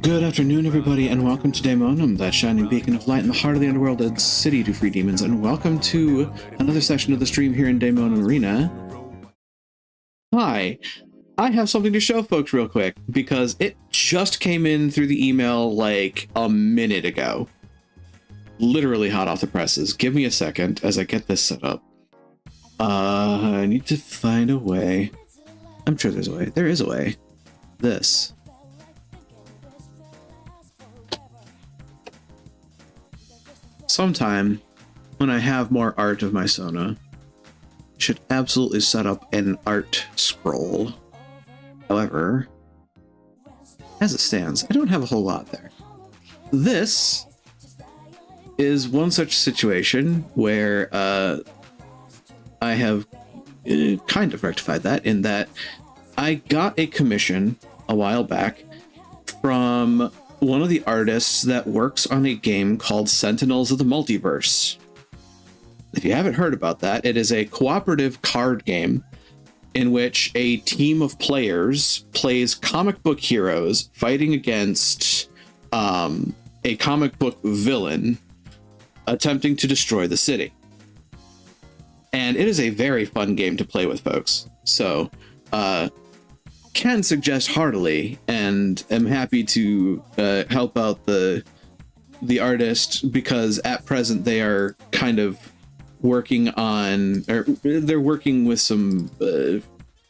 Good afternoon, everybody, and welcome to Daemonum, that shining beacon of light in the heart of the underworld and city to free demons, and welcome to another session of the stream here in Daemonum Arena. Hi, I have something to show folks real quick, because it just came in through the email like a minute ago. Literally hot off the presses. Give me a second as I get this set up. I need to find a way. I'm sure there's a way. There is a way. This. Sometime when I have more art of my Sona, I should absolutely set up an art scroll. However, as it stands, I don't have a whole lot there. This is one such situation where I have kind of rectified that, in that I got a commission a while back from one of the artists that works on a game called Sentinels of the Multiverse. If you haven't heard about that, it is a cooperative card game in which a team of players plays comic book heroes fighting against a comic book villain attempting to destroy the city. And it is a very fun game to play with, folks. So, can suggest heartily, and am happy to help out the artist, because at present they are kind of working on, or they're working with some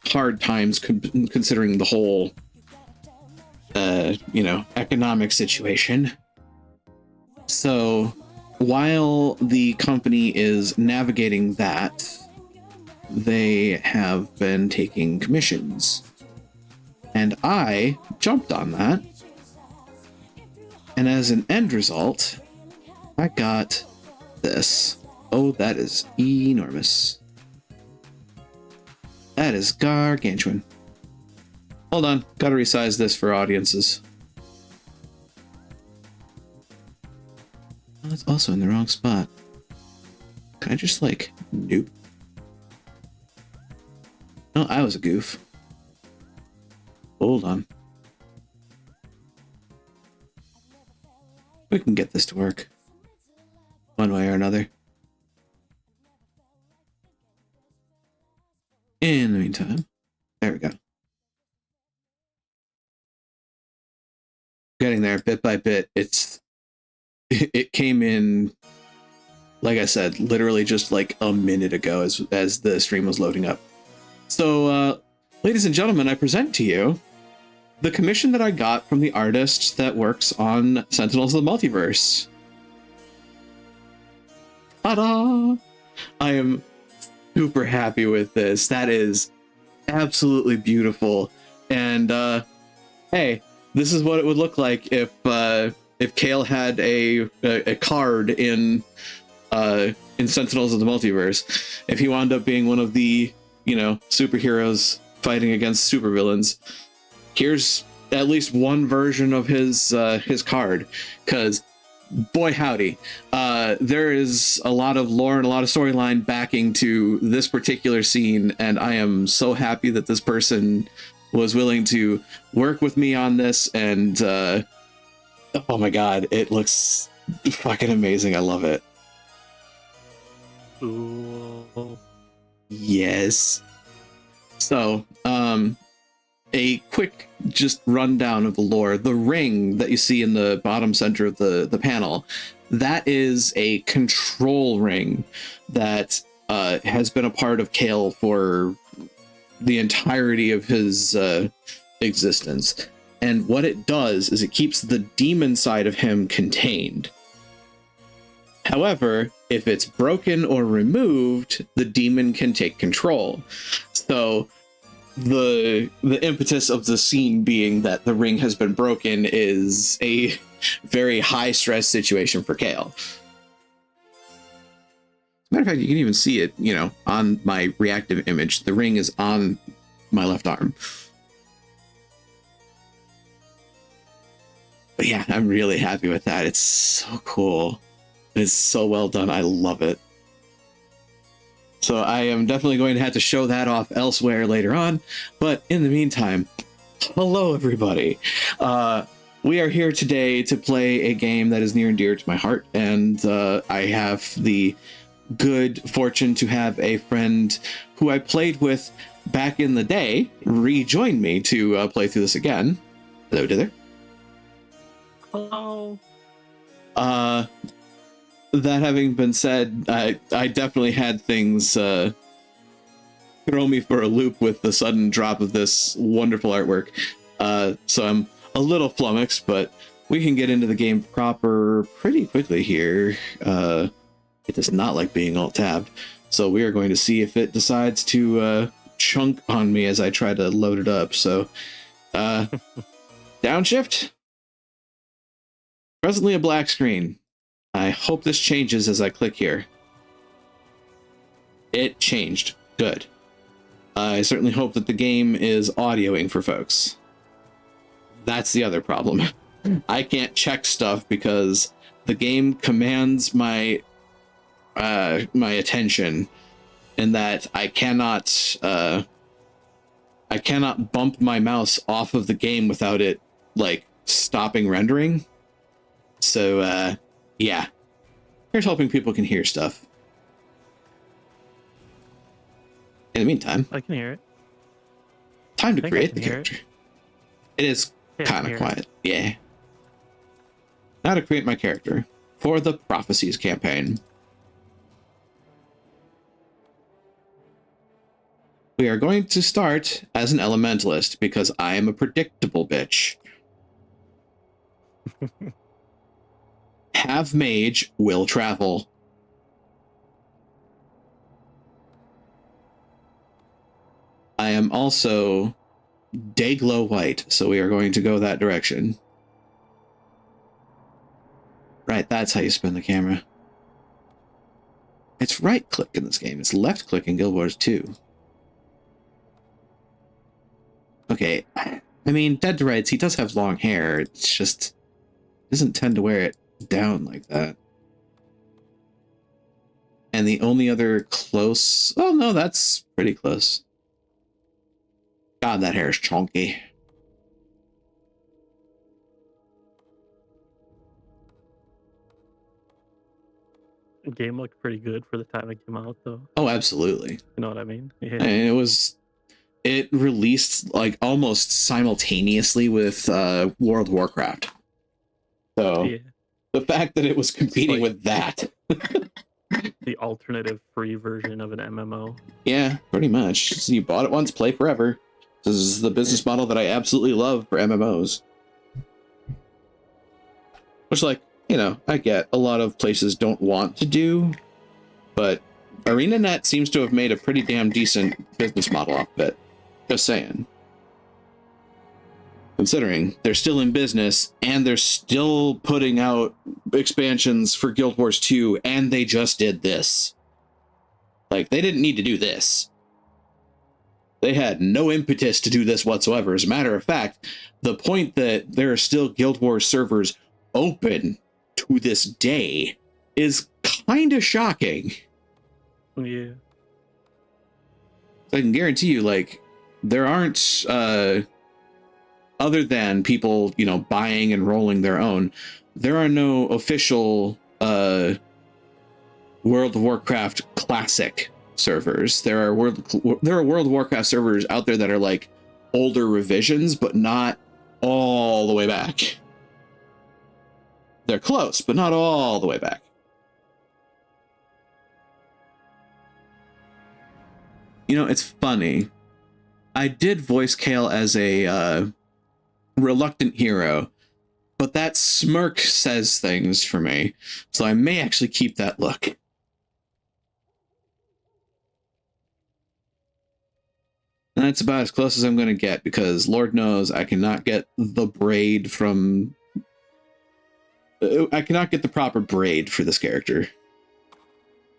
hard times considering the whole economic situation. So while the company is navigating that, they have been taking commissions, and I jumped on that, and as an end result I got this. Oh, that is enormous. That is gargantuan. Hold on, gotta resize this for audiences. Oh, that's also in the wrong spot. Can I just, like, nope? No, I was a goof. Hold on. We can get this to work, one way or another. In the meantime, there we go. Getting there bit by bit. It came in, like I said, literally just like a minute ago as the stream was loading up. So, ladies and gentlemen, I present to you the commission that I got from the artist that works on Sentinels of the Multiverse. Ta-da! I am super happy with this. That is absolutely beautiful. And hey, this is what it would look like if Kale had a card in Sentinels of the Multiverse. If he wound up being one of the, superheroes fighting against supervillains, here's at least one version of his card, because boy howdy, there is a lot of lore and a lot of storyline backing to this particular scene, and I am so happy that this person was willing to work with me on this. And oh my god, it looks fucking amazing. I love it. Ooh. Yes. So, a quick just rundown of the lore. The ring that you see in the bottom center of the panel, that is a control ring that has been a part of Kale for the entirety of his existence. And what it does is it keeps the demon side of him contained. However, if it's broken or removed, the demon can take control. So the impetus of the scene being that the ring has been broken is a very high stress situation for Kale. As a matter of fact, you can even see it, on my reactive image. The ring is on my left arm. But yeah, I'm really happy with that. It's so cool. It's so well done. I love it. So I am definitely going to have to show that off elsewhere later on. But in the meantime, hello everybody. We are here today to play a game that is near and dear to my heart. And I have the good fortune to have a friend who I played with back in the day rejoin me to play through this again. Hello, Dither. Hello. That having been said, I definitely had things throw me for a loop with the sudden drop of this wonderful artwork. So I'm a little flummoxed, but we can get into the game proper pretty quickly here. It does not like being alt-tabbed, so we are going to see if it decides to chunk on me as I try to load it up. So, downshift. Presently a black screen. I hope this changes as I click here. It changed. Good. I certainly hope that the game is audioing for folks. That's the other problem. I can't check stuff because the game commands my my attention, and that I cannot bump my mouse off of the game without it like stopping rendering. So yeah. Here's hoping people can hear stuff. In the meantime, I can hear it. Time to create the character. It is kind of quiet. Yeah. Now to create my character for the Prophecies campaign. We are going to start as an elementalist because I am a predictable bitch. Have mage, will travel. I am also day glow white, so we are going to go that direction. Right, that's how you spin the camera. It's right click in this game. It's left click in Guild Wars 2. Okay, I mean, Dead to Rights, he does have long hair. It's just doesn't tend to wear it down like that. And the only other close... Oh, no, that's pretty close. God, that hair is chunky. The game looked pretty good for the time it came out, though. Oh, absolutely. You know what I mean? Yeah. And it released like almost simultaneously with World of Warcraft. So yeah. The fact that it was competing with that. The alternative free version of an MMO. Yeah, pretty much. So you bought it once, play forever. This is the business model that I absolutely love for MMOs. Which, like, you know, I get a lot of places don't want to do, but ArenaNet seems to have made a pretty damn decent business model off of it. Just saying. Considering they're still in business and they're still putting out expansions for Guild Wars 2, and they just did this. Like, they didn't need to do this. They had no impetus to do this whatsoever. As a matter of fact, the point that there are still Guild Wars servers open to this day is kind of shocking. Yeah. I can guarantee you, like, there aren't, other than people, you know, buying and rolling their own, there are no official World of Warcraft Classic servers. There are World of Warcraft servers out there that are like older revisions, but not all the way back. They're close, but not all the way back. You know, it's funny. I did voice Kale as a reluctant hero, but that smirk says things for me, so I may actually keep that look. And that's about as close as I'm going to get, because Lord knows I cannot get the braid from... I cannot get the proper braid for this character.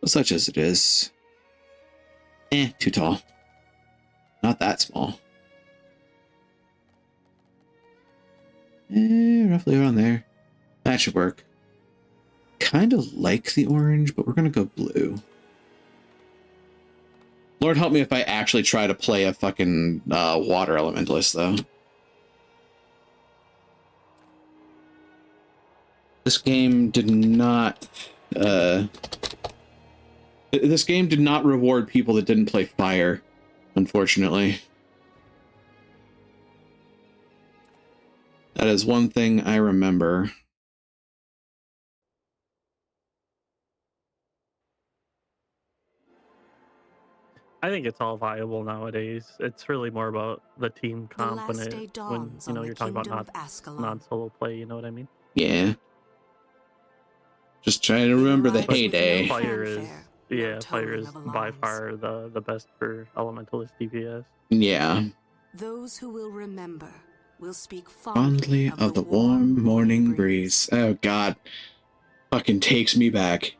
Such as it is. Too tall. Not that small. Roughly around there. That should work. Kind of like the orange, but we're going to go blue. Lord help me if I actually try to play a fucking water elementalist, though. This game did not... this game did not reward people that didn't play fire, unfortunately. That is one thing I remember. I think it's all viable nowadays. It's really more about the team The last day component when dawns on the you're talking about kingdom of Ascalon. non-solo play. You know what I mean? Yeah. Just trying to remember the arrives with no heyday. Fire is fanfare, no fire tolling is of by alarms. far the best for elementalist DPS. Yeah. Those who will remember will speak Fondly of the warm morning breeze. Oh god. Fucking takes me back.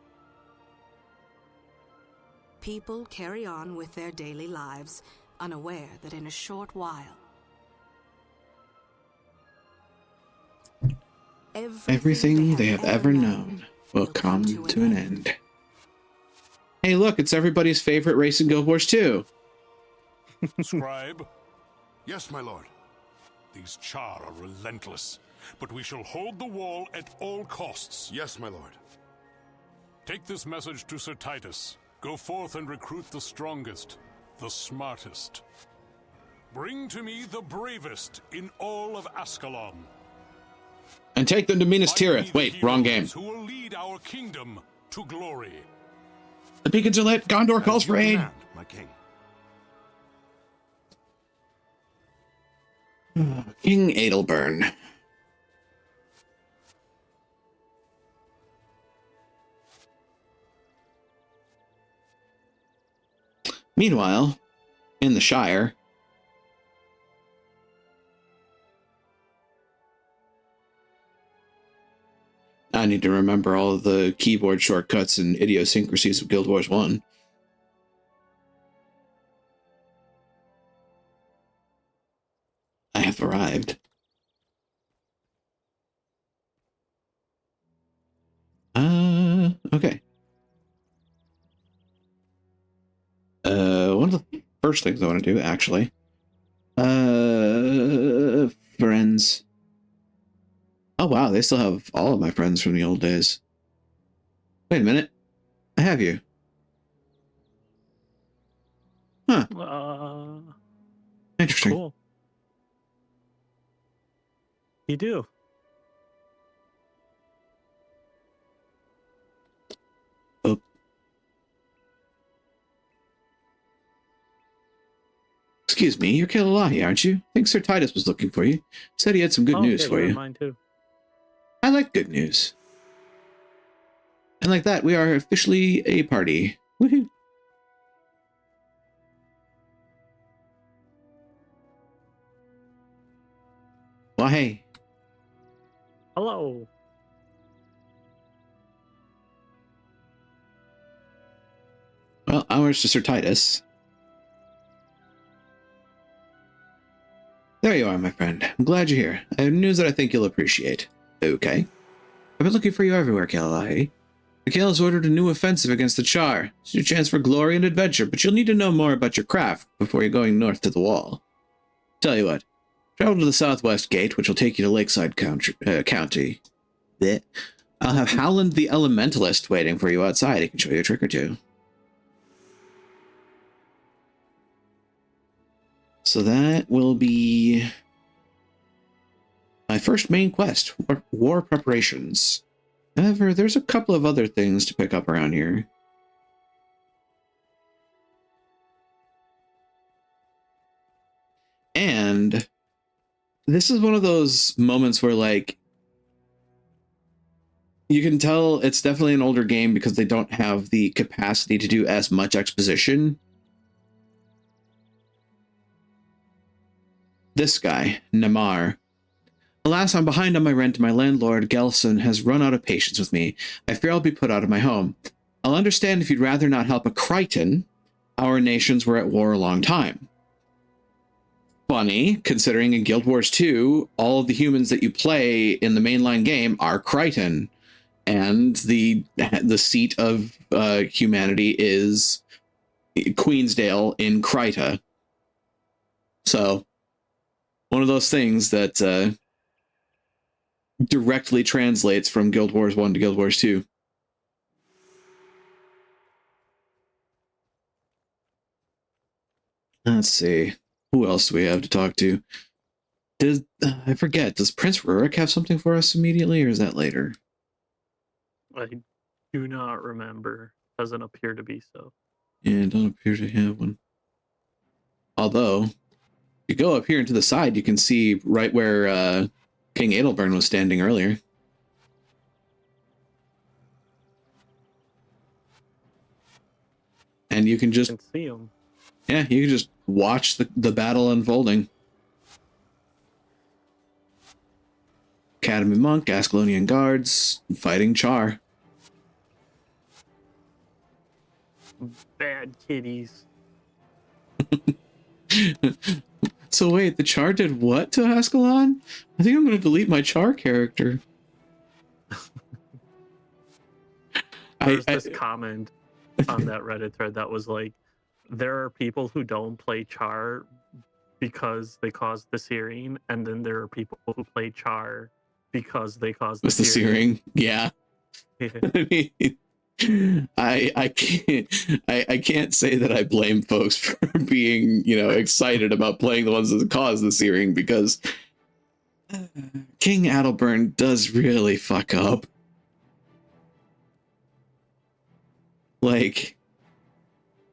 People carry on with their daily lives, unaware that in a short while, Everything they have ever known will come to an end. Hey, look, it's everybody's favorite race in Guild Wars 2. Scribe? Yes, my lord. These Charr are relentless, but we shall hold the wall at all costs. Yes, my lord. Take this message to Sir Titus. Go forth and recruit the strongest, the smartest. Bring to me the bravest in all of Ascalon. And take them to Minas Tirith. Wait, wrong game. Who will lead our kingdom to glory. The beacons are lit. Gondor calls for aid. My king. King Adelburn. Meanwhile, in the Shire, I need to remember all of the keyboard shortcuts and idiosyncrasies of Guild Wars 1. I have arrived. Okay. One of the first things I want to do, actually. Friends. Oh, wow, they still have all of my friends from the old days. Wait a minute. I have you. Huh. Interesting. Cool. You do. Oh. Excuse me, you're Kalalahi, aren't you? I think Sir Titus was looking for you. Said he had some good news for you're you. mine too. I like good news. And like that, we are officially a party. Woohoo! Well, hey. Hello. Well, ours to Sir Titus. There you are, my friend. I'm glad you're here. I have news that I think you'll appreciate. Okay. I've been looking for you everywhere, Kalalahi. Mikhail has ordered a new offensive against the Charr. It's your chance for glory and adventure, but you'll need to know more about your craft before you're going north to the wall. Tell you what. Travel to the southwest gate, which will take you to Lakeside County. Blech. I'll have Howland the Elementalist waiting for you outside. He can show you a trick or two. So that will be my first main quest, war preparations. However, there's a couple of other things to pick up around here. And this is one of those moments where, like, you can tell it's definitely an older game because they don't have the capacity to do as much exposition. This guy, Namar. Alas, I'm behind on my rent, and my landlord, Gelson, has run out of patience with me. I fear I'll be put out of my home. I'll understand if you'd rather not help a Crichton. Our nations were at war a long time. Funny, considering in Guild Wars 2, all of the humans that you play in the mainline game are Crichton. And the seat of humanity is Queensdale in Kryta. So, one of those things that directly translates from Guild Wars 1 to Guild Wars 2. Let's see. Who else do we have to talk to? I forget, does Prince Rurik have something for us immediately, or is that later? I do not remember. Doesn't appear to be so. Yeah, don't appear to have one. Although, if you go up here and to the side, you can see right where King Adelburn was standing earlier. And you can just... I can see him. Yeah, you can just watch the battle unfolding. Academy Monk, Ascalonian Guards, fighting Charr. Bad kitties. So wait, the Charr did what to Ascalon? I think I'm going to delete my Charr character. There's this comment on that Reddit thread that was like, there are people who don't play Charr because they caused the searing, and then there are people who play Charr because they caused the searing. Yeah. I mean, I can't say that I blame folks for being, excited about playing the ones that cause the searing, because King Adelburn does really fuck up. Like,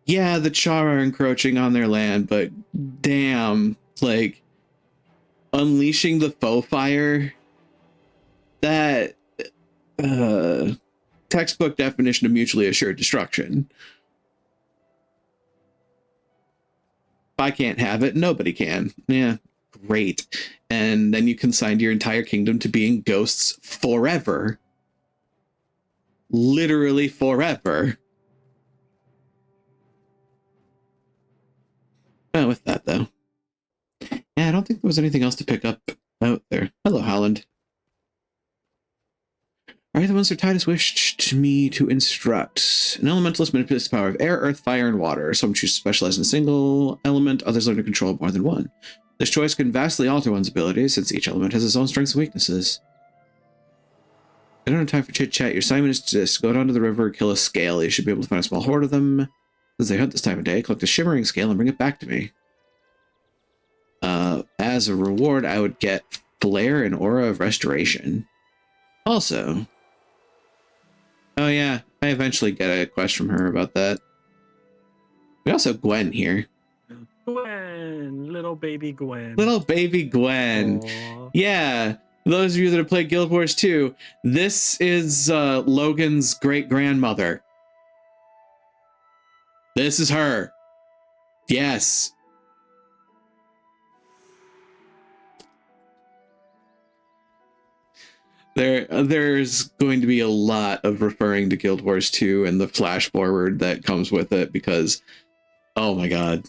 yeah, the Charr are encroaching on their land, but damn, like, unleashing the foe fire, that textbook definition of mutually assured destruction. If I can't have it, nobody can. Yeah, great. And then you consigned your entire kingdom to being ghosts forever. Literally forever. With that, though. Yeah, I don't think there was anything else to pick up out there. Hello, Holland. Are you the ones that Titus wished me to instruct? An elementalist manipulates the power of air, earth, fire, and water. Some choose to specialize in a single element, others learn to control more than one. This choice can vastly alter one's abilities, since each element has its own strengths and weaknesses. I don't have time for chit-chat. Your assignment is to just go down to the river, kill a scale. You should be able to find a small horde of them. As they hunt this time of day, collect a shimmering scale and bring it back to me. As a reward, I would get Flare and Aura of Restoration. Also... Oh yeah, I eventually get a quest from her about that. We also have Gwen here. Gwen, little baby Gwen. Little baby Gwen. Aww. Yeah, those of you that have played Guild Wars 2, this is Logan's great-grandmother. This is her. Yes. There's going to be a lot of referring to Guild Wars 2 and the flash forward that comes with it, because, oh my god.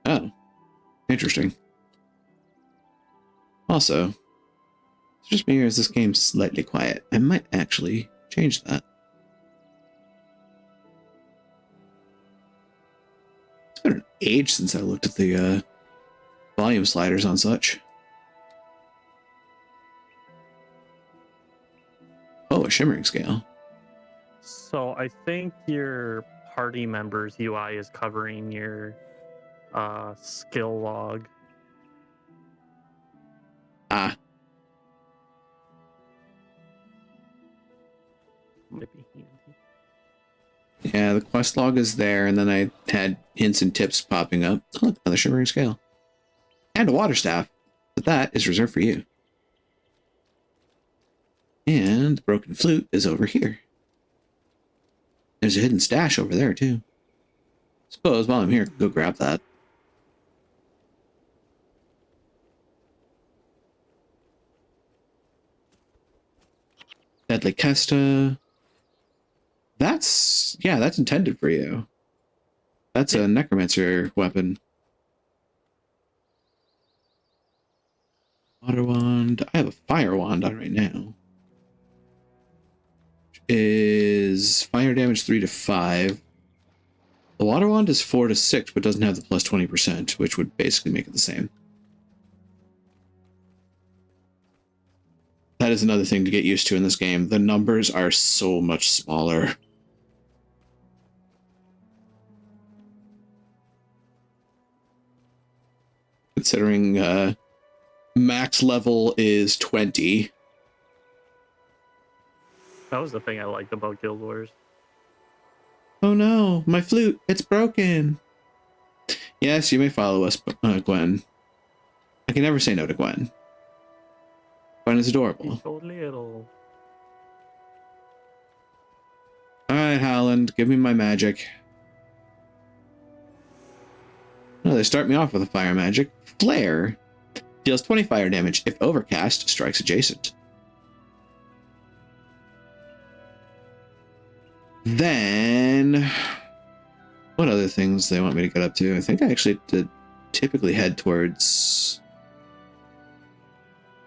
Oh, interesting. Also, it's just me, or is this game slightly quiet? I might actually change that. It's been an age since I looked at the volume sliders on such. Oh, a shimmering scale. So I think your party members UI is covering your skill log. Ah. Might be handy. Yeah, the quest log is there, and then I had hints and tips popping up. Oh, look, another shimmering scale. And a water staff. But that is reserved for you. And the broken flute is over here. There's a hidden stash over there, too. Suppose while I'm here, go grab that. Deadly Kesta. That's intended for you. That's a necromancer weapon. Water wand. I have a fire wand on right now. Which is fire damage 3 to 5. The water wand is 4 to 6, but doesn't have the plus 20%, which would basically make it the same. That is another thing to get used to in this game. The numbers are so much smaller. Considering Max level is 20. That was the thing I liked about Guild Wars. Oh no, my flute, it's broken. Yes, you may follow us, Gwen. I can never say no to Gwen. Gwen is adorable. He's so little. Alright, Howland, give me my magic. Oh, they start me off with a fire magic. Flare. Deals 20 fire damage if overcast strikes adjacent. Then, what other things they want me to get up to? I think I actually did typically head towards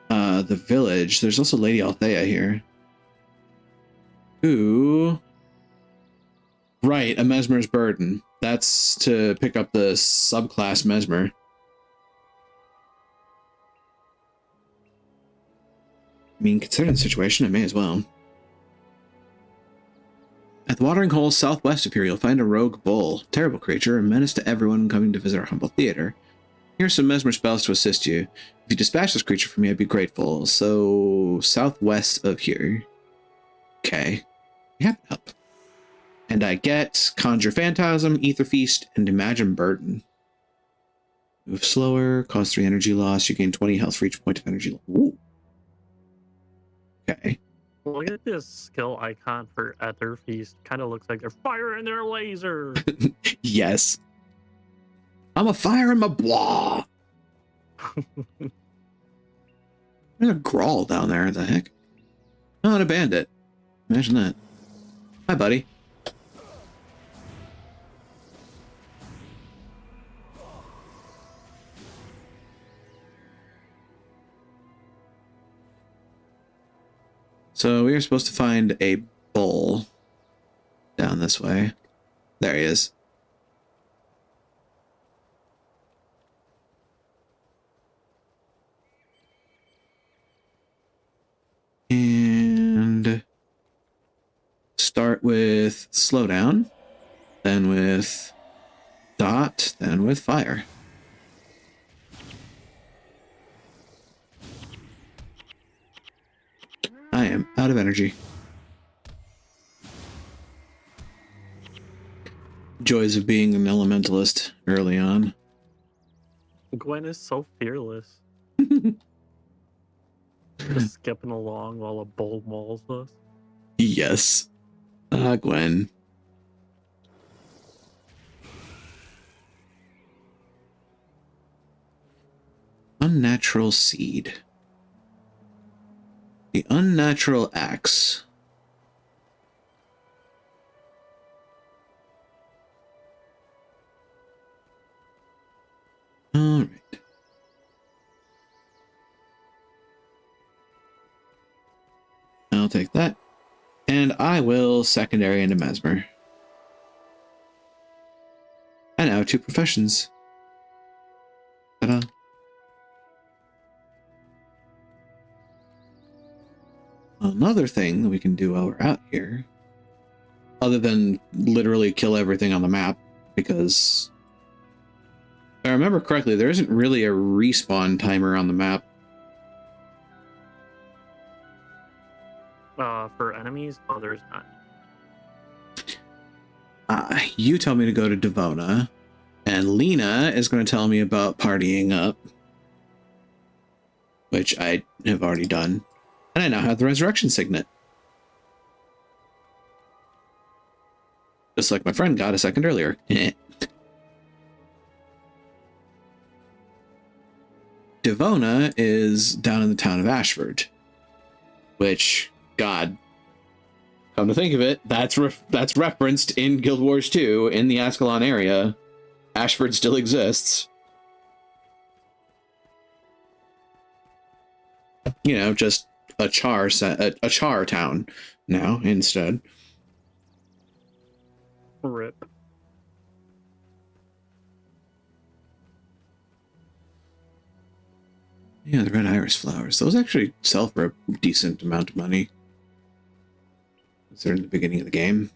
the village. There's also Lady Althea here. Ooh. Right, a Mesmer's Burden. That's to pick up the subclass Mesmer. I mean, considering the situation, I may as well. At the watering hole southwest of here, you'll find a rogue bull, terrible creature, a menace to everyone coming to visit our humble theater. Here are some Mesmer spells to assist you. If you dispatch this creature for me, I'd be grateful. So, southwest of here. Okay. Yeah, up. And I get Conjure Phantasm, Ether Feast, and Imagine Burden. Move slower, cause 3 energy loss. You gain 20 health for each point of energy loss. Ooh. Okay. Look at this skill icon for Ether Feast. Kind of looks like they're firing their laser. Yes. I'm a fire in my blah. There's a Grawl down there. The heck? Oh, and a bandit. Imagine that. Hi, buddy. So we are supposed to find a bull down this way. There he is. And start with slowdown, then with dot, then with fire. I am out of energy. Joys of being an elementalist early on. Gwen is so fearless. Just skipping along while a bull mauls us. Yes. Ah, Gwen. Unnatural seed. The unnatural axe. All right. I'll take that. And I will secondary into Mesmer. And now 2 professions. Ta-da. Another thing that we can do while we're out here, other than literally kill everything on the map, because if I remember correctly, there isn't really a respawn timer on the map. For enemies, no, there's not. You tell me to go to Devona, and Lena is going to tell me about partying up, which I have already done. And I now have the Resurrection Signet. Just like my friend got a second earlier. Devona is down in the town of Ashford, which, God, come to think of it, that's referenced in Guild Wars 2 in the Ascalon area. Ashford still exists. You know, just a Charr town now instead. Rip. Yeah, the red iris flowers. Those actually sell for a decent amount of money. They're in the beginning of the game.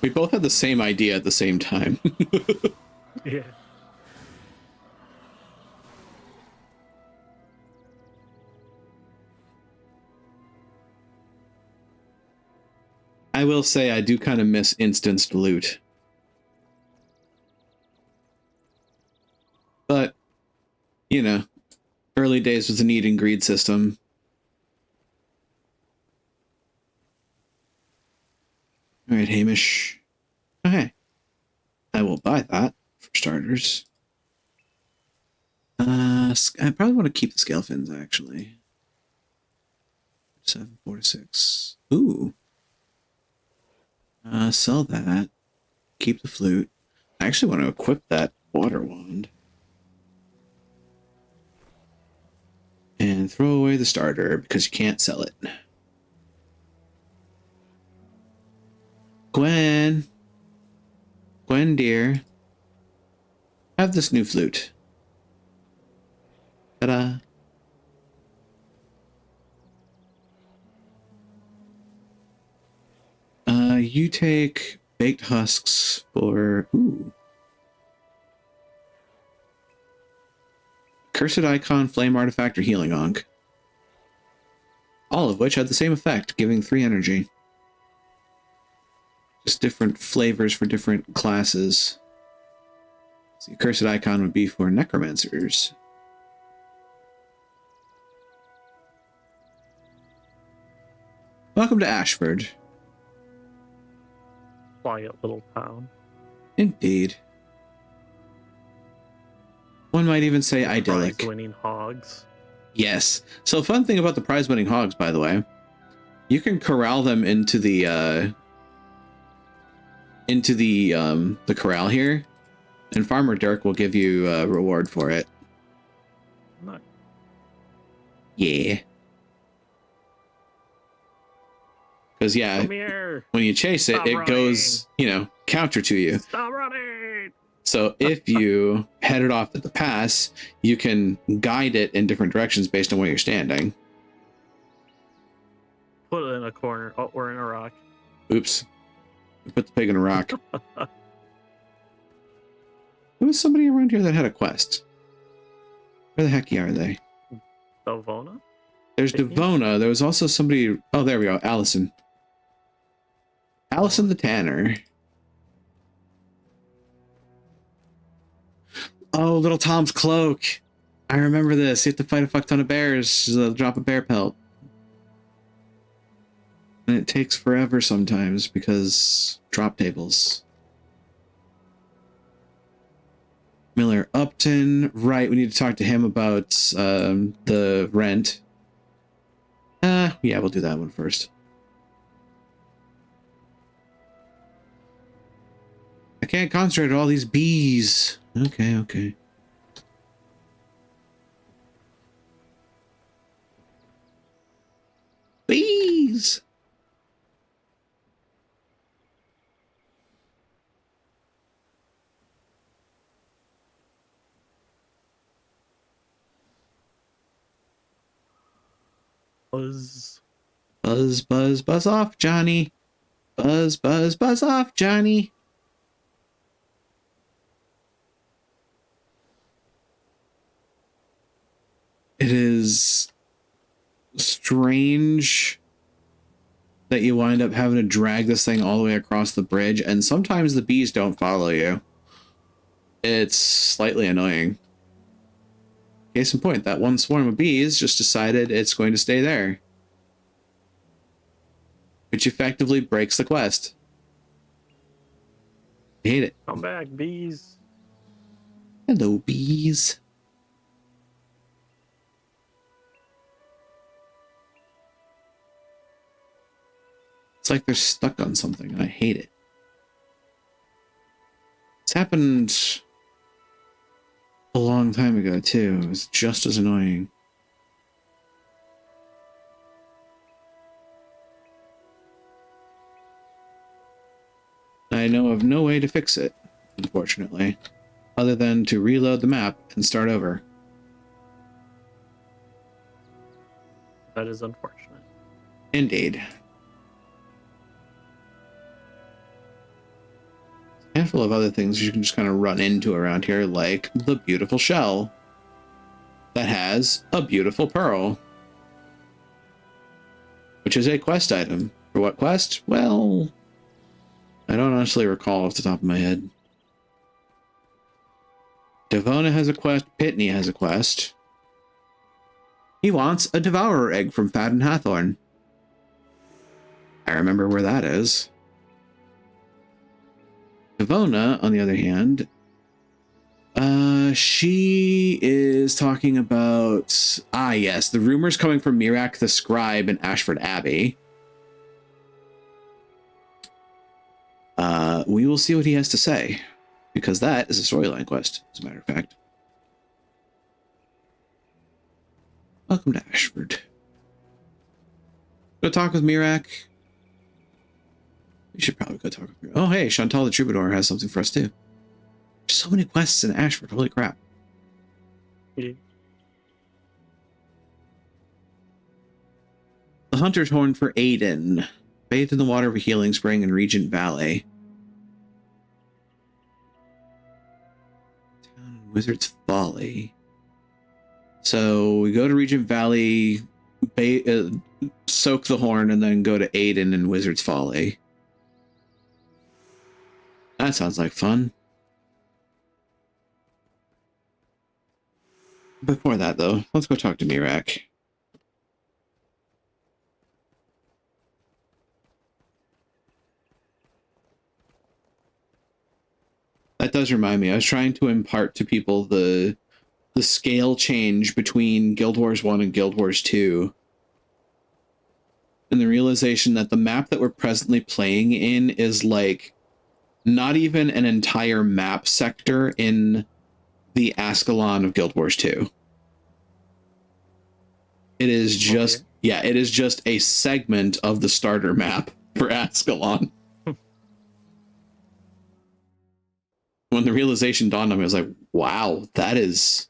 We both had the same idea at the same time. Yeah. I will say I do kind of miss instanced loot. But, you know, early days was a need and greed system. All right, Hamish. Okay. I will buy that for starters. I probably want to keep the scale fins, actually. 7, 4 to 6. Ooh. Sell that. Keep the flute. I actually want to equip that water wand. And throw away the starter because you can't sell it. Gwen, dear. Have this new flute. Ta-da. You take baked husks for... Ooh. Cursed Icon, Flame Artifact, or Healing Ankh. All of which had the same effect, giving 3 energy. Just different flavors for different classes. So Cursed Icon would be for Necromancers. Welcome to Ashford. Quiet little town. Indeed. One might even say idyllic. Prize-winning hogs. Yes. So fun thing about the prize-winning hogs, by the way, you can corral them into the corral here, and Farmer Dirk will give you a reward for it. Nice. Yeah. Because yeah, Come here. when you chase it, Stop it running. goes, counter to you. Stop running. So if you head it off at the pass, you can guide it in different directions based on where you're standing. Put it in a corner. Oh, we're in a rock. Oops. We put the pig in a rock. There was somebody around here that had a quest. Where the heck are they? Delvona? There's Devona. There was also somebody... Oh, there we go. Allison. Allison the Tanner. Oh, Little Tom's Cloak. I remember this. You have to fight a fuck ton of bears to drop a bear pelt. And it takes forever sometimes because drop tables. Miller Upton. Right, we need to talk to him about the rent. Yeah, we'll do that one first. I can't concentrate on all these bees. Okay. Bees! Buzz. Buzz, buzz, buzz off, Johnny. Buzz, buzz, buzz off, Johnny. It is strange that you wind up having to drag this thing all the way across the bridge, and sometimes the bees don't follow you. It's slightly annoying. Case in point, that one swarm of bees just decided it's going to stay there, which effectively breaks the quest. I hate it. Come back, bees. Hello, bees. It's like they're stuck on something, and I hate it. It's happened a long time ago, too. It was just as annoying. I know of no way to fix it, unfortunately, other than to reload the map and start over. That is unfortunate. Indeed. handful of other things you can just kind of run into around here, like the beautiful shell that has a beautiful pearl, which is a quest item. For what quest? Well, I don't honestly recall off the top of my head. Devona has a quest. Pitney has a quest. He wants a Devourer egg from Fadden Hathorn. I remember where that is. Devona, on the other hand, she is talking about, yes, the rumors coming from Mirac the Scribe in Ashford Abbey. We will see what he has to say, because that is a storyline quest, as a matter of fact. Welcome to Ashford. Go talk with Mirac. We should probably go talk with Mirac. Oh, hey, Chantal the Troubadour has something for us, too. There's so many quests in Ashford. Holy crap. Yeah. The Hunter's Horn for Aiden. Bathed in the water of a healing spring in Regent Valley. Town Wizard's Folly. So we go to Regent Valley, soak the horn, and then go to Aiden and Wizard's Folly. That sounds like fun. Before that, though, let's go talk to Mirac. That does remind me, I was trying to impart to people the scale change between Guild Wars 1 and Guild Wars 2. And the realization that the map that we're presently playing in is like not even an entire map sector in the Ascalon of Guild Wars 2. It is just, it is just a segment of the starter map for Ascalon. When the realization dawned on me, I was like, wow, that's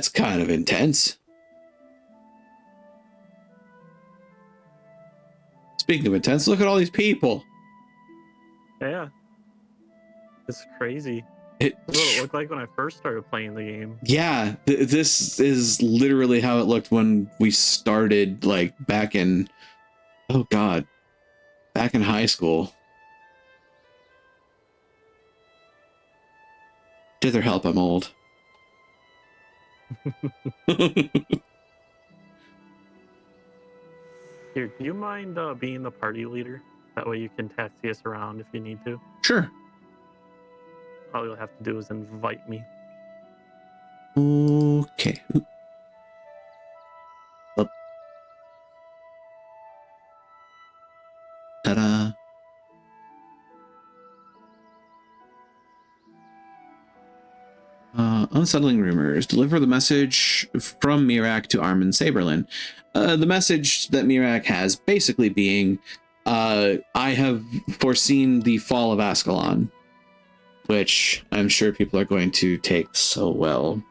kind of intense. Speaking of intense, look at all these people. Yeah. It's crazy. That's what it looked like when I first started playing the game. Yeah, this is literally how it looked when we started, like, back in high school. Dither, help, I'm old. Here, do you mind being the party leader? That way you can taxi us around if you need to. Sure. All you'll have to do is invite me. Okay. Oh. Ta-da. Unsettling rumors. Deliver the message from Mirac to Armin Saberlin. The message that Mirac has basically being, I have foreseen the fall of Ascalon, which I'm sure people are going to take so well.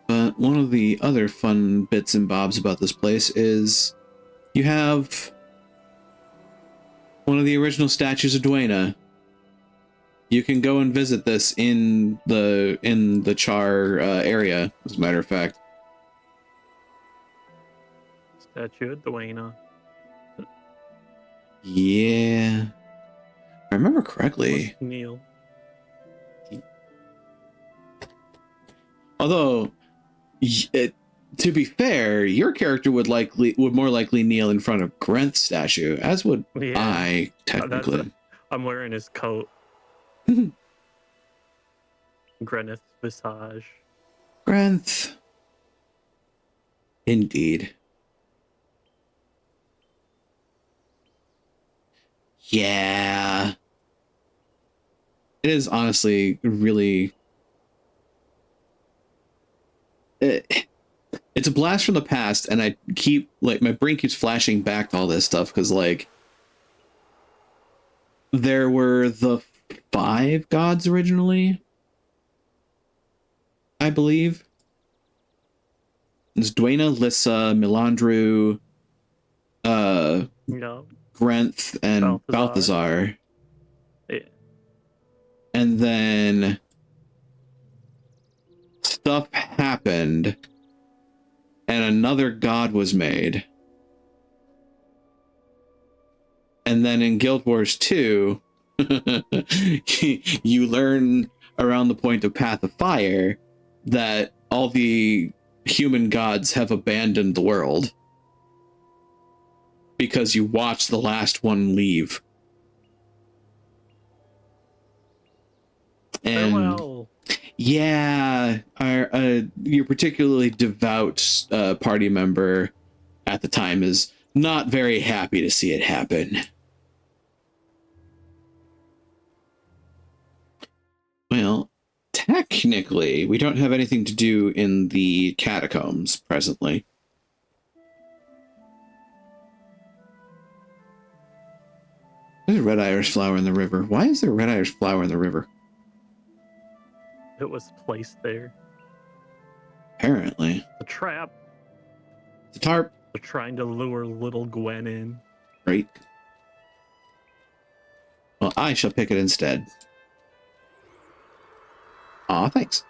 But one of the other fun bits and bobs about this place is you have one of the original statues of Dwayna. You can go and visit this in the Charr area, as a matter of fact. Statue of Dwayna. Yeah. If I remember correctly. Neil. Although, to be fair, your character would more likely kneel in front of Grenth's statue, as would I, technically. I'm wearing his coat. Greneth's visage. Grenth. Indeed. Yeah. It is honestly really... It's a blast from the past, and I keep, like, my brain keeps flashing back to all this stuff, because, like, there were the 5 gods originally, I believe. It's Dwayna, Lissa, Milandru, No. Grenth, and Balthazar. Yeah. And then stuff happened, and another god was made. And then in Guild Wars 2, you learn around the point of Path of Fire that all the human gods have abandoned the world because you watch the last one leave. And farewell. Yeah, your particularly devout party member at the time is not very happy to see it happen. Well, technically, we don't have anything to do in the catacombs presently. There's a red iris flower in the river. Why is there a red iris flower in the river? It was placed there. Apparently. The trap. The tarp. They're trying to lure little Gwen in. Great. Well, I shall pick it instead. Aw, thanks.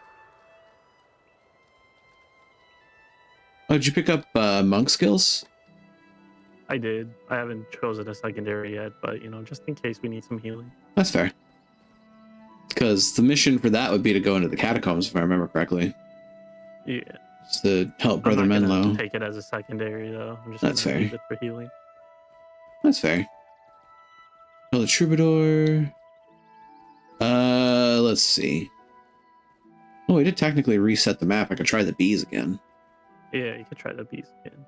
Oh, did you pick up monk skills? I did. I haven't chosen a secondary yet, but, you know, just in case we need some healing. That's fair. Because the mission for that would be to go into the catacombs, if I remember correctly. Yeah. Just to help Brother I'm not gonna Menlo. take it as a secondary, though. I'm just That's gonna fair. leave it for healing. That's fair. Oh, the troubadour. Let's see. Oh, we did technically reset the map. I could try the bees again. Yeah, you could try the bees again.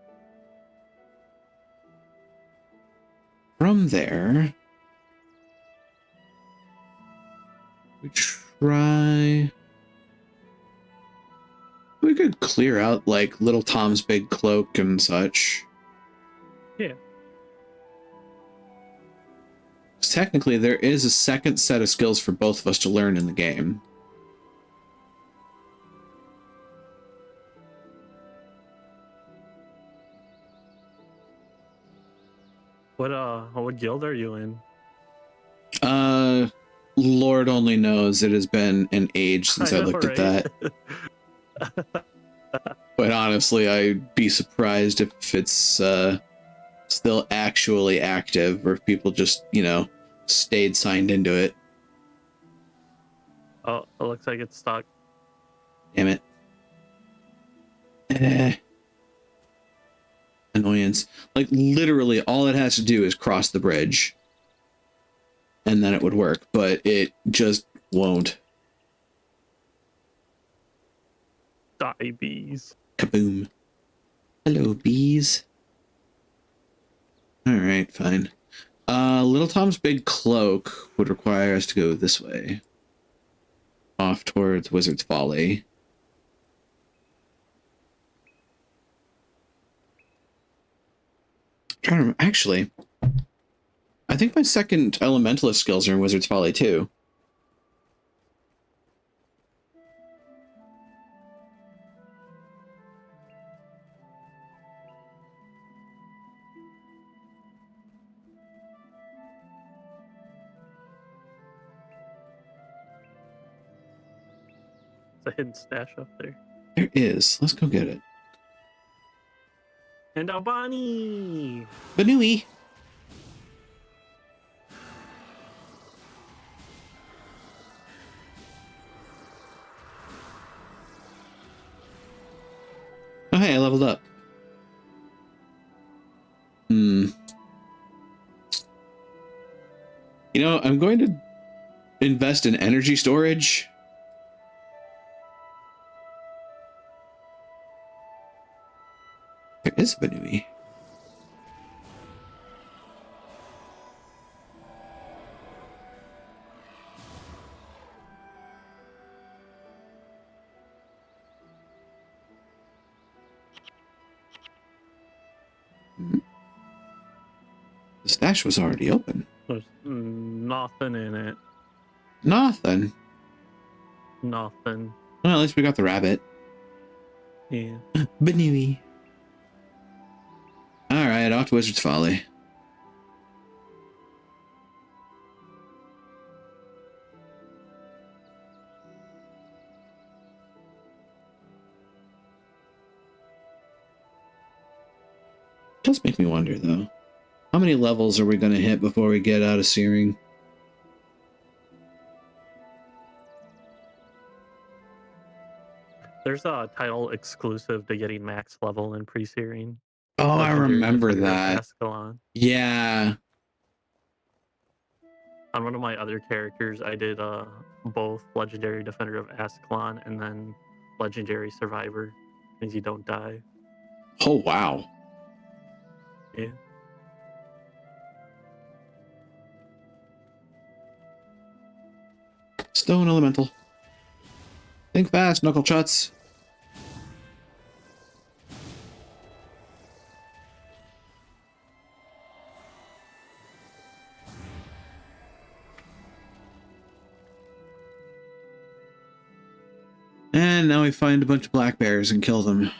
From there, we try. We could clear out like Little Tom's big cloak and such. Yeah. 'Cause technically, there is a second set of skills for both of us to learn in the game. What guild are you in? Lord only knows. It has been an age since I know, looked right? at that. But honestly, I'd be surprised if it's still actually active, or if people just, you know, stayed signed into it. Oh, it looks like it's stuck. Damn it. Annoyance. Like, literally, all it has to do is cross the bridge. And then it would work, but it just won't. Die, bees. Kaboom. Hello, bees. Alright, fine. Little Tom's big cloak would require us to go this way. Off towards Wizard's Folly. Trying to remember. Actually, I think my second elementalist skills are in Wizard's Folly too. It's a hidden stash up there. There is. Let's go get it. And Albani! Banui. Oh, hey, I leveled up. You know, I'm going to invest in energy storage. There is Banui. The stash was already open. There's nothing in it. Nothing. Nothing. Well, at least we got the rabbit. Yeah. Benui. Alright, off to Wizard's Folly. Does make me wonder, though. How many levels are we going to hit before we get out of Searing? There's a title exclusive to getting max level in pre-searing. Oh, I remember that. Ascalon. Yeah. On one of my other characters, I did both Legendary Defender of Ascalon and then Legendary Survivor. Means you don't die. Oh, wow. Yeah. Stone Elemental. Think fast, Knuckle Chuts. And now we find a bunch of black bears and kill them.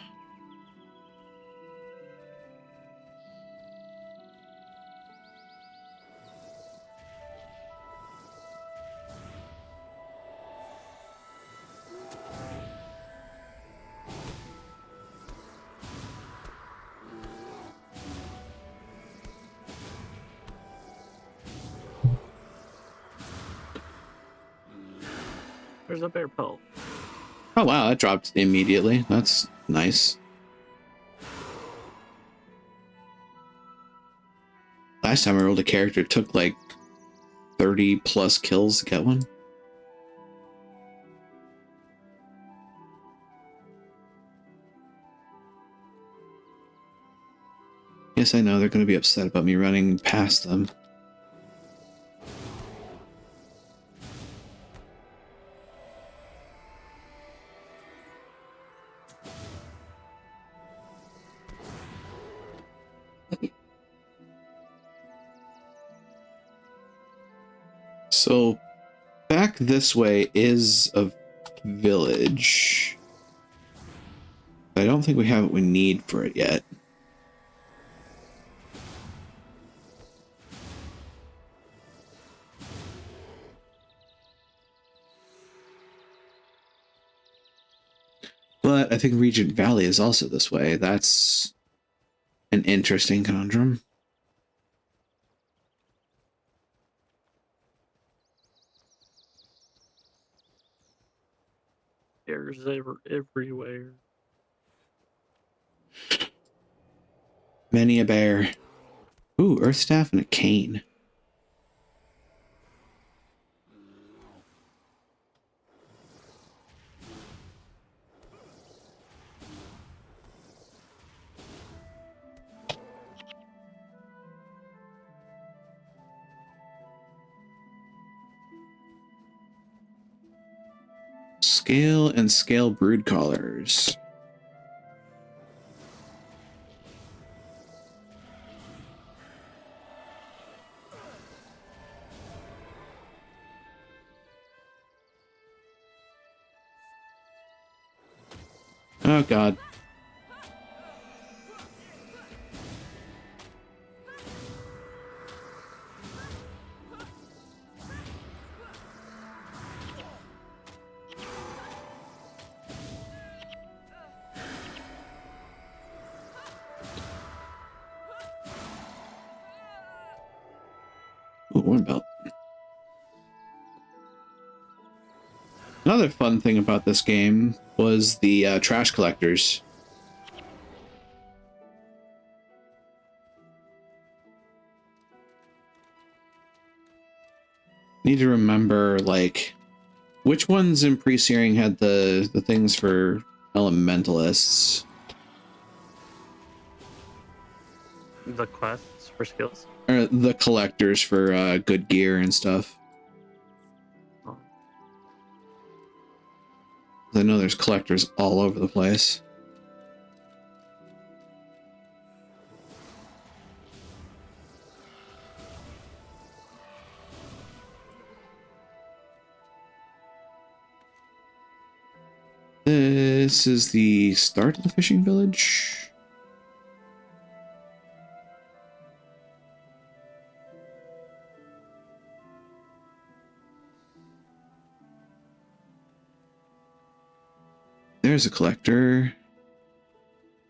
There's a bear pelt. Oh wow, that dropped immediately. That's nice. Last time I rolled a character, it took like 30 plus kills to get one. Yes, I know they're going to be upset about me running past them. So, back this way is a village. I don't think we have what we need for it yet. But I think Regent Valley is also this way. That's an interesting conundrum. Bears everywhere. Many a bear. Ooh, Earth Staff and a cane. Scale and scale brood collars. Oh god. Ooh, Warm Belt. Another fun thing about this game was the trash collectors. Need to remember, like, which ones in pre-searing had the things for elementalists? The quests for skills. Or the collectors for good gear and stuff. Oh. I know there's collectors all over the place. This this is the start of the fishing village. There's a collector.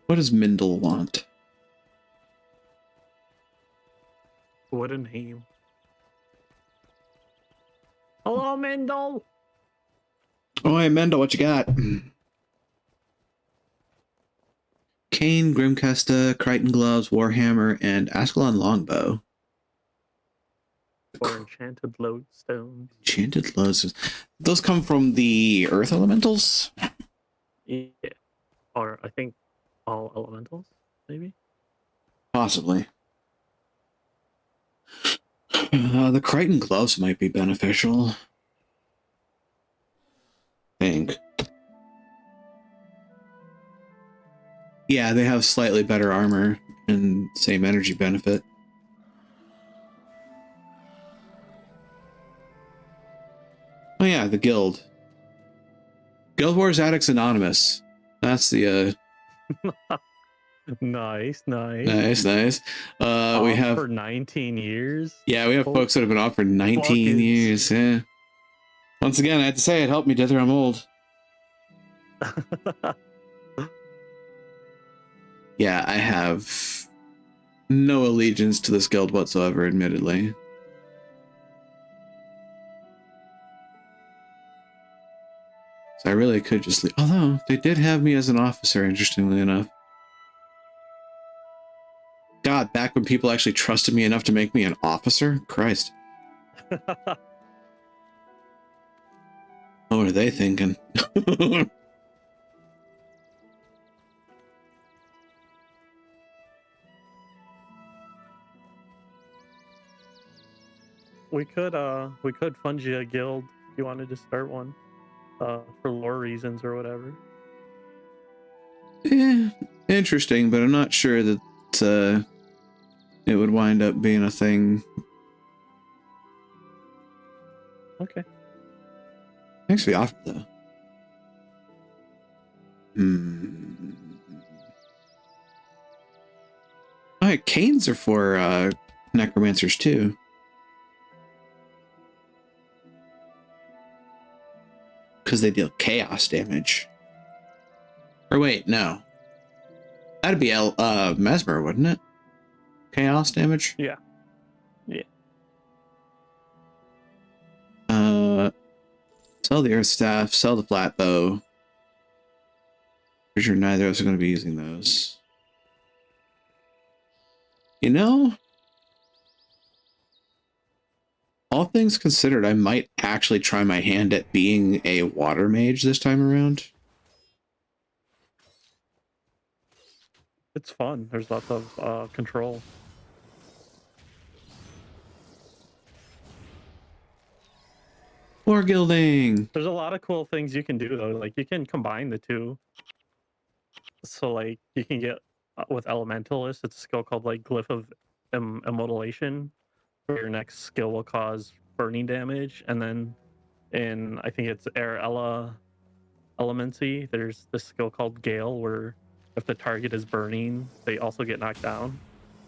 What does Mindel want? What a name. Hello, Mendel. Oh, hey, Mendel, what you got? Cane, Grimcasta, Crichton Gloves, Warhammer, and Ascalon Longbow. Or enchanted lodestone. Enchanted Lodes. Those come from the Earth Elementals? Yeah. Or I think all elementals, maybe? Possibly. The Crichton Gloves might be beneficial. I think. Yeah, they have slightly better armor and same energy benefit. Oh yeah, the guild. Guild Wars Addicts Anonymous. That's the Nice. nice. We have for 19 years. Yeah, we have folks that have been off for 19 buckets. years. Yeah. Once again, I have to say it helped me, Dither. I'm old. Yeah, I have no allegiance to this guild whatsoever, admittedly. So I really could just leave. Although, they did have me as an officer, interestingly enough. God, back when people actually trusted me enough to make me an officer? Christ. What were they thinking? We could fund you a guild if you wanted to start one. For lore reasons or whatever. Yeah, interesting, but I'm not sure that it would wind up being a thing. Okay. Thanks for the offer, though. Alright, canes are for necromancers too. Because they deal chaos damage. Or wait, no. That'd be Mesmer, wouldn't it? Chaos damage? Yeah. Sell the earth staff, sell the flat bow. Pretty sure neither of us are going to be using those. You know, all things considered, I might actually try my hand at being a water mage this time around. It's fun. There's lots of control. War gilding. There's a lot of cool things you can do though. Like you can combine the two. So like you can get with Elementalist, it's a skill called like Glyph of Immolation, where your next skill will cause burning damage, and then in I think it's Elemency, there's this skill called Gale, where if the target is burning, they also get knocked down.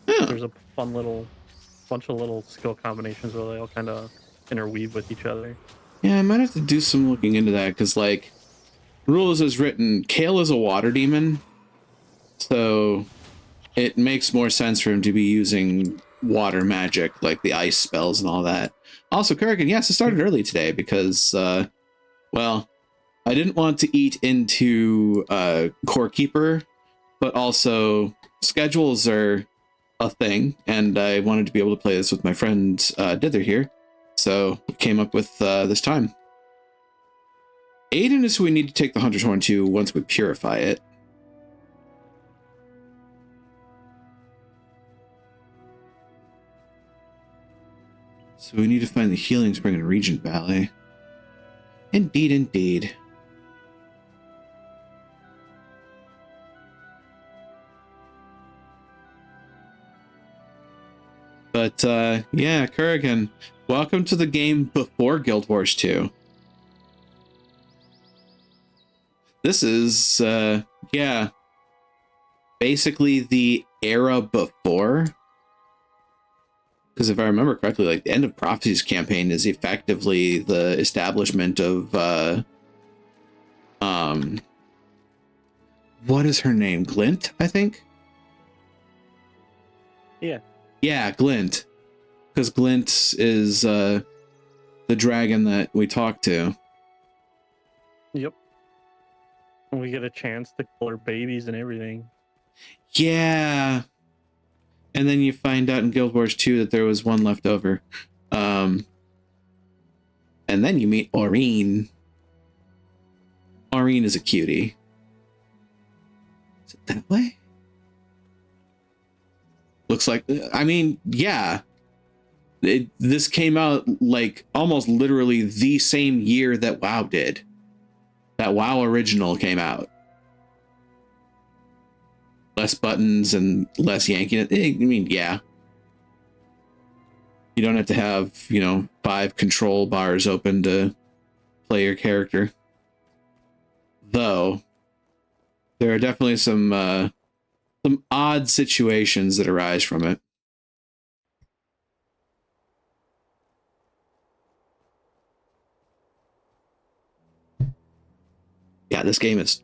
Yeah. There's a fun little bunch of little skill combinations where they all kind of interweave with each other. Yeah, I might have to do some looking into that, because, like, rules is written, Kale is a water demon, so it makes more sense for him to be using water magic, like the ice spells and all that. Also, Kurgan, yes, it started early today, because, well, I didn't want to eat into Core Keeper, but also schedules are a thing, and I wanted to be able to play this with my friend Dither here. So came up with this time. Aiden is who we need to take the Hunter's Horn to once we purify it. So we need to find the healing spring in Regent Valley. Indeed, indeed. But yeah, Kurgan, welcome to the game before Guild Wars 2. This is, yeah, basically the era before. Because if I remember correctly, like the End of Prophecy's campaign is effectively the establishment of, what is her name? Glint, I think? Yeah. Yeah, Glint. Because Glint is, the dragon that we talked to. Yep. We get a chance to kill her babies and everything. Yeah. And then you find out in Guild Wars 2 that there was one left over. And then you meet Aurene. Aurene is a cutie. Is it that way? Looks like, I mean, yeah. This came out like almost literally the same year that WoW did. That WoW original came out. Less buttons and less yanking it. I mean, yeah. You don't have to have, 5 control bars open to play your character. Though, there are definitely some odd situations that arise from it. Yeah, this game is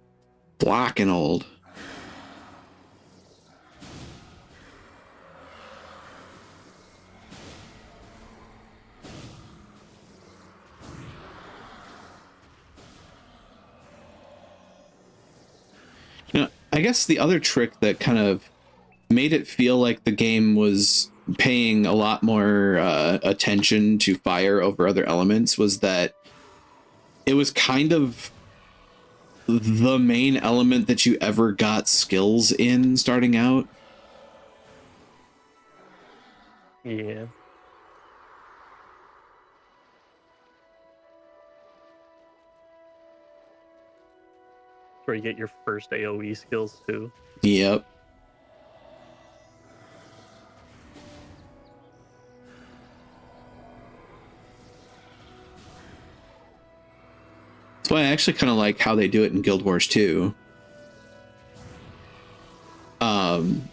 black and old. I guess the other trick that kind of made it feel like the game was paying a lot more attention to fire over other elements was that it was kind of the main element that you ever got skills in starting out. Yeah. Where you get your first AoE skills too. Yep. That's why I actually kind of like how they do it in Guild Wars 2.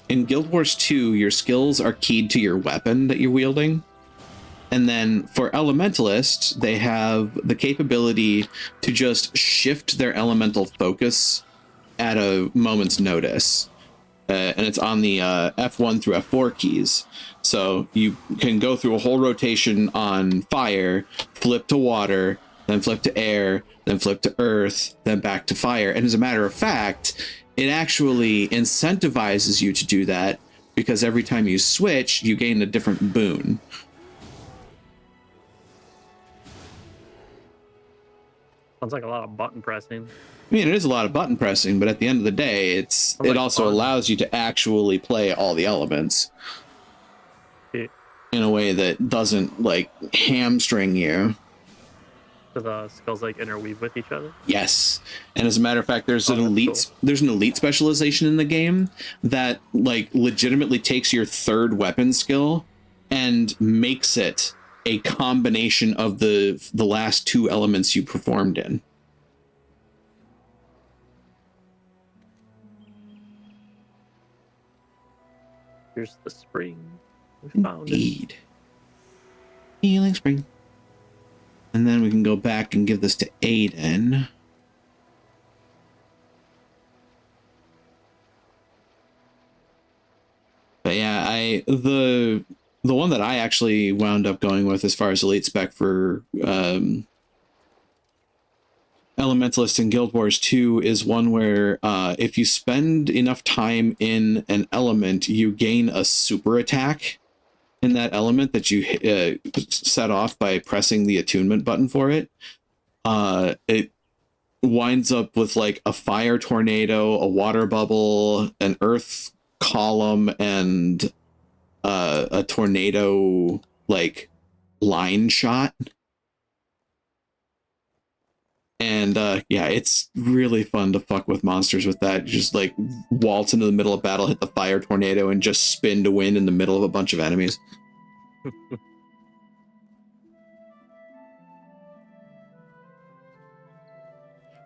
In Guild Wars 2, your skills are keyed to your weapon that you're wielding. And then for Elementalists, they have the capability to just shift their elemental focus at a moment's notice. And it's on the F1 through F4 keys. So you can go through a whole rotation on fire, flip to water, then flip to air, then flip to earth, then back to fire. And as a matter of fact, it actually incentivizes you to do that because every time you switch, you gain a different boon. Sounds like a lot of button pressing. I mean, it is a lot of button pressing, but at the end of the day, it also allows you to actually play all the elements in a way that doesn't like hamstring you. So the skills like interweave with each other. Yes, and as a matter of fact, there's an elite specialization in the game that like legitimately takes your third weapon skill and makes it a combination of the last 2 elements you performed in. Here's the spring. We found Indeed. It. Healing spring. And then we can go back and give this to Aiden. But yeah, the one that I actually wound up going with as far as elite spec for Elementalist in Guild Wars 2 is one where if you spend enough time in an element, you gain a super attack in that element that you set off by pressing the attunement button for it. It winds up with like a fire tornado, a water bubble, an earth column, and a tornado like line shot. And yeah, it's really fun to fuck with monsters with that. Just like waltz into the middle of battle, hit the fire tornado, and just spin to win in the middle of a bunch of enemies.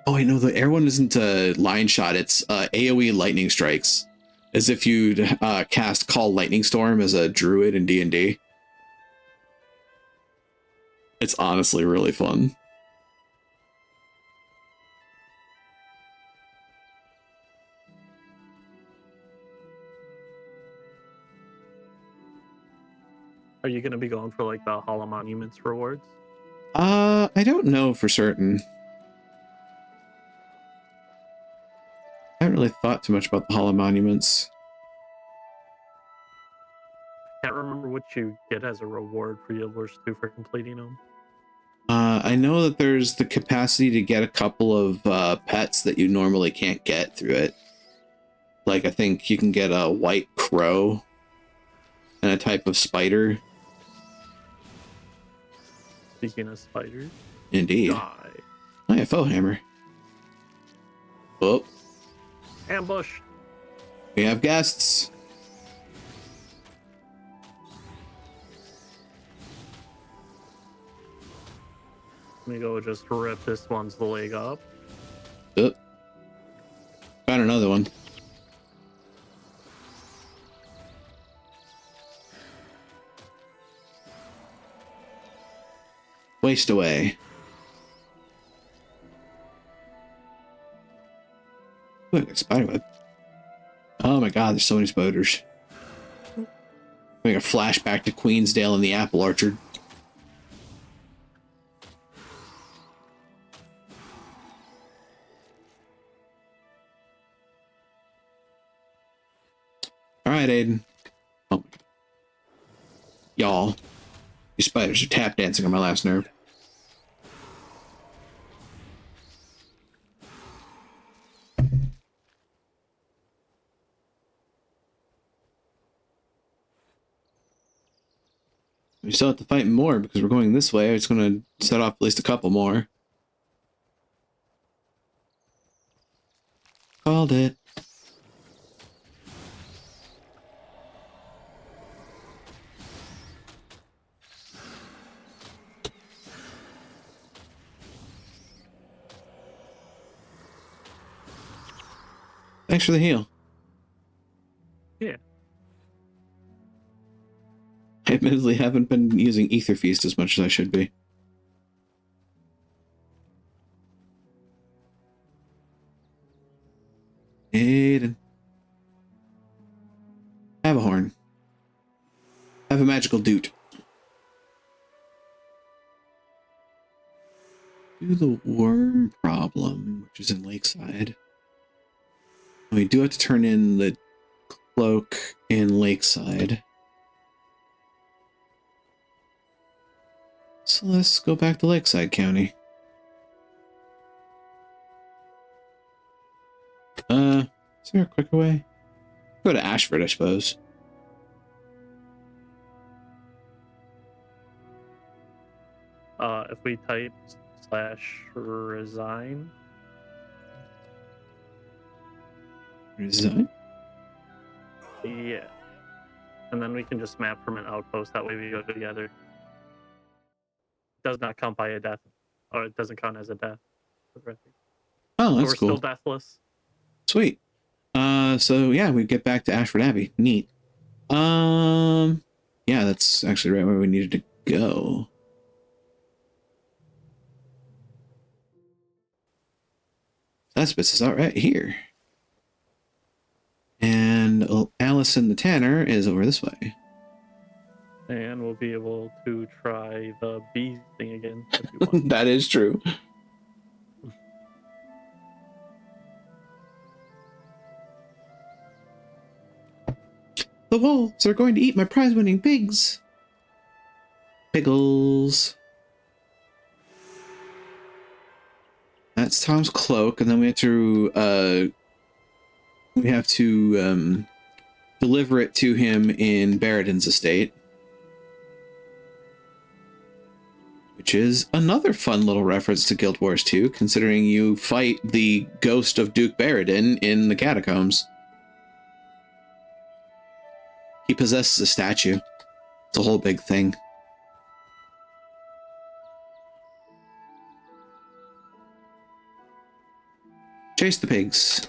Oh, I know the air one isn't a line shot. It's AoE lightning strikes. As if you'd cast Call Lightning Storm as a druid in D&D. It's honestly really fun. Are you going to be going for like the Hall of Monuments rewards? I don't know for certain. I haven't really thought too much about the Hall of Monuments. Can't remember what you get as a reward for Guild Wars 2 for completing them. I know that there's the capacity to get a couple of pets that you normally can't get through it. Like, I think you can get a white crow and a type of spider. Speaking of spiders. Indeed. Die. Oh yeah, foe hammer. Oh. Ambush. We have guests. Let me go just rip this one's leg up. Oh. Found another one. Waste away. Ooh, I got a spiderweb. Oh my god, there's so many spiders. Like a flashback to Queensdale and the apple orchard. Alright, Aiden. Oh. Y'all. These spiders are tap dancing on my last nerve. We still have to fight more because we're going this way. It's going to set off at least a couple more. Called it. Thanks for the heal. Yeah. I admittedly haven't been using Ether Feast as much as I should be. Aiden. Have a horn. Have a magical doot. Do the worm problem, which is in Lakeside. We do have to turn in the cloak in Lakeside. So let's go back to Lakeside County. Is there a quicker way? Go to Ashford, I suppose. If we type /resign. Resign? Yeah. And then we can just map from an outpost. That way we go together. It does not count by a death. Or it doesn't count as a death. Oh, So that's we're cool. still deathless. Sweet. So yeah, we get back to Ashford Abbey. Neat. Yeah, that's actually right where we needed to go. That spits us out right here. And Allison the Tanner is over this way. And we'll be able to try the bee thing again if you want. That is true. The wolves are going to eat my prize-winning pigs. Piggles. That's Tom's cloak, and then we have to deliver it to him in Baradine's estate. Which is another fun little reference to Guild Wars 2, considering you fight the ghost of Duke Baradin in the catacombs. He possesses a statue. It's a whole big thing. Chase the pigs.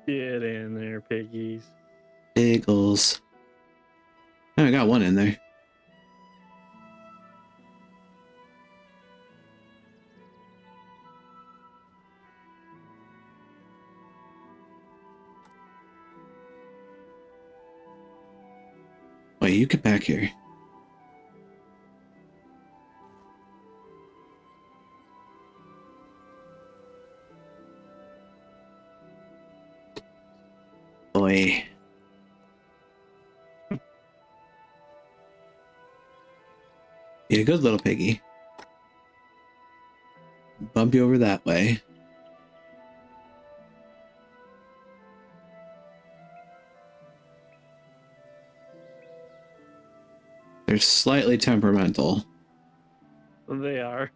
Get in there, piggies. Piggles. Oh, I got one in there. Wait, you get back here. Boy. Be a good little piggy. Bump you over that way. They're slightly temperamental. They are.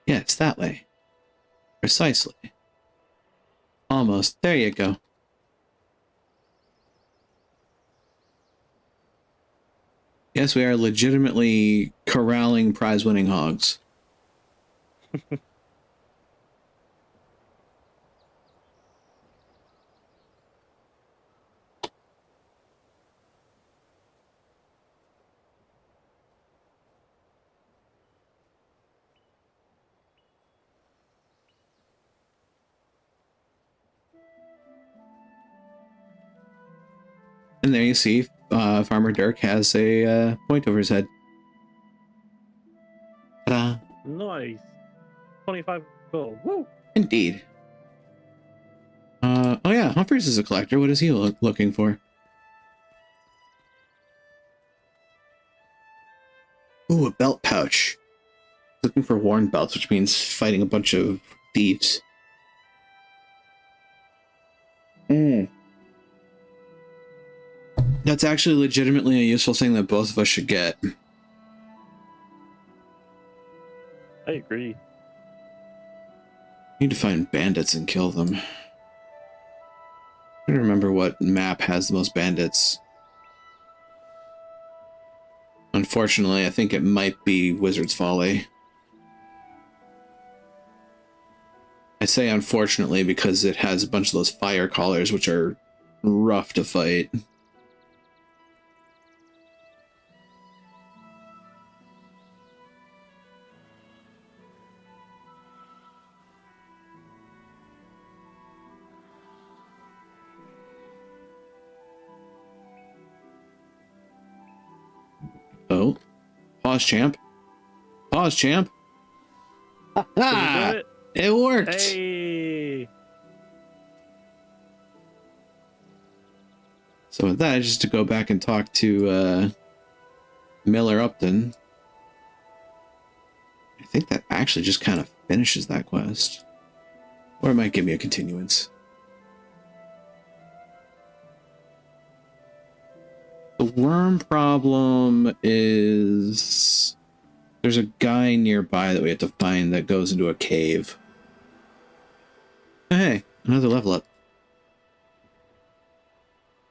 Yeah, it's that way. Precisely. Almost. There you go. Yes, we are legitimately corralling prize-winning hogs. And there you see, Farmer Dirk has a point over his head. Ta-da. Nice. 25 gold. Woo! Indeed. Oh yeah, Humphreys is a collector. What is he looking for? Ooh, a belt pouch. Looking for worn belts, which means fighting a bunch of thieves. That's actually legitimately a useful thing that both of us should get. I agree. Need to find bandits and kill them. I don't remember what map has the most bandits. Unfortunately, I think it might be Wizard's Folly. I say unfortunately because it has a bunch of those fire callers, which are rough to fight. Oh. Pause, champ. Pause, champ. Ah, it worked. Hey! So with that, just to go back and talk to Miller Upton. I think that actually just kind of finishes that quest. Or it might give me a continuance. The worm problem is there's a guy nearby that we have to find that goes into a cave. Oh, hey, another level up.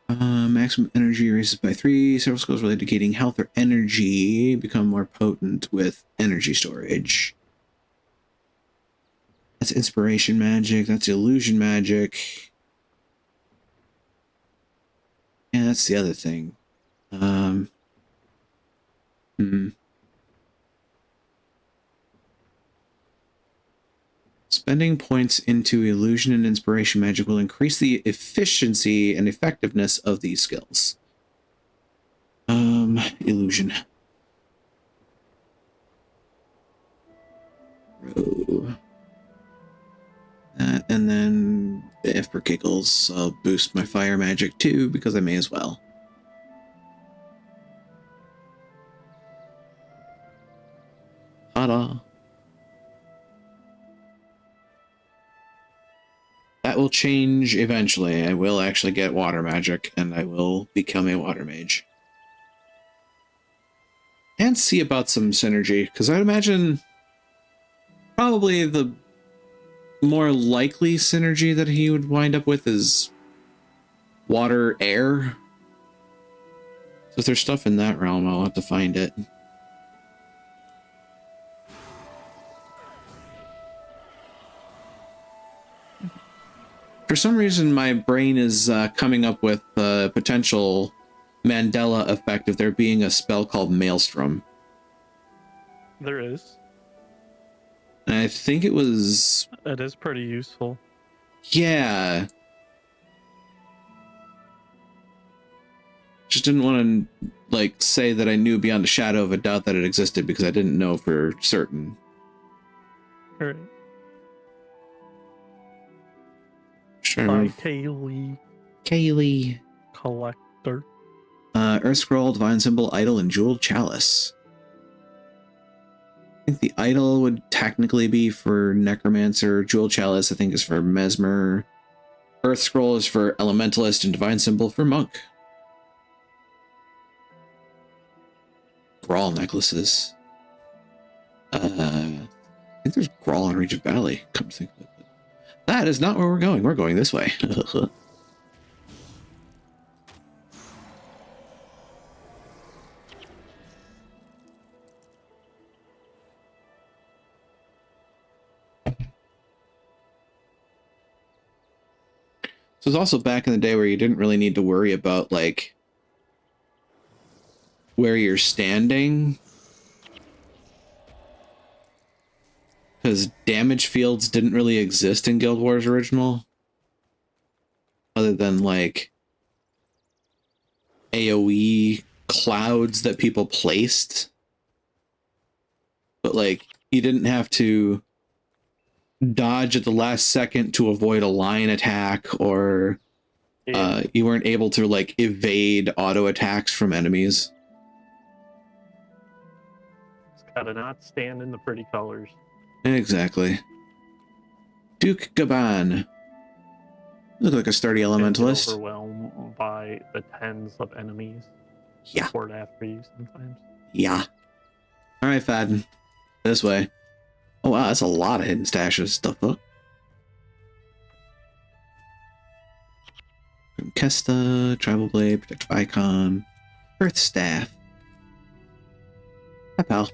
Maximum energy raises by 3. Several skills related to gaining health or energy become more potent with energy storage. That's inspiration magic. That's illusion magic. Yeah, that's the other thing. Spending points into illusion and inspiration magic will increase the efficiency and effectiveness of these skills. Illusion. And then, if for giggles, I'll boost my fire magic too, because I may as well. Ta-da. That will change eventually. I will actually get water magic, and I will become a water mage. And see about some synergy, because I'd imagine probably the more likely synergy that he would wind up with is water, air. So if there's stuff in that realm, I'll have to find it. For some reason, my brain is coming up with the potential Mandela effect of there being a spell called Maelstrom. There is. And I think it was... It is pretty useful. Yeah. Just didn't want to, like, say that I knew beyond a shadow of a doubt that it existed because I didn't know for certain. All right. Sure. Kaylee. Collector. Earth Scroll, Divine Symbol, Idol, and Jeweled Chalice. I think the Idol would technically be for Necromancer. Jeweled Chalice, I think, is for Mesmer. Earth Scroll is for Elementalist, and Divine Symbol for Monk. Grawl necklaces. I think there's Grawl in Regent Valley. Come to think of it. That is not where we're going. We're going this way. So it's also back in the day where you didn't really need to worry about, like, where you're standing. Because damage fields didn't really exist in Guild Wars Original. Other than, like, AoE clouds that people placed. But, like, you didn't have to dodge at the last second to avoid a line attack, or you weren't able to, like, evade auto attacks from enemies. It's gotta not stand in the pretty colors. Exactly. Duke Gaban. Look like a sturdy elementalist. Overwhelmed by the tens of enemies. Yeah. Support after you sometimes. Yeah. Alright, Fadden. This way. Oh wow, that's a lot of hidden stashes. The fuck? Kesta, Tribal Blade, Protective Icon, Earth Staff. Hi, pal.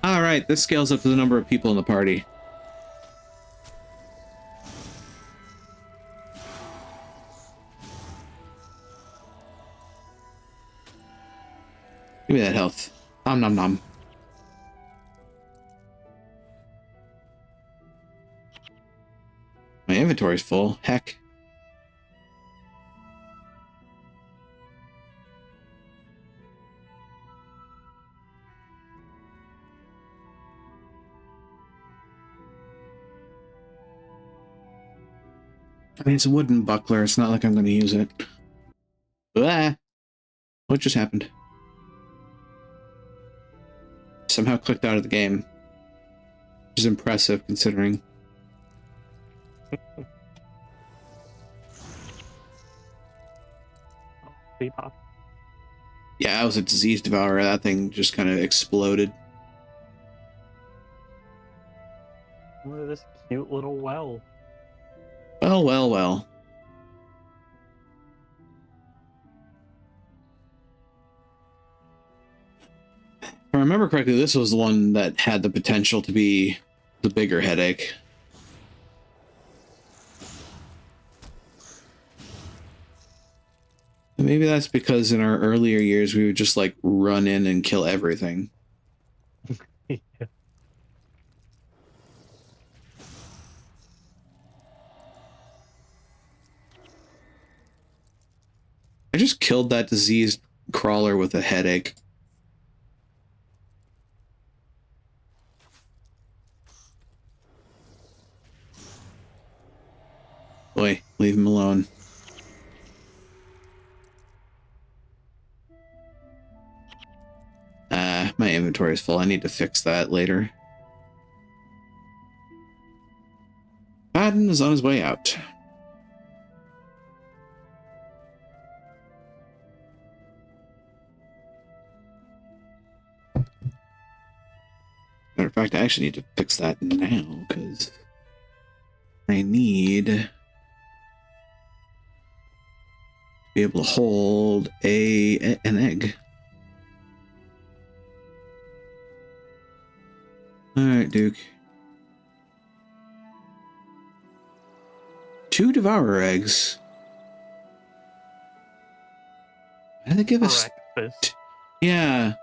Alright, this scales up to the number of people in the party. Give me that health. Nom nom nom. My inventory's full. Heck. I mean, it's a wooden buckler. It's not like I'm going to use it. Ah! What just happened? Somehow clicked out of the game. Which is impressive, considering. Yeah, I was a disease devourer. That thing just kind of exploded. Look at this cute little well. Well, well, well. If I remember correctly, this was the one that had the potential to be the bigger headache. And maybe that's because in our earlier years, we would just, like, run in and kill everything. Yeah. I just killed that diseased crawler with a headache. Boy, leave him alone. My inventory is full. I need to fix that later. Madden is on his way out. fact, I actually need to fix that now, because I need to be able to hold an egg. Alright, Duke. 2 Devourer eggs. Why did they give us... Breakfast. Yeah.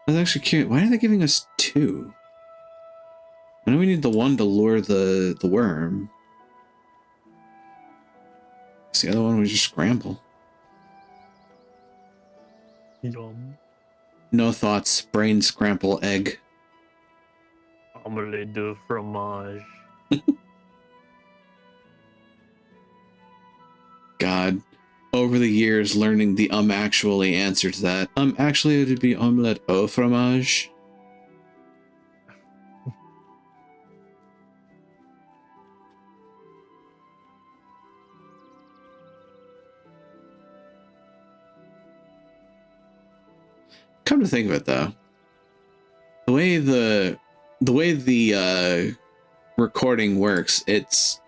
I was actually curious. Why are they giving us 2? I know we need the one to lure the worm. The other one was just scramble. Yum. No thoughts. Brain scramble egg. Omelette de fromage. God. Over the years, learning the actually answer to that. Actually, it would be omelette au fromage. Come to think of it, though, the way the recording works, it's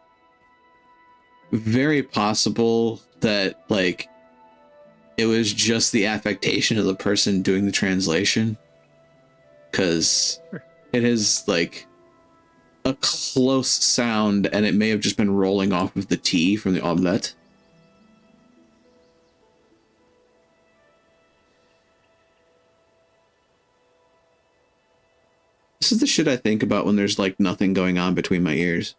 very possible that like it was just the affectation of the person doing the translation, because it is like a close sound, and it may have just been rolling off of the T from the omelette. This is the shit I think about when there's like nothing going on between my ears.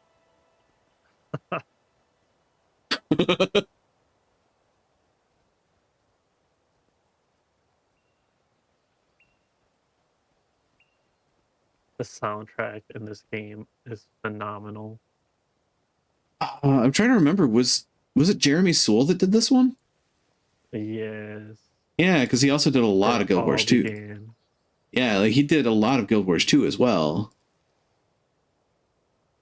The soundtrack in this game is phenomenal. I'm trying to remember. Was it Jeremy Soule that did this one? Yes. Yeah, because he also did a lot of Guild Wars 2. Began. Yeah, like he did a lot of Guild Wars 2 as well.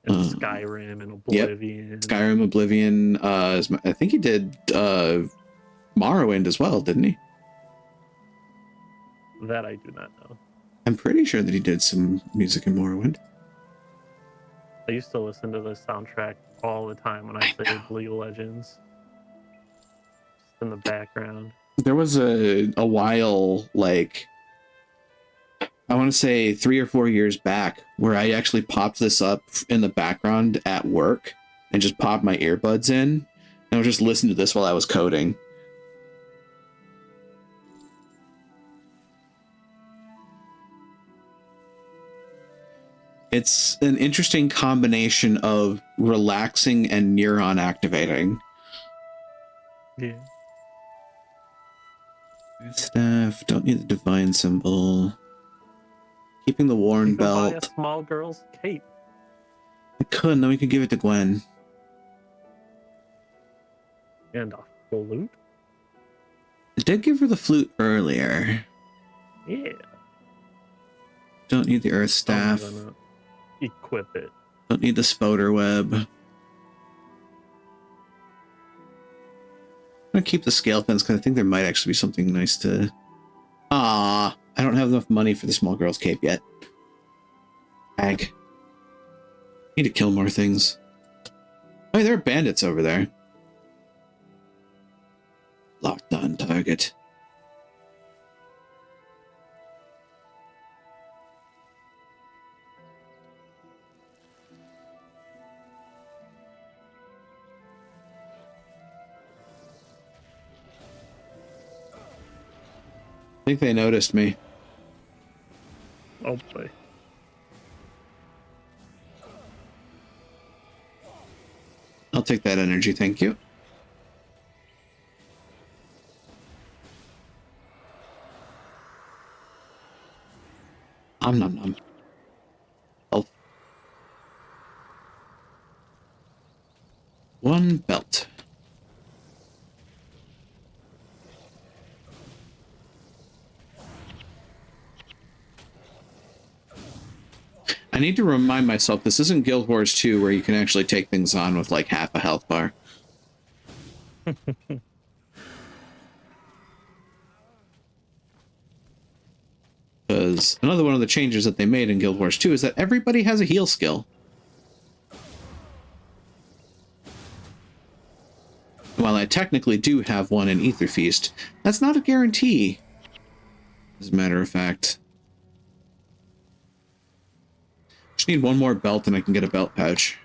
And Skyrim and Oblivion. Yep. Skyrim, Oblivion. I think he did Morrowind as well, didn't he? That I do not know. I'm pretty sure that he did some music in Morrowind. I used to listen to the soundtrack all the time when I played League of Legends. Just in the background. There was a while, like, I want to say 3 or 4 years back, where I actually popped this up in the background at work and just popped my earbuds in, and I was just listening to this while I was coding. It's an interesting combination of relaxing and neuron activating. Yeah. Staff, don't need the divine symbol. Keeping the worn You could buy a belt. small girl's cape. I could, and then we could give it to Gwen. And a flute. I did give her the flute earlier. Yeah. Don't need the earth I'm staff. gonna equip it. Don't need the spoder web. I'm gonna keep the scale pens because I think there might actually be something nice to... Ah, I don't have enough money for the small girl's cape yet. Ag. Need to kill more things. Oh, there are bandits over there. Locked on target. I think they noticed me. Oh boy. I'll take that energy, thank you. Nom nom. Oh. One belt. I need to remind myself this isn't Guild Wars 2 where you can actually take things on with like half a health bar. Because another one of the changes that they made in Guild Wars 2 is that everybody has a heal skill. While I technically do have one in Ether Feast, that's not a guarantee, as a matter of fact. Just need one more belt and I can get a belt pouch.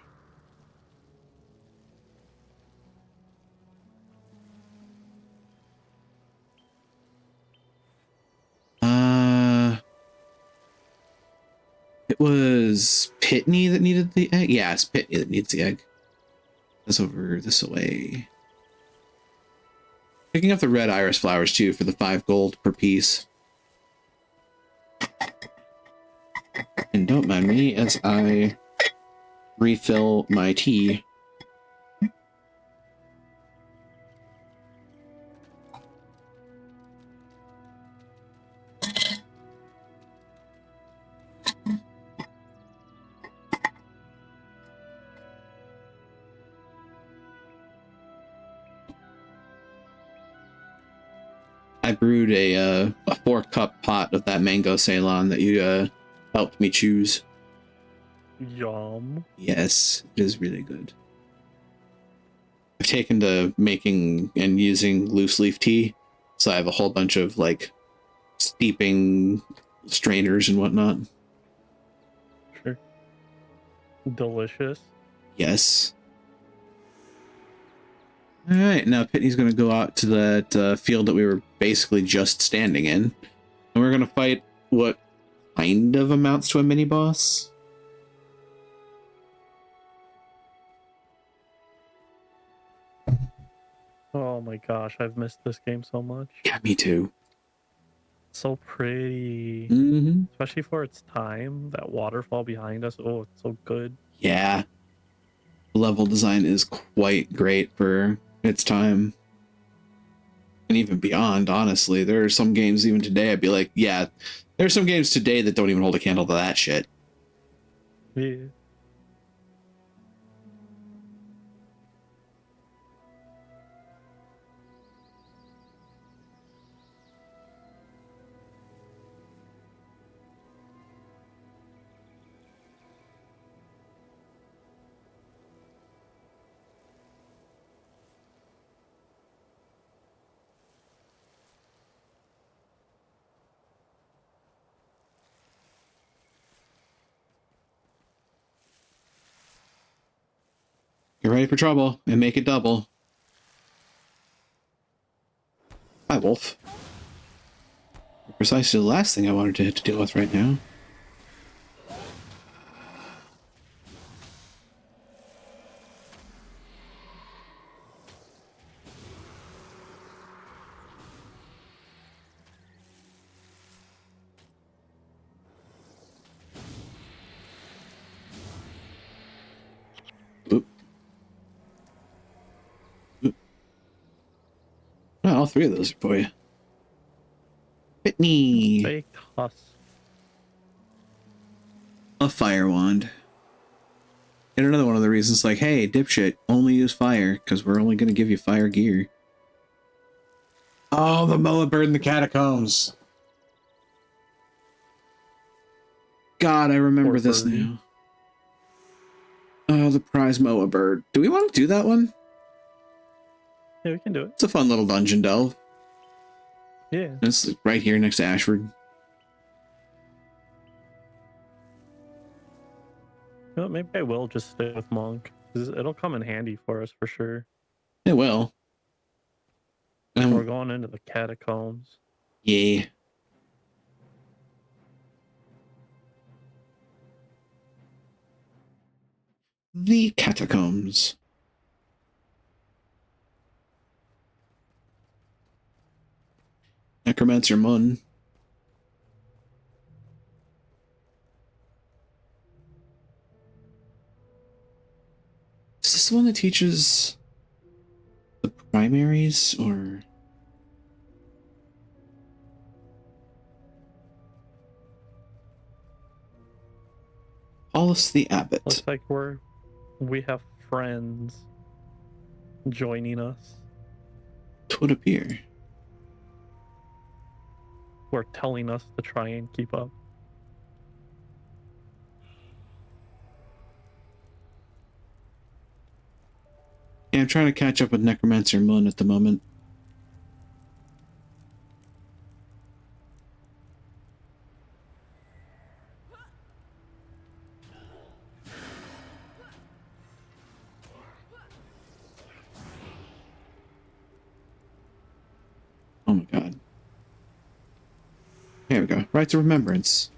It was Pitney that needed the egg? Yeah, it's Pitney that needs the egg. That's over this way. Picking up the red iris flowers too for the 5 gold per piece. And don't mind me as I refill my tea. I brewed a 4-cup pot of that mango Ceylon that you helped me choose. Yum. Yes, it is really good. I've taken to making and using loose leaf tea, so I have a whole bunch of like steeping strainers and whatnot. Sure. Delicious. Yes. All right, now Pitney's going to go out to that field that we were basically just standing in, and we're going to fight what kind of amounts to a mini boss. Oh my gosh, I've missed this game so much. Yeah, me too. So pretty. Mm-hmm. Especially for its time. That waterfall behind us. Oh, it's so good. Yeah. Level design is quite great for its time. And even beyond, honestly. There are some games even today I'd be like, yeah, there are some games today that don't even hold a candle to that shit. Yeah. You're ready for trouble, and make it double. Hi, Wolf. Precisely the last thing I wanted to deal with right now. Oop. Oop. Oh, all 3 of those are for you. Pitney! Baked husk. A fire wand. And another one of the reasons, like, hey, dipshit, only use fire, because we're only going to give you fire gear. Oh, the Moa bird in the catacombs. God, I remember Poor this birdie. now. Oh, the prize Moa bird. Do we want to do that one? Yeah, we can do it. It's a fun little dungeon delve. Yeah. It's right here next to Ashford. You know, maybe I will just stay with Monk. 'Cause it'll come in handy for us for sure. It will. We're going into the catacombs. Yeah. The catacombs. Necromancer Mun. Is this the one that teaches the primaries, or? Paulus the Abbot. Looks like we have friends joining us. It would appear. who are telling us to try and keep up. Yeah, I'm trying to catch up with Necromancer Moon at the moment. Oh my god. Here we go. Rites of Remembrance.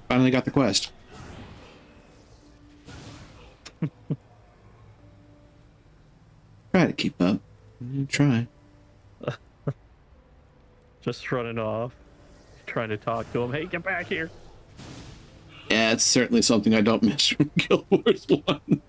Finally got the quest. Try to keep up. Try. Just running off, trying to talk to him. Hey, get back here! Yeah, it's certainly something I don't miss from Guild Wars 1.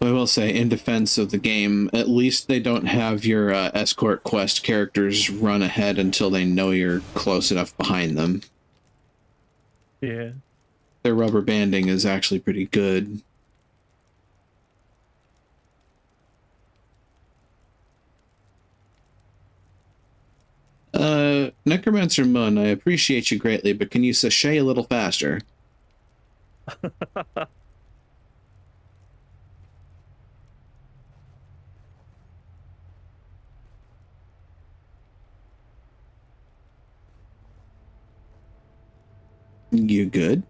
I will say, in defense of the game, at least they don't have your escort quest characters run ahead until they know you're close enough behind them. Yeah. Their rubber banding is actually pretty good. Necromancer Moon, I appreciate you greatly, but can you sashay a little faster? You good?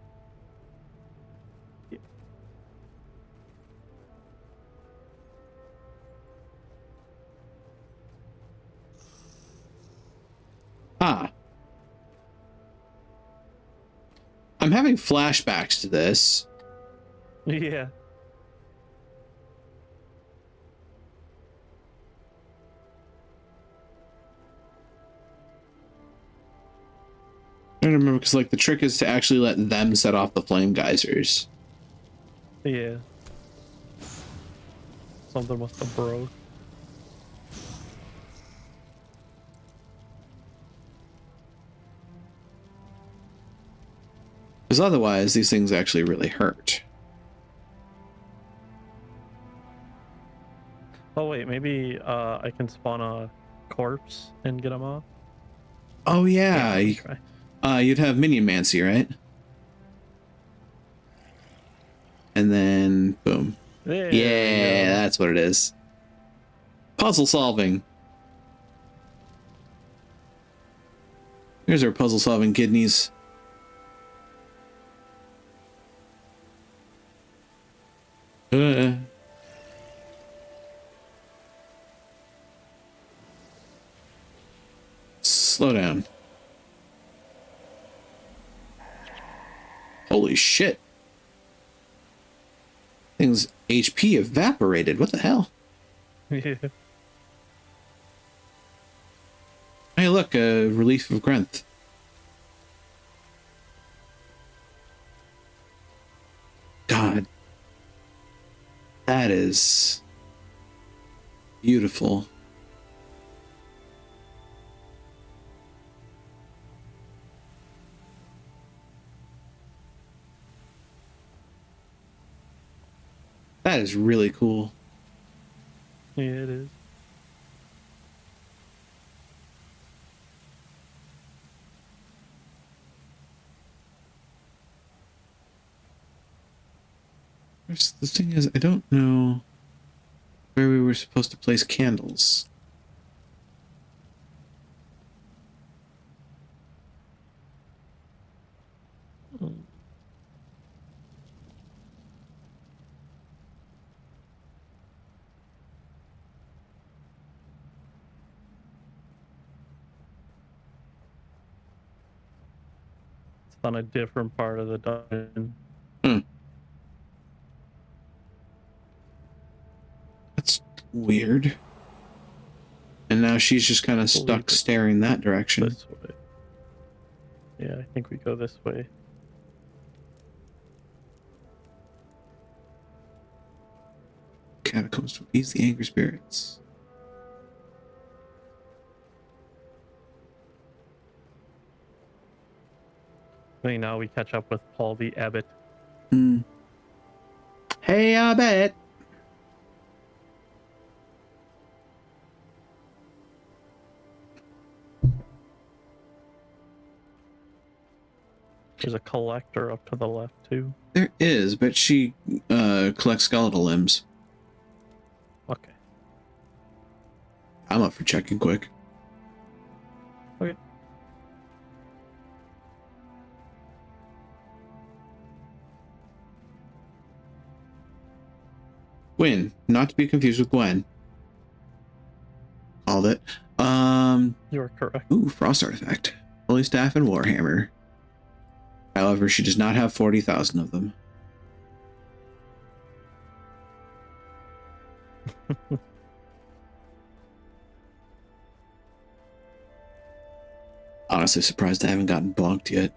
Ah. I'm having flashbacks to this. Yeah. I don't remember, because like the trick is to actually let them set off the flame geysers. Yeah. Something must have broke. Because otherwise, these things actually really hurt. Oh wait, maybe I can spawn a corpse and get him off. Oh yeah, you'd have Minionmancy, right? And then boom. There Yeah, that's what it is. Puzzle solving. Here's our puzzle solving kidneys. Slow down. Holy shit. Things HP evaporated. What the hell? Yeah. Hey, look, a relief of Grenth. God. That is beautiful. That is really cool. Yeah, it is. The thing is, I don't know where we were supposed to place candles. It's on a different part of the dungeon. That's weird. And now she's just kind of stuck staring that direction. This way. Yeah, I think we go this way. catacombs to appease the angry spirits. Now we catch up with Paul the Abbot. Hey, I bet. There's a collector up to the left too. There is, but she collects skeletal limbs. Okay. I'm up for checking quick. Okay. Gwen, not to be confused with Gwen. Called it. You're correct. Ooh, frost artifact. Holy staff and warhammer. However, she does not have 40,000 of them. Honestly surprised I haven't gotten bonked yet.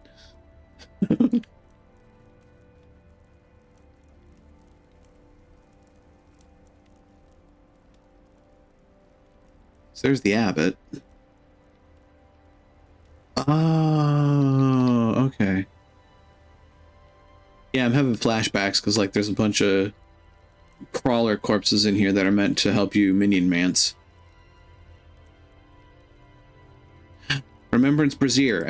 So there's the abbot. Oh, okay. Yeah, I'm having flashbacks because like there's a bunch of crawler corpses in here that are meant to help you minion mance. Remembrance Brazier.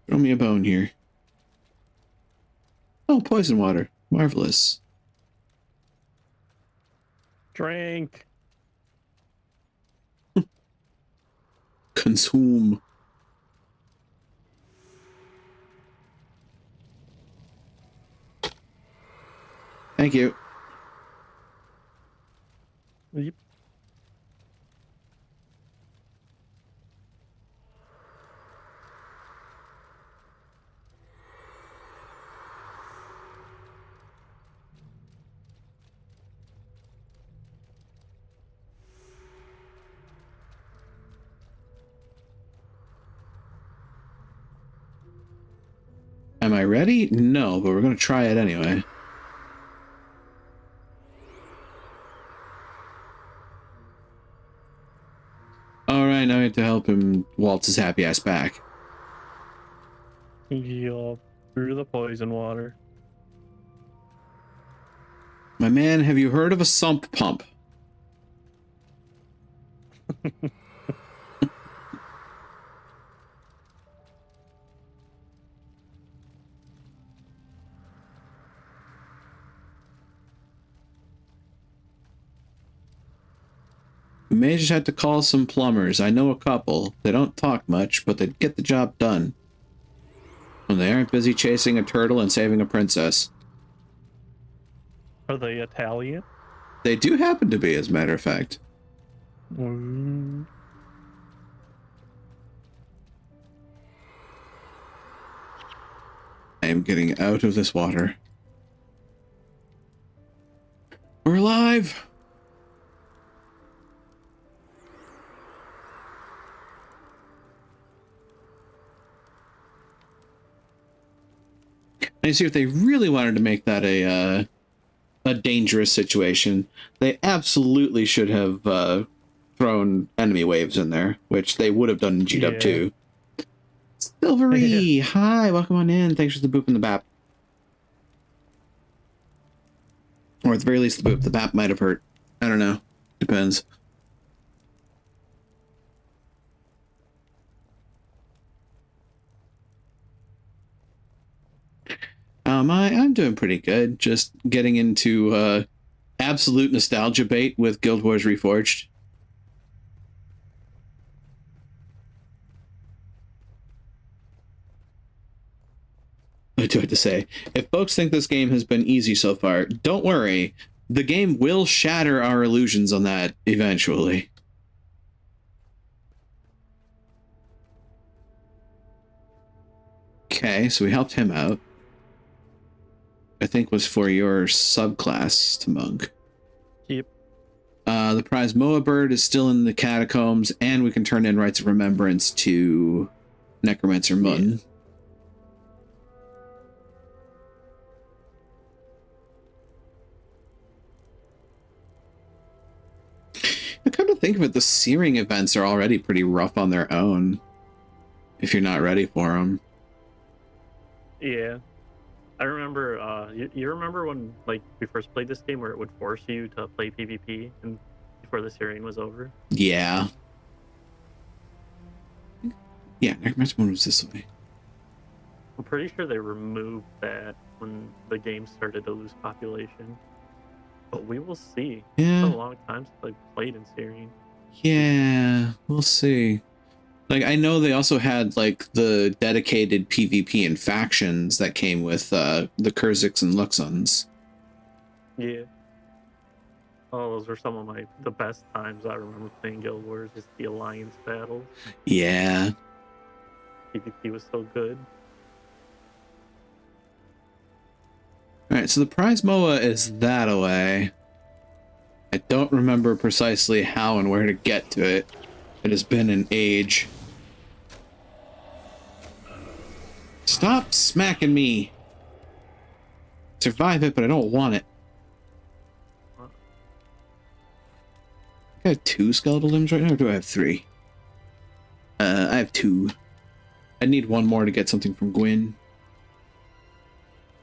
Throw me a bone here. Oh, poison water. Marvelous. Drink. Consume. Thank you. Yep. Am I ready? No, but we're going to try it anyway. Alright, now we have to help him waltz his happy ass back. Yup. Through the poison water. My man, have you heard of a sump pump? We may just have to call some plumbers. I know a couple. They don't talk much, but they get the job done. When they aren't busy chasing a turtle and saving a princess. Are they Italian? They do happen to be, as a matter of fact. Mm. I am getting out of this water. We're alive! And you see, if they really wanted to make that a dangerous situation, they absolutely should have thrown enemy waves in there, which they would have done in GW too. Silvery, hi, welcome on in. Thanks for the boop and the bap. Or at the very least, the boop. The bap might have hurt. I don't know. Depends. I'm doing pretty good. Just getting into absolute nostalgia bait with Guild Wars Reforged. I do have to say, if folks think this game has been easy so far, don't worry. The game will shatter our illusions on that eventually. Okay, so we helped him out. I think was for your subclass to monk. Yep. The prize Moa bird is still in the catacombs, and we can turn in rites of remembrance to Necromancer Mun. Yeah. I come to think of it, the searing events are already pretty rough on their own. If you're not ready for them. Yeah. I remember, you remember when like we first played this game where it would force you to play PvP and before the series was over? Yeah. Yeah, Necromancer Mun was this way. I'm pretty sure they removed that when the game started to lose population. But we will see. It's Yeah. been a long time since I played in Syrian. Yeah, we'll see. Like, I know they also had, like, the dedicated PvP and factions that came with the Kurziks and Luxons. Yeah. Oh, those were some of the best times I remember playing Guild Wars, is the Alliance battles. Yeah. PvP was so good. Alright, so the prize Moa is that away. I don't remember precisely how and where to get to it. It has been an age. Stop smacking me! Survive it, but I don't want it. I have 2 skeletal limbs right now, or do I have 3? I have 2. I need 1 more to get something from Gwyn.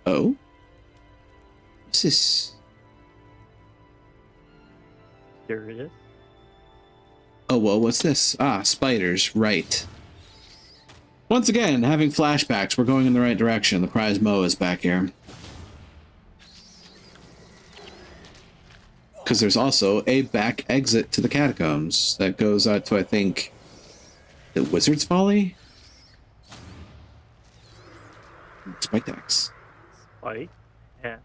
Oh? What's this? Here it is. Oh, well, what's this? Ah, spiders, right. Once again, having flashbacks, we're going in the right direction. The prize Moa is back here. Because there's also a back exit to the catacombs that goes out to, I think, the Wizard's Folly? Spike axe. Spike. Yeah.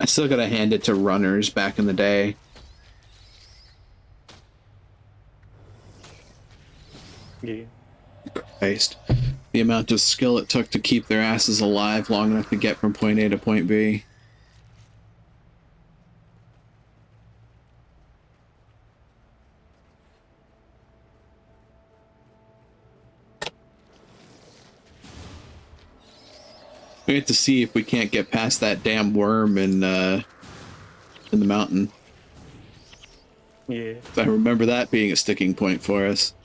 I still gotta hand it to runners back in the day. Yeah. Christ. The amount of skill it took to keep their asses alive long enough to get from point A to point B. We have to see if we can't get past that damn worm in the mountain. Yeah. I remember that being a sticking point for us.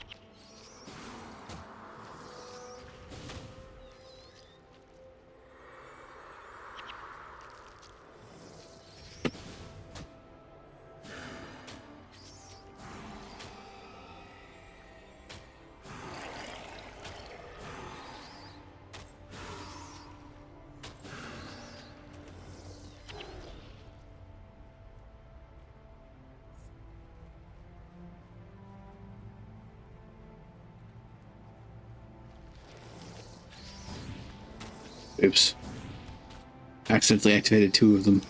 Oops. Accidentally activated 2 of them.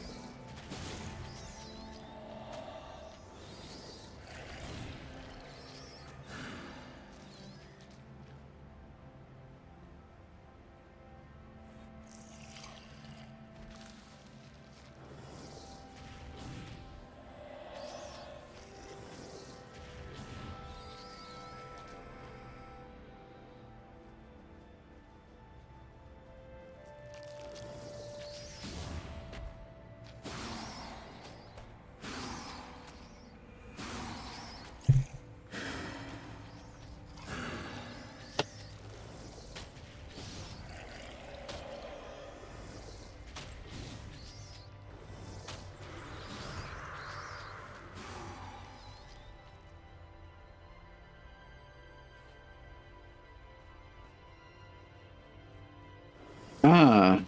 Ah.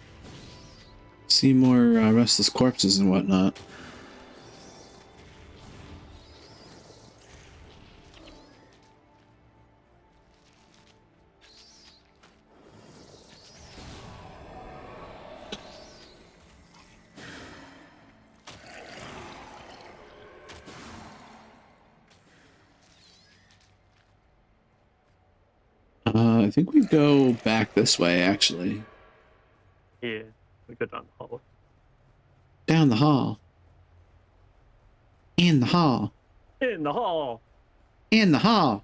See more restless corpses and whatnot. think we go back this way, actually. Yeah, we go down the hall. Down the hall. In the hall. In the hall. In the hall.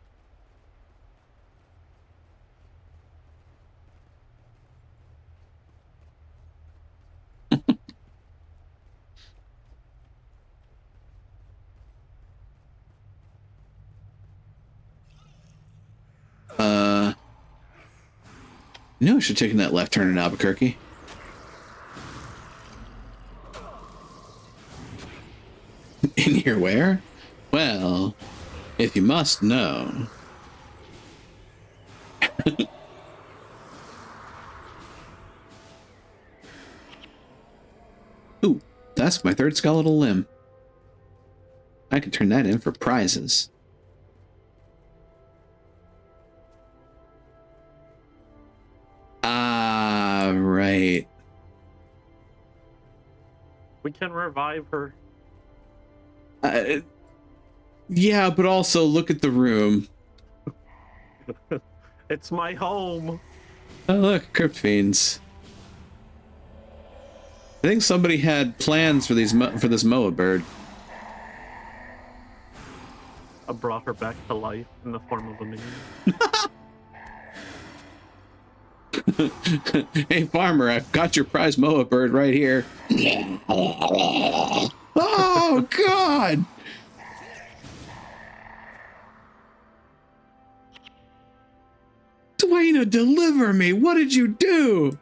I should have taken that left turn in Albuquerque. In here where? Well, if you must know. Ooh, that's my third skeletal limb. I could turn that in for prizes. Ah, right. We can revive her. Yeah, but also look at the room. It's my home. Oh, look, Crypt Fiends. I think somebody had plans for this Moa bird. I brought her back to life in the form of a minion. Hey, farmer, I've got your prize Moa bird right here. Oh, God! Dwayne, deliver me! What did you do?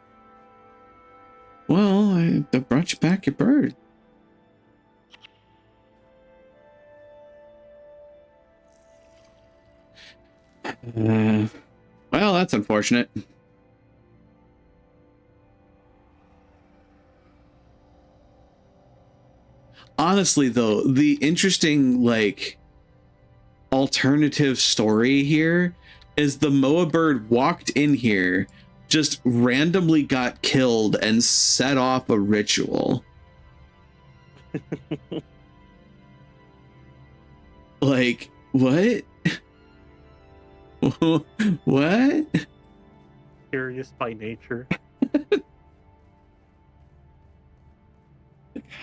Well, I brought you back your bird. Well, that's unfortunate. Honestly, though, the interesting, like, alternative story here is the Moa bird walked in here, just randomly got killed, and set off a ritual. Like, what? What? Curious by nature.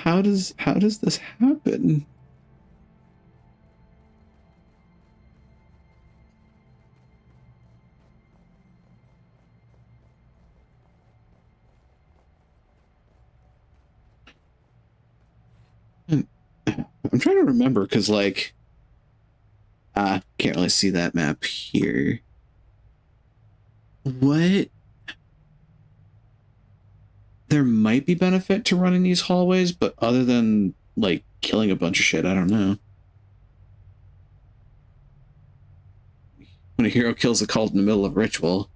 How does this happen? I'm trying to remember because, like, can't really see that map here. What? There might be benefit to running these hallways, but other than, like, killing a bunch of shit, I don't know. When a hero kills a cult in the middle of ritual.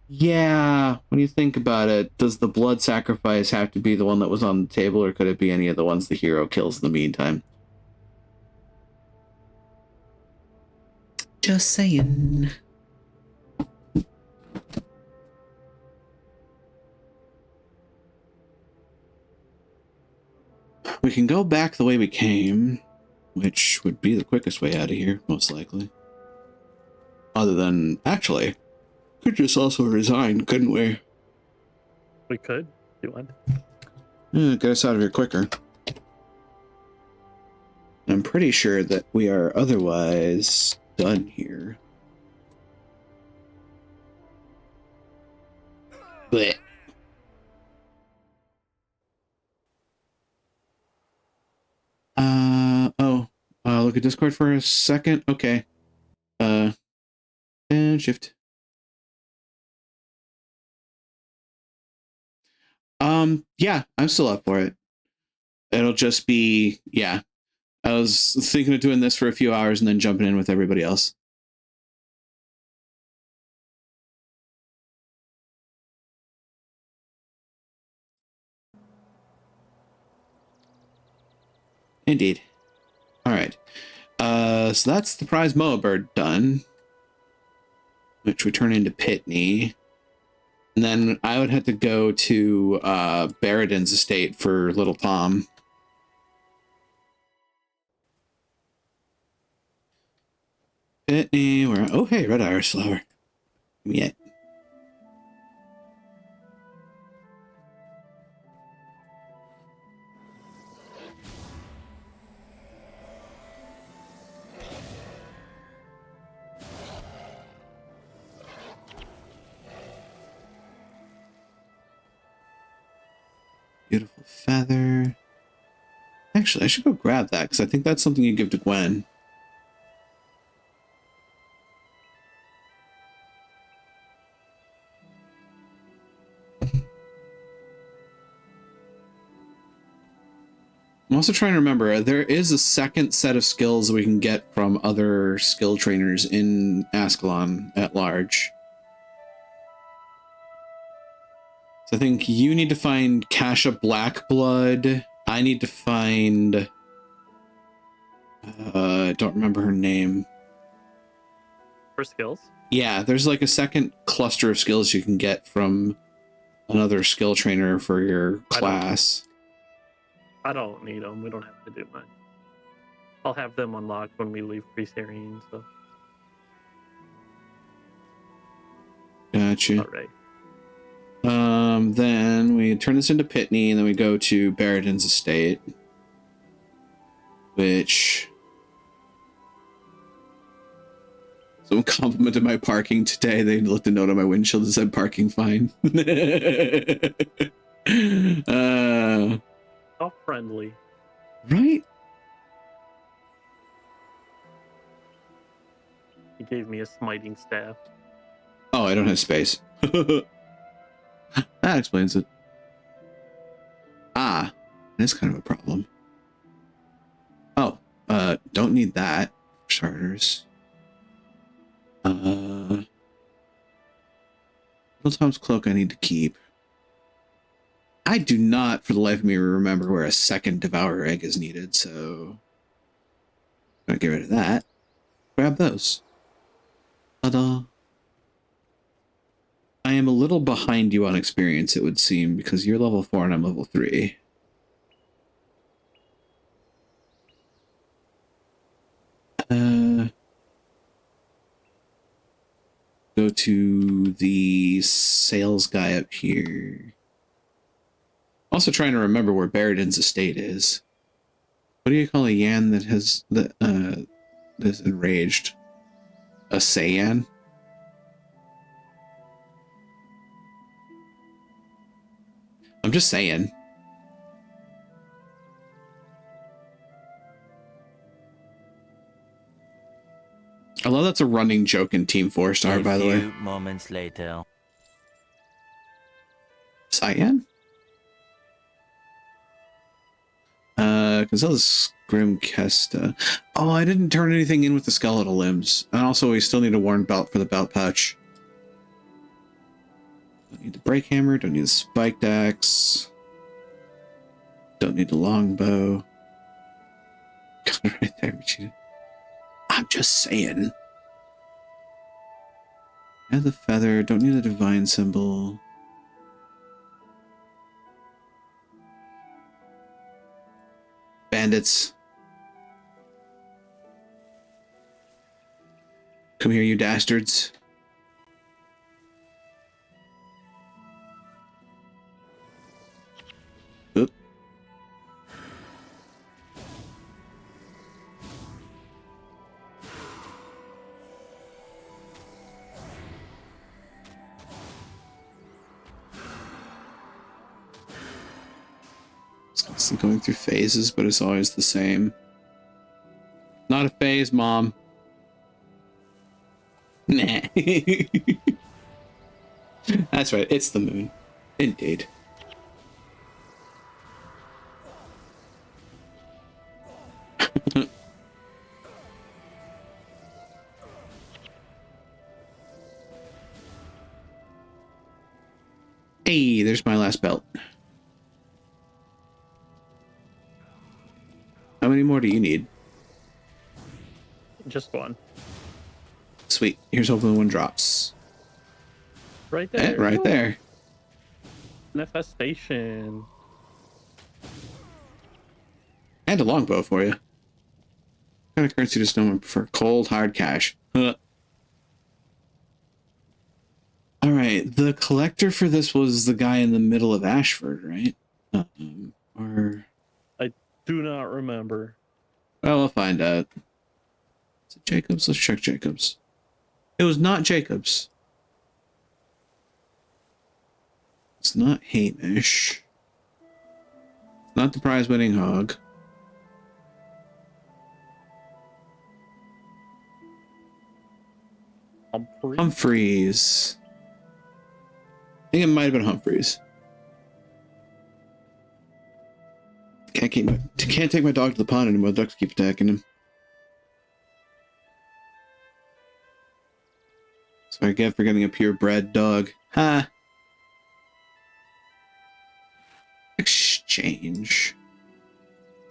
Yeah, when you think about it, does the blood sacrifice have to be the one that was on the table, or could it be any of the ones the hero kills in the meantime? Just saying. We can go back the way we came, which would be the quickest way out of here, most likely. Other than, actually, could just also resign, couldn't we? We could. You want? Yeah, get us out of here quicker. I'm pretty sure that we are otherwise done here. Blech. Look at Discord for a second. Okay. And shift. Yeah, I'm still up for it. It'll just be, yeah. I was thinking of doing this for a few hours and then jumping in with everybody else. Indeed. All right. So that's the prize Moa bird done, which would turn into Pitney. And then I would have to go to Barradin's estate for Little Tom. Pitney, where? Oh, hey, red iris flower. Give me it. Beautiful feather. Actually, I should go grab that because I think that's something you give to Gwen. I'm also trying to remember, there is a second set of skills we can get from other skill trainers in Ascalon at large. So I think you need to find Kasha Blackblood. I need to find... I don't remember her name. For skills? Yeah, there's like a second cluster of skills you can get from another skill trainer for your class. I don't need them. We don't have to do much. I'll have them unlocked when we leave Priestarian, so. Gotcha. All right. Then we turn this into Pitney, and then we go to Barradin's estate, which someone complimented my parking today. They looked a note on my windshield that said "parking fine." How friendly. Right? He gave me a smiting staff. Oh, I don't have space. That explains it. Ah, that's kind of a problem. Oh, don't need that for starters. Tom's cloak I need to keep. I do not, for the life of me, remember where a second Devourer egg is needed, so I'm gonna get rid of that. Grab those. Ta-da. I am a little behind you on experience, it would seem, because you're level 4 and I'm level 3. Go to the sales guy up here. Also trying to remember where Barradin's estate is. What do you call a Yan that has that's enraged? A Saiyan? I'm just saying. I love that's a running joke in Team 4-Star, by the way. A few moments later. Cyan? Casella's Grim Kesta. Oh, I didn't turn anything in with the skeletal limbs. And also, we still need a worn belt for the belt pouch. Don't need the break hammer, don't need the spiked axe. Don't need the longbow. Got it right there, Vegeta. I'm just saying. Add the feather, don't need the divine symbol. Bandits. Come here, you dastards. Oop. It's constantly going through phases, but it's always the same. Not a phase, Mom. Nah. That's right, it's the moon. Indeed. Hey, there's my last belt. How many more do you need? Just one. Sweet. Here's hoping one drops. Right there. Right there. Manifestation. And a longbow for you. What kind of currency does no one prefer? Cold, hard cash. Alright, the collector for this was the guy in the middle of Ashford, right? Or... I do not remember. Well, we'll find out. Is it Jacobs? Let's check Jacobs. It was not Jacobs. It's not Hamish. Not the prize-winning hog. Humphreys. I think it might have been Humphreys. Can't take my dog to the pond anymore. The ducks keep attacking him. So I get for getting a purebred dog. Ha! Exchange.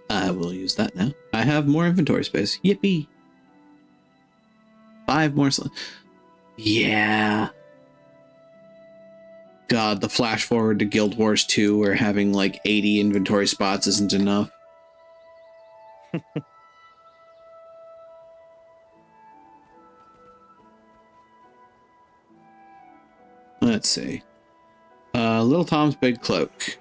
I will use that now. I have more inventory space. Yippee! 5 more. Yeah. God, the flash forward to Guild Wars 2 where having like 80 inventory spots isn't enough. Let's see. Little Tom's Big Cloak.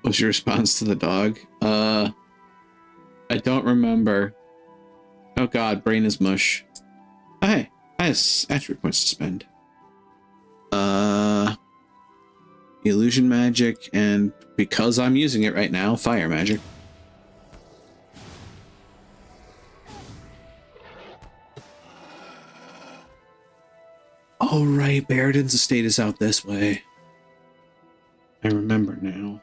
What's your response to the dog? I don't remember. Oh god, brain is mush. Oh, hey, I have attribute points to spend. Illusion magic, and because I'm using it right now, fire magic. Oh right, Barradin's estate is out this way. I remember now.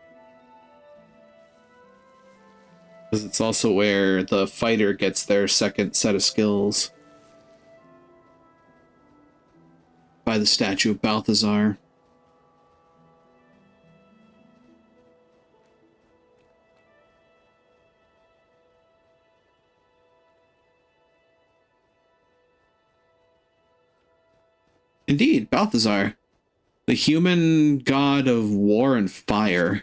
Because it's also where the fighter gets their second set of skills. By the statue of Balthazar. Indeed, Balthazar, the human god of war and fire.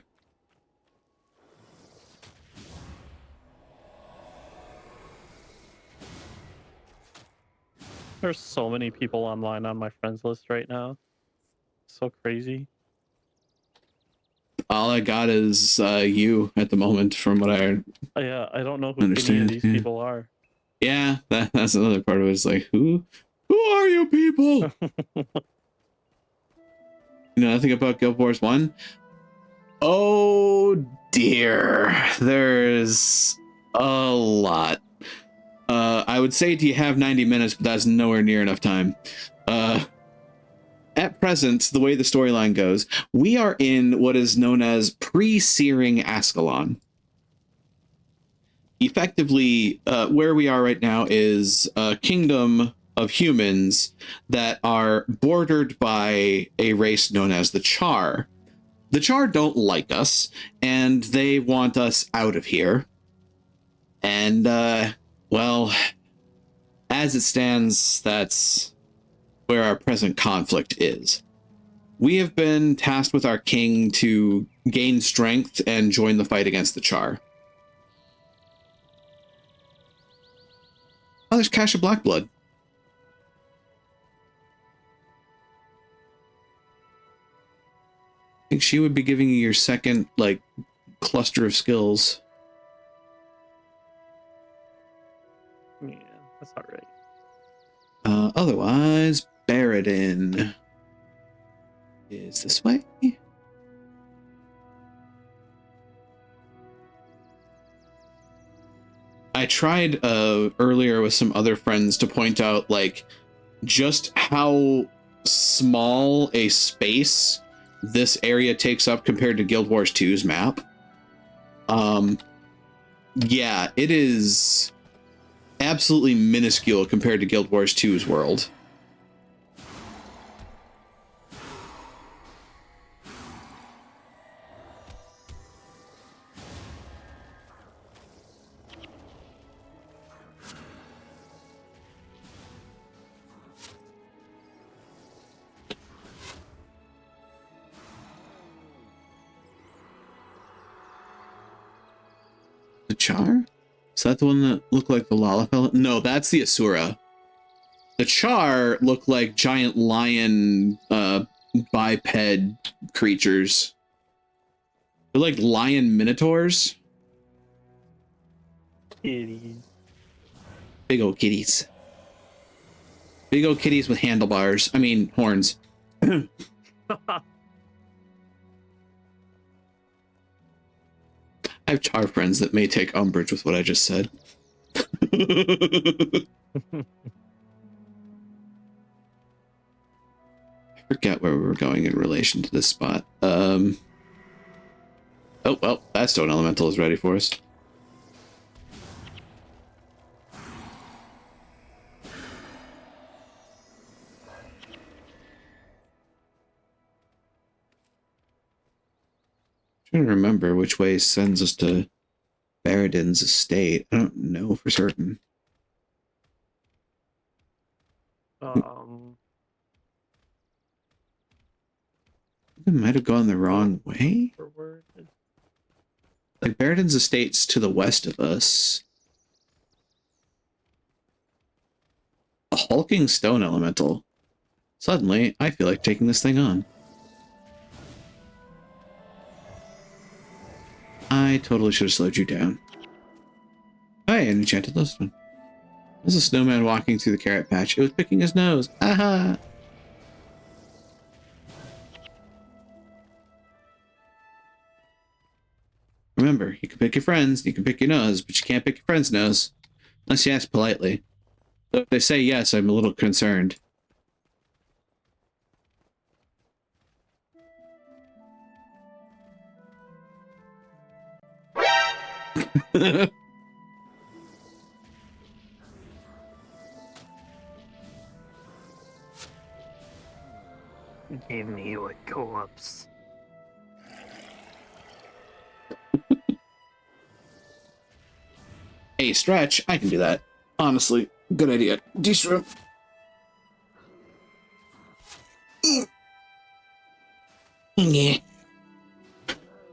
There's so many people online on my friends list right now. So crazy. All I got is you at the moment, from what I Yeah, I don't know who any of these people are. Yeah, that's another part of it. It's like, who are you people? You know nothing about Guild Wars 1? Oh dear, there's a lot. I would say, do you have 90 minutes, but that's nowhere near enough time. At present, the way the storyline goes, we are in what is known as pre-searing Ascalon. Effectively, where we are right now is a kingdom of humans that are bordered by a race known as the Charr. The Charr don't like us, and they want us out of here. And, well, as it stands, that's where our present conflict is. We have been tasked with our king to gain strength and join the fight against the Charr. Oh, there's Cache of Blackblood. I think she would be giving you your second, like, cluster of skills. Yeah, that's not right. Otherwise, Barradin is this way. I tried earlier with some other friends to point out, like, just how small a space this area takes up compared to Guild Wars 2's map. Yeah, it is absolutely minuscule compared to Guild Wars 2's world. The Charr? Is that the one that looked like the Lalafell? No, that's the Asura. The Charr look like giant lion biped creatures. They're like lion minotaurs. Kitties. Big old kitties. Big old kitties with handlebars. I mean, horns. I have Charr friends that may take umbrage with what I just said. I forget where we were going in relation to this spot. Oh, well, that stone elemental is ready for us. Trying to remember which way sends us to Baradin's estate. I don't know for certain. We might have gone the wrong way. Like Baradin's estate's to the west of us. A hulking stone elemental. Suddenly, I feel like taking this thing on. I totally should have slowed you down. Hi, an enchanted listen. There's a snowman walking through the carrot patch. It was picking his nose. Aha! Remember, you can pick your friends, you can pick your nose, but you can't pick your friend's nose. Unless you ask politely. So if they say yes, I'm a little concerned. Give me your corpse. Hey, stretch. I can do that. Honestly, good idea. D-shrimp. Yeah.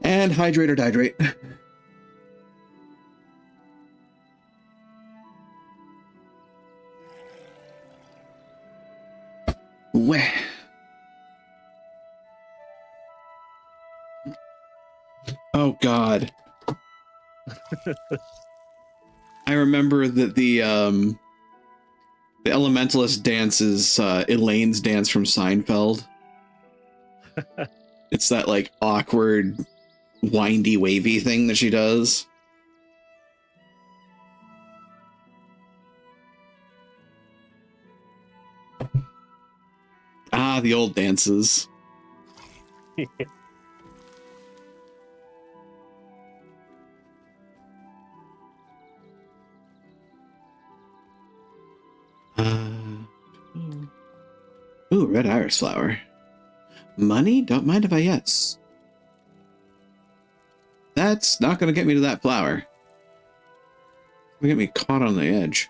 And hydrate or dihydrate. Weh. Oh God. I remember that the elementalist dance is Elaine's dance from Seinfeld. It's that like awkward, windy, wavy thing that she does. Ah, the old dances. Ooh, red iris flower. Money? Don't mind if I yes. That's not going to get me to that flower. It's going to get me caught on the edge.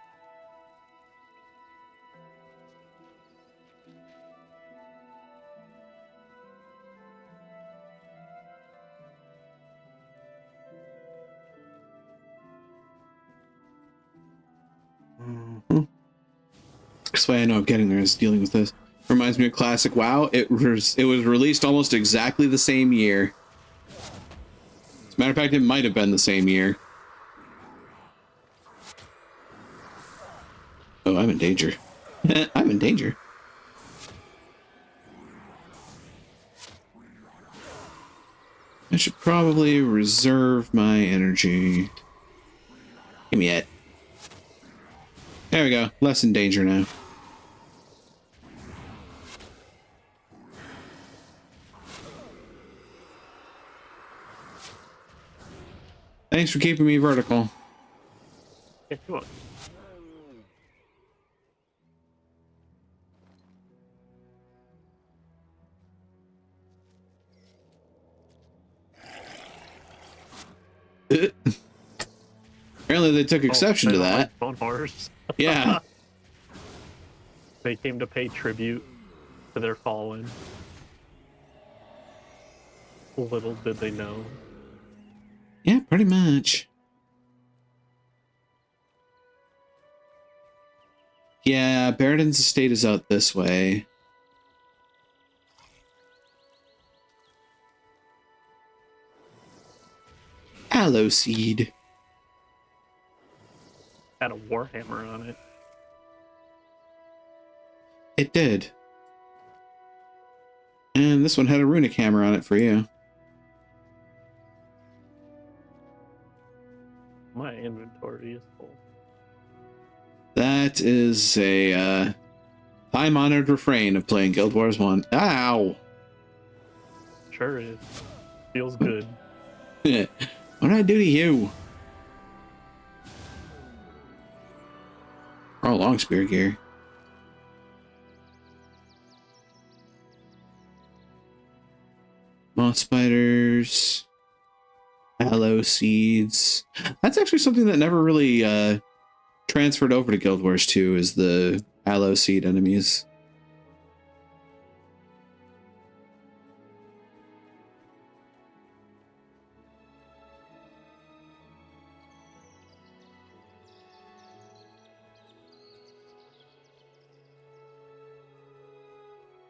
That's why I know I'm getting there is dealing with this. Reminds me of classic WoW. It was released almost exactly the same year. As a matter of fact, it might have been the same year. Oh, I'm in danger. I'm in danger. I should probably reserve my energy. Give me it. There we go. Less in danger now. Thanks for keeping me vertical. Yeah, you want. Apparently they took exception to that. Like bone horse. Yeah. They came to pay tribute to their fallen. Little did they know. Yeah, pretty much. Yeah, Baradin's estate is out this way. Aloe seed. had a warhammer on it. It did. And this one had a runic hammer on it for you. My inventory is full. That is a time-honored refrain of playing Guild Wars 1. Ow! Sure is. Feels good. What did I do to you? Oh, long spear gear. Moth spiders. Aloe seeds. That's actually something that never really transferred over to Guild Wars 2, is the aloe seed enemies.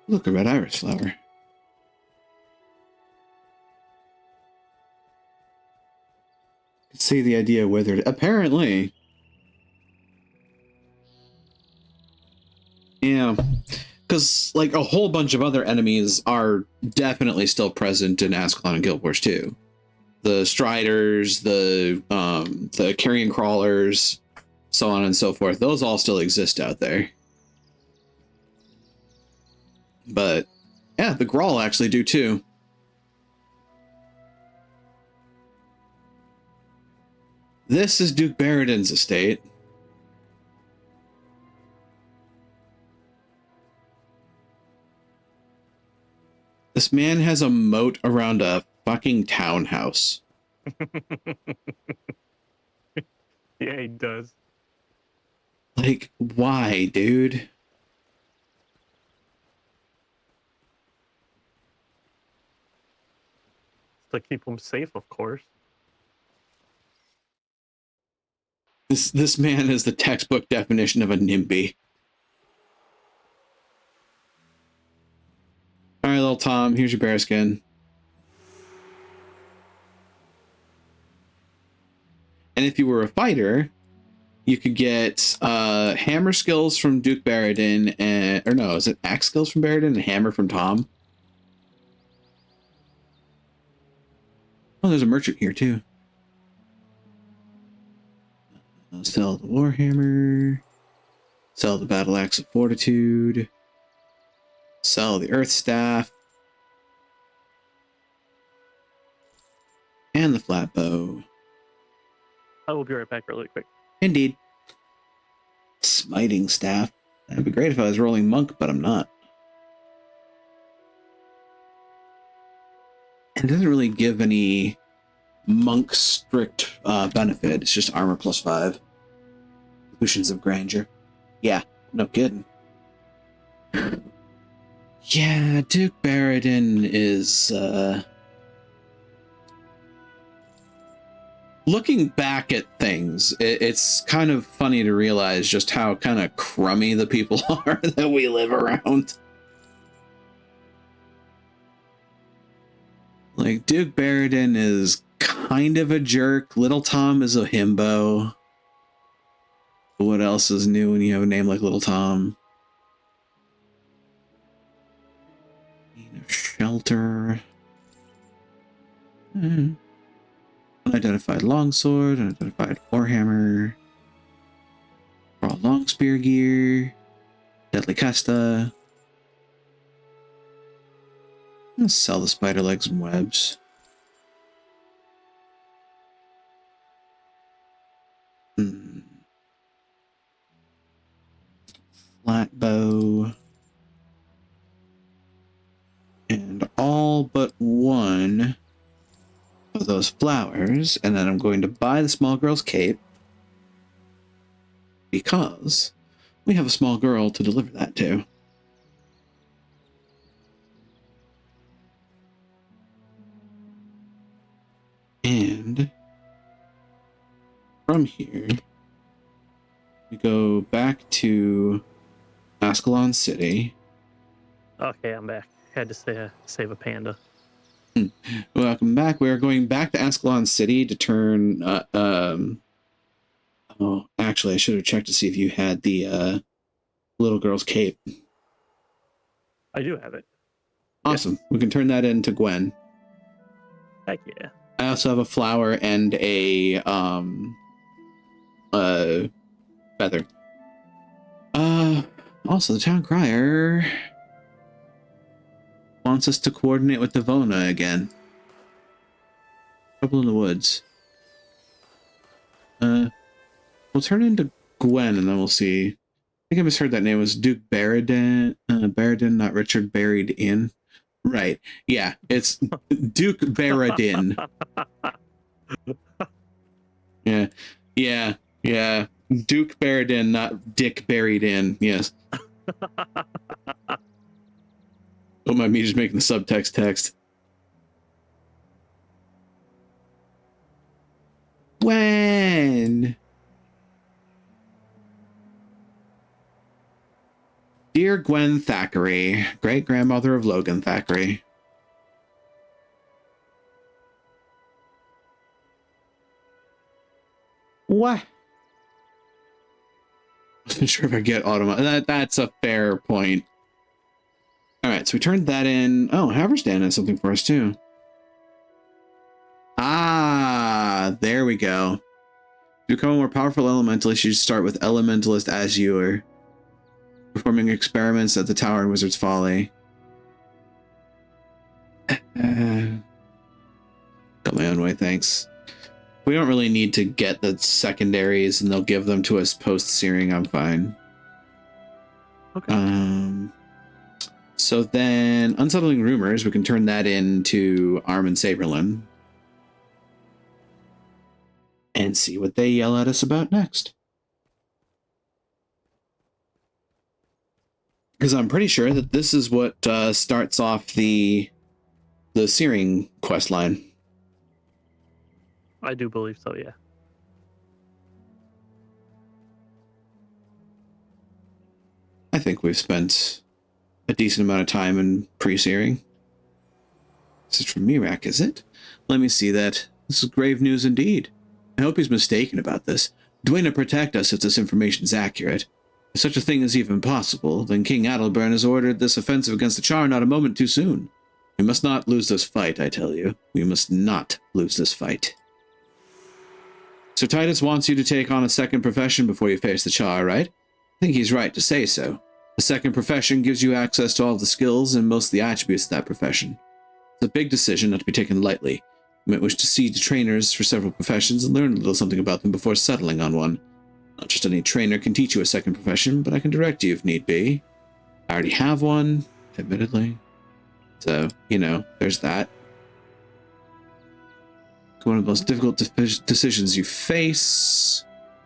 Look, a red iris flower. See, the idea withered. Apparently. Yeah. Because, like, a whole bunch of other enemies are definitely still present in Ascalon and Guild Wars 2. The Striders, the Carrion Crawlers, so on and so forth. Those all still exist out there. But, yeah, the Grawl actually do too. This is Duke Barradin's estate. This man has a moat around a fucking townhouse. Yeah, he does. Like, why, dude? To keep him safe, of course. This man is the textbook definition of a NIMBY. All right, little Tom, here's your bear skin. And if you were a fighter, you could get hammer skills from Duke Barradin, or no, is it axe skills from Barradin and hammer from Tom? Oh, there's a merchant here too. Sell the Warhammer. Sell the Battle Axe of Fortitude. Sell the Earth Staff. And the Flat Bow. I will be right back really quick. Indeed. Smiting Staff. That'd be great if I was rolling Monk, but I'm not. It doesn't really give any Monk strict benefit. It's just armor plus 5. Illusions of Grandeur. Yeah, no kidding. Yeah, Duke Barradin is looking back at things, it's kind of funny to realize just how kind of crummy the people are that we live around. Like, Duke Barradin is kind of a jerk. Little Tom is a himbo. What else is new when you have a name like Little Tom? Shelter. Unidentified longsword, unidentified warhammer. Raw long spear gear. Deadly casta. Let's sell the spider legs and webs. Flat bow. And all but one of those flowers, and then I'm going to buy the small girl's cape because we have a small girl to deliver that to. And from here, we go back to Ascalon City. Okay, I'm back. Had to save a panda. Welcome back. We are going back to Ascalon City to turn Oh, actually, I should have checked to see if you had the little girl's cape. I do have it. Awesome. Yes. We can turn that into Gwen. Heck yeah. I also have a flower and a feather. Also the town crier wants us to coordinate with Devona again. Trouble in the woods. We'll turn into Gwen and then we'll see. I think I misheard that name. It was Duke Barradin. Barradin, not Richard, buried in. Right. Yeah, it's Duke Barradin. Yeah. Duke Barradin, not Dick buried in. Yes. Don't mind me just making the subtext text. Gwen! Dear Gwen Thackeray, great-grandmother of Logan Thackeray. What? I wasn't sure if I get automatic. That's a fair point. Alright, so we turned that in. Oh, Haverstan has something for us, too. Ah, there we go. To become a more powerful elementalist, you should start with Elementalist as you are performing experiments at the Tower in Wizard's Folly. Got my own way, thanks. We don't really need to get the secondaries, and they'll give them to us post-searing. I'm fine. Okay. So then, Unsettling Rumors, we can turn that into Arm and Saberlin. And see what they yell at us about next. Because I'm pretty sure that this is what starts off the Searing quest line. I do believe so, yeah. I think we've spent a decent amount of time in pre-searing. This is from Mirak, is it? Let me see that. This is grave news indeed. I hope he's mistaken about this. Dwayne, protect us if this information is accurate. If such a thing is even possible, then King Adalburn has ordered this offensive against the Charr not a moment too soon. We must not lose this fight, I tell you. We must not lose this fight. Sir Titus wants you to take on a second profession before you face the Charr, right? I think he's right to say so. The second profession gives you access to all the skills and most of the attributes of that profession. It's a big decision not to be taken lightly. You might wish to see the trainers for several professions and learn a little something about them before settling on one. Not just any trainer can teach you a second profession, but I can direct you if need be. I already have one, admittedly. So, there's that. One of the most difficult decisions you face.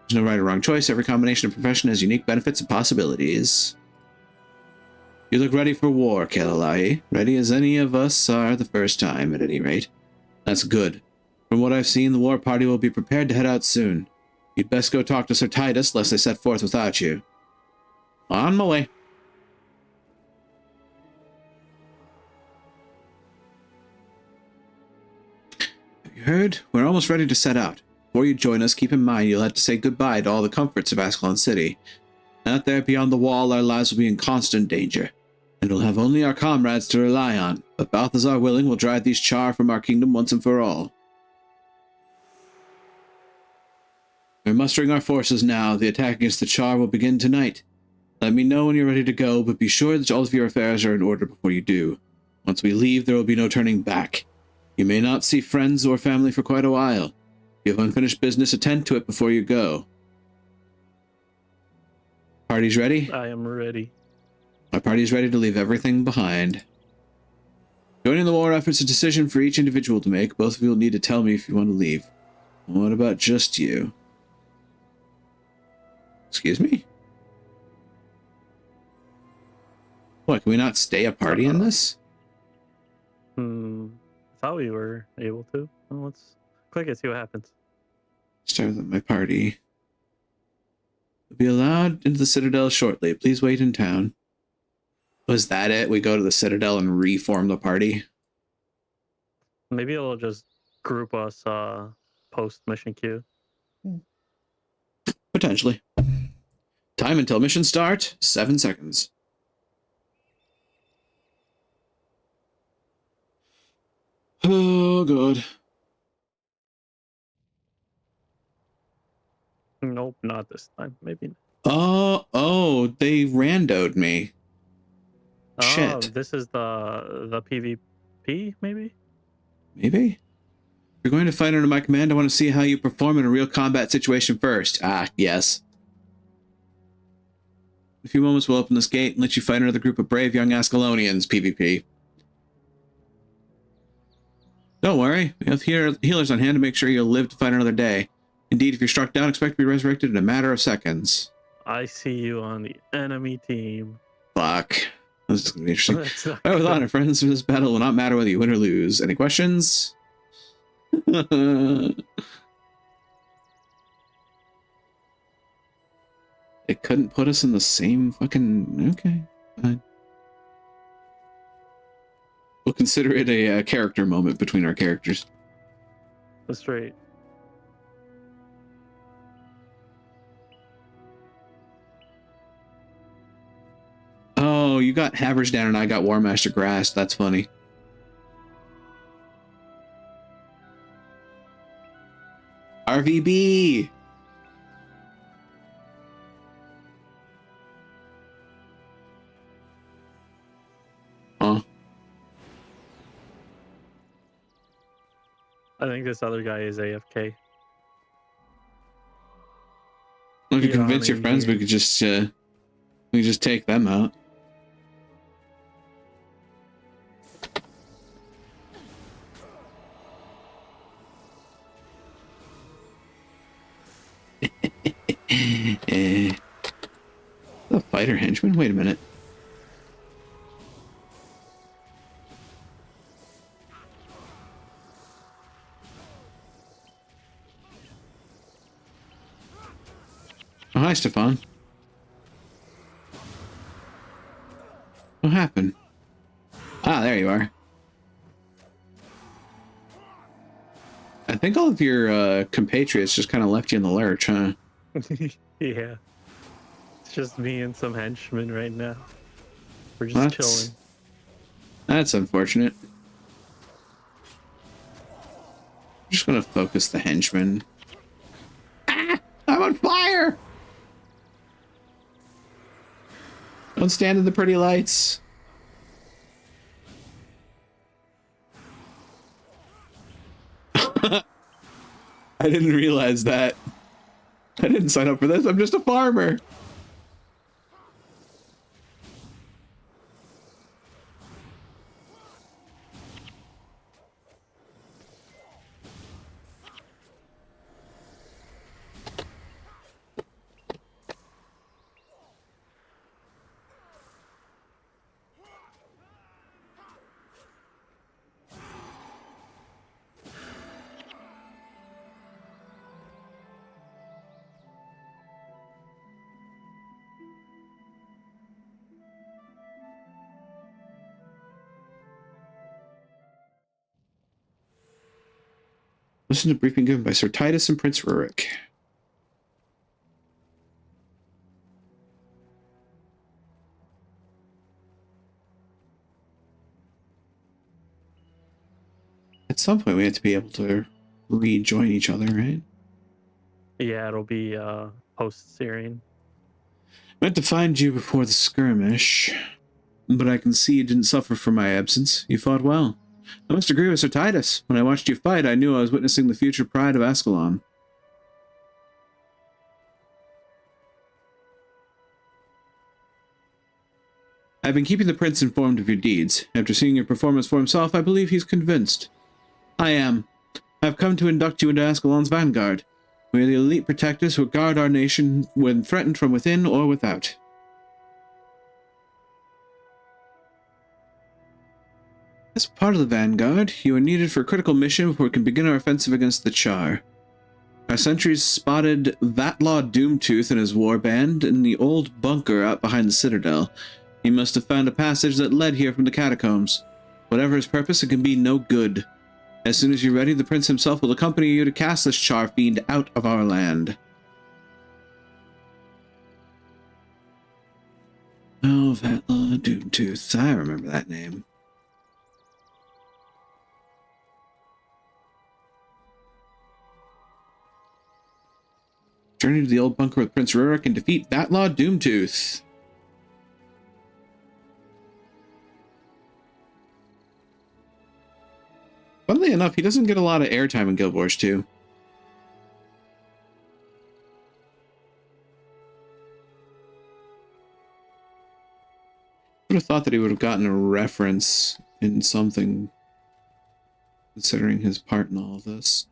There's no right or wrong choice. Every combination of profession has unique benefits and possibilities. You look ready for war, Kelalahi. Ready as any of us are the first time, at any rate. That's good. From what I've seen, the war party will be prepared to head out soon. You'd best go talk to Sir Titus, lest they set forth without you. On my way. Have you heard? We're almost ready to set out. Before you join us, keep in mind you'll have to say goodbye to all the comforts of Ascalon City. Out there beyond the wall, our lives will be in constant danger, and we'll have only our comrades to rely on. But Balthazar willing will drive these Charr from our kingdom once and for all. We're mustering our forces now. The attack against the Charr will begin tonight. Let me know when you're ready to go, but be sure that all of your affairs are in order before you do. Once we leave, there will be no turning back. You may not see friends or family for quite a while. If you have unfinished business, attend to it before you go. Party's ready? I am ready. Our party's ready to leave everything behind. Joining the war effort's a decision for each individual to make. Both of you will need to tell me if you want to leave. What about just you? Excuse me? What, can we not stay a party in this? I thought we were able to. Well, let's click it, see what happens. Start with my party. You'll be allowed into the Citadel shortly. Please wait in town. Was that it? We go to the Citadel and reform the party? Maybe it'll just group us post mission queue. Potentially. Time until mission start, 7 seconds. Oh, God. Nope, not this time. Maybe. Oh, they randoed me. Oh, Shit. this is the PvP, maybe? Maybe? If you're going to fight under my command, I want to see how you perform in a real combat situation first. Ah, yes. In a few moments, we'll open this gate and let you fight another group of brave young Ascalonians, PvP. Don't worry, we have healers on hand to make sure you'll live to fight another day. Indeed, if you're struck down, expect to be resurrected in a matter of seconds. I see you on the enemy team. Fuck. This is going to be interesting. That's not Fight with good. honor, friends. This battle will not matter whether you win or lose. Any questions? It couldn't put us in the same fucking... Okay, fine. We'll consider it a character moment between our characters. That's right. Oh, you got Havers down and I got War Master Grass. That's funny. RVB! Huh? I think this other guy is AFK. If you Yeah, convince I your mean, friends, we could just take them out. The fighter henchman? Wait a minute. Oh, hi, Stefan. What happened? Ah, there you are. I think all of your compatriots just kind of left you in the lurch, huh? Yeah. It's just me and some henchmen right now. We're just chilling. That's unfortunate. I'm just gonna focus the henchmen. Ah! I'm on fire! Don't stand in the pretty lights. I didn't realize that. I didn't sign up for this. I'm just a farmer. Listen to a briefing given by Sir Titus and Prince Rurik. At some point, we have to be able to rejoin each other, right? Yeah, it'll be post-Syrian. Meant to find you before the skirmish, but I can see you didn't suffer from my absence. You fought well. I must agree with Sir Titus. When I watched you fight, I knew I was witnessing the future pride of Ascalon. I've been keeping the prince informed of your deeds. After seeing your performance for himself, I believe he's convinced. I am. I've come to induct you into Ascalon's vanguard. We are the elite protectors who guard our nation when threatened from within or without. As part of the vanguard, you are needed for a critical mission before we can begin our offensive against the Charr. Our sentries spotted Vatlaw Doomtooth and his warband in the old bunker out behind the citadel. He must have found a passage that led here from the catacombs. Whatever his purpose, it can be no good. As soon as you're ready, the prince himself will accompany you to cast this Charr fiend out of our land. Oh, Vatla Doomtooth. I remember that name. Journey to the old bunker with Prince Rurik and defeat Vatla Doomtooth. Funnily enough, he doesn't get a lot of airtime in Guild Wars 2. I would have thought that he would have gotten a reference in something, considering his part in all of this.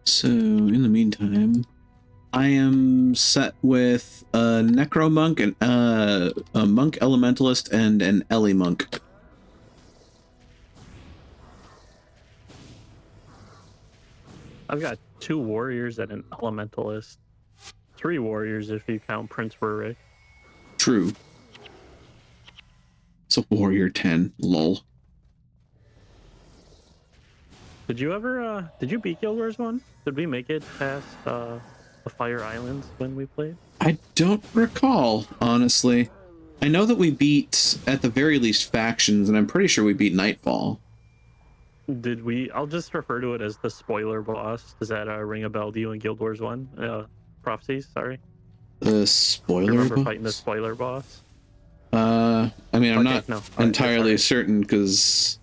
So, in the meantime, I am set with a Necromonk, and a Monk Elementalist, and an Ellie Monk. I've got 2 warriors and an elementalist. 3 warriors if you count Prince Rurik. True. It's a Warrior 10, lol. Did you beat Guild Wars 1? Did we make it past the Fire Islands when we played? I don't recall, honestly. I know that we beat, at the very least, factions, and I'm pretty sure we beat Nightfall. Did we? I'll just refer to it as the spoiler boss. Does that ring a bell to you in Guild Wars 1? Prophecies, sorry. The spoiler Remember boss? fighting the spoiler boss? I mean, I'm Okay, not no. entirely certain, because...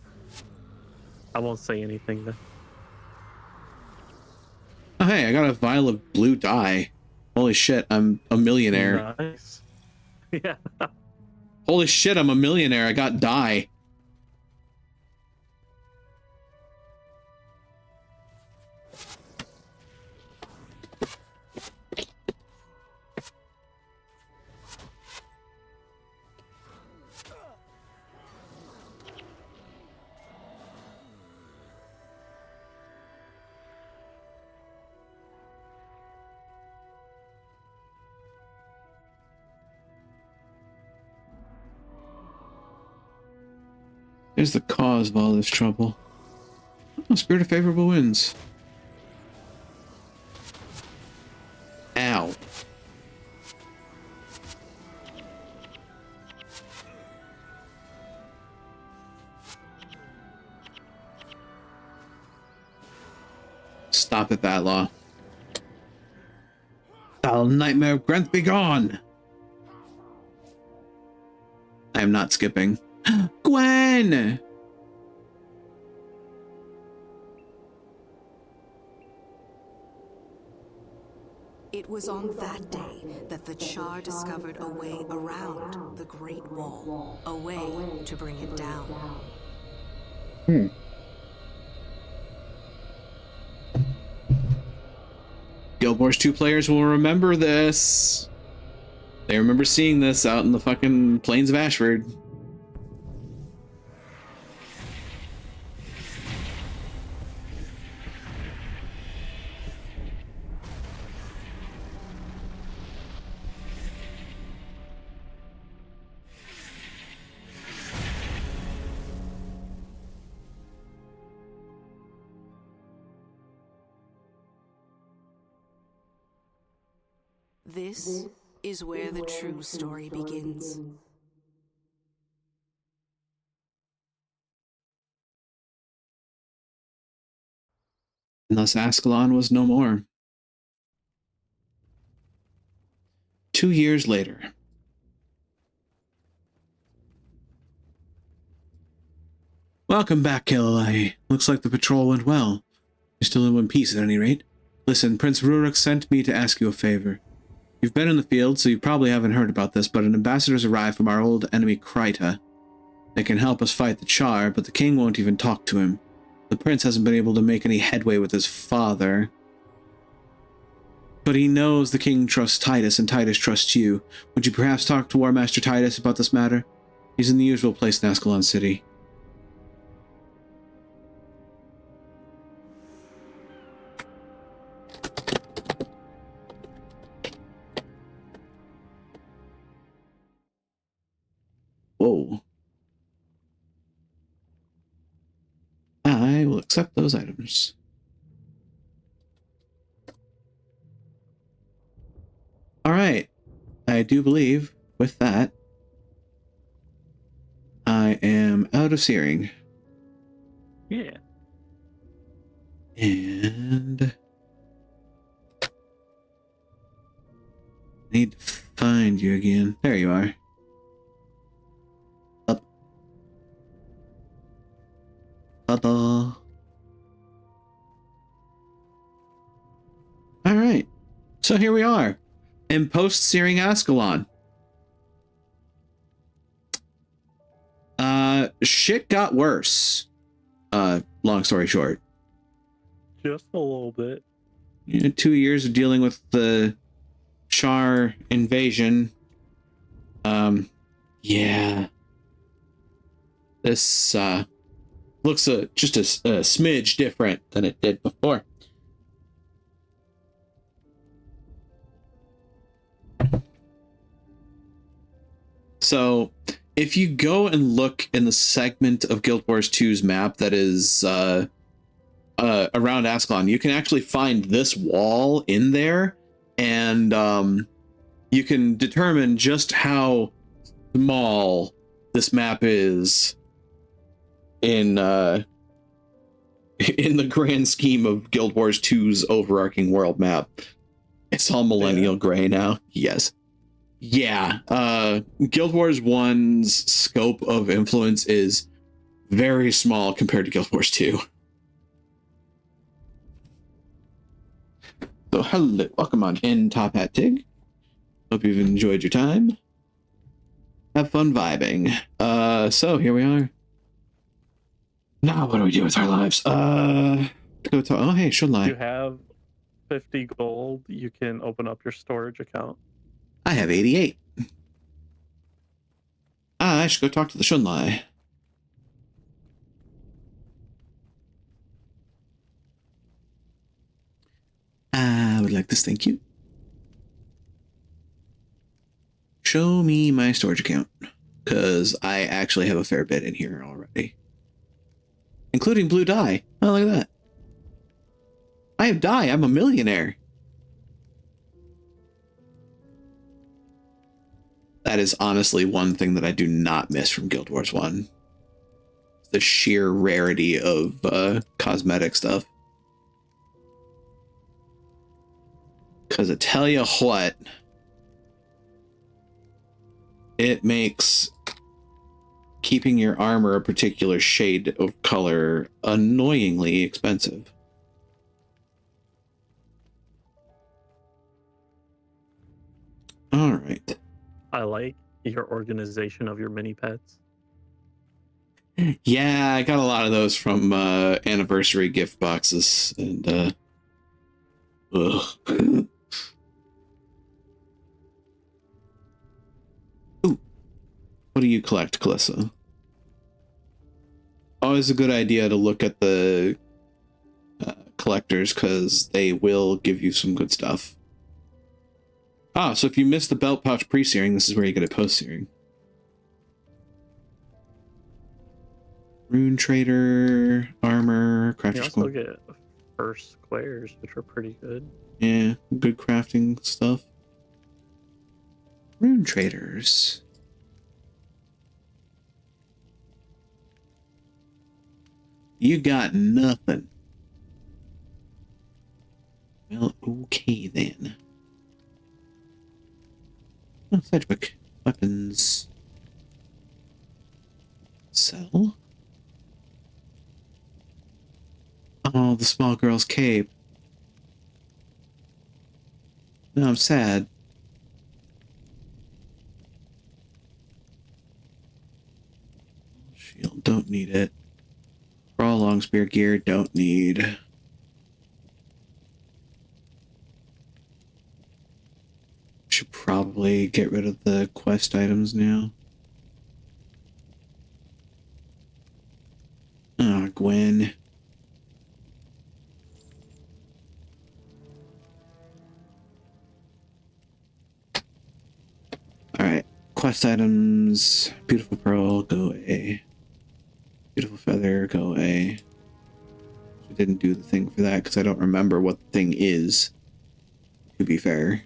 I won't say anything then. Oh, hey, I got a vial of blue dye. Holy shit, I'm a millionaire. Nice. Yeah. Holy shit, I'm a millionaire. I got dye. Is the cause of all this trouble. Oh, Spirit of Favorable Winds. Ow. Stop it, Vatla. Foul nightmare of Grenth be gone! I am not skipping. Gwen! It was on that day that the Charr discovered a way around the Great Wall, a way to bring it down. Guild Wars 2 players will remember this. They remember seeing this out in the fucking plains of Ashford. This is where the true story begins. And thus Ascalon was no more. 2 years later. Welcome back, Killalai. Looks like the patrol went well. You're still in one piece at any rate. Listen, Prince Rurik sent me to ask you a favor. You've been in the field, so you probably haven't heard about this, but an ambassador's arrived from our old enemy Kryta. They can help us fight the Charr, but the king won't even talk to him. The prince hasn't been able to make any headway with his father. But he knows the king trusts Titus, and Titus trusts you. Would you perhaps talk to War Master Titus about this matter? He's in the usual place in Ascalon City. Whoa. I will accept those items. All right. I do believe with that, I am out of searing. Yeah. And I need to find you again. There you are. Up. Ta-da. All right. So here we are in post-searing Ascalon. Shit got worse. Long story short. Just a little bit. 2 years of dealing with the Charr invasion. Yeah. This looks just a smidge different than it did before. So, if you go and look in the segment of Guild Wars 2's map that is around Ascalon, you can actually find this wall in there, and you can determine just how small this map is in the grand scheme of Guild Wars 2's overarching world map. It's all millennial gray now. Yes. Yeah. Guild Wars 1's scope of influence is very small compared to Guild Wars 2. So hello, welcome on in, Top Hat Tig. Hope you've enjoyed your time. Have fun vibing. So here we are. Now what do we do with our lives? Oh hey, should lie. You have 50 gold, you can open up your storage account. I have 88. I should go talk to the Shunlai. I would like this, thank you. Show me my storage account, because I actually have a fair bit in here already. Including blue dye. Oh, look at that. I have dye, I'm a millionaire. That is honestly one thing that I do not miss from Guild Wars 1. The sheer rarity of cosmetic stuff. Because I tell you what, it makes keeping your armor a particular shade of color annoyingly expensive. All right. I like your organization of your mini pets. Yeah, I got a lot of those from anniversary gift boxes, and ugh. Ooh, what do you collect, Calissa? Always a good idea to look at the collectors, because they will give you some good stuff. Ah, so if you missed the belt pouch pre-searing, this is where you get it post-searing. Rune Trader, armor, crafter's You also get first squares, which are pretty good. Yeah, good crafting stuff. Rune Traders. You got nothing. Well, okay then. Oh, Sedgwick. Weapons. Sell. Oh, the small girl's cape. No, I'm sad. Shield, don't need it. Raw long spear gear, don't need. Should probably get rid of the quest items now. Oh, Gwen. Alright. quest items. Beautiful pearl, go away. Beautiful feather, go away. I didn't do the thing for that because I don't remember what the thing is, to be fair.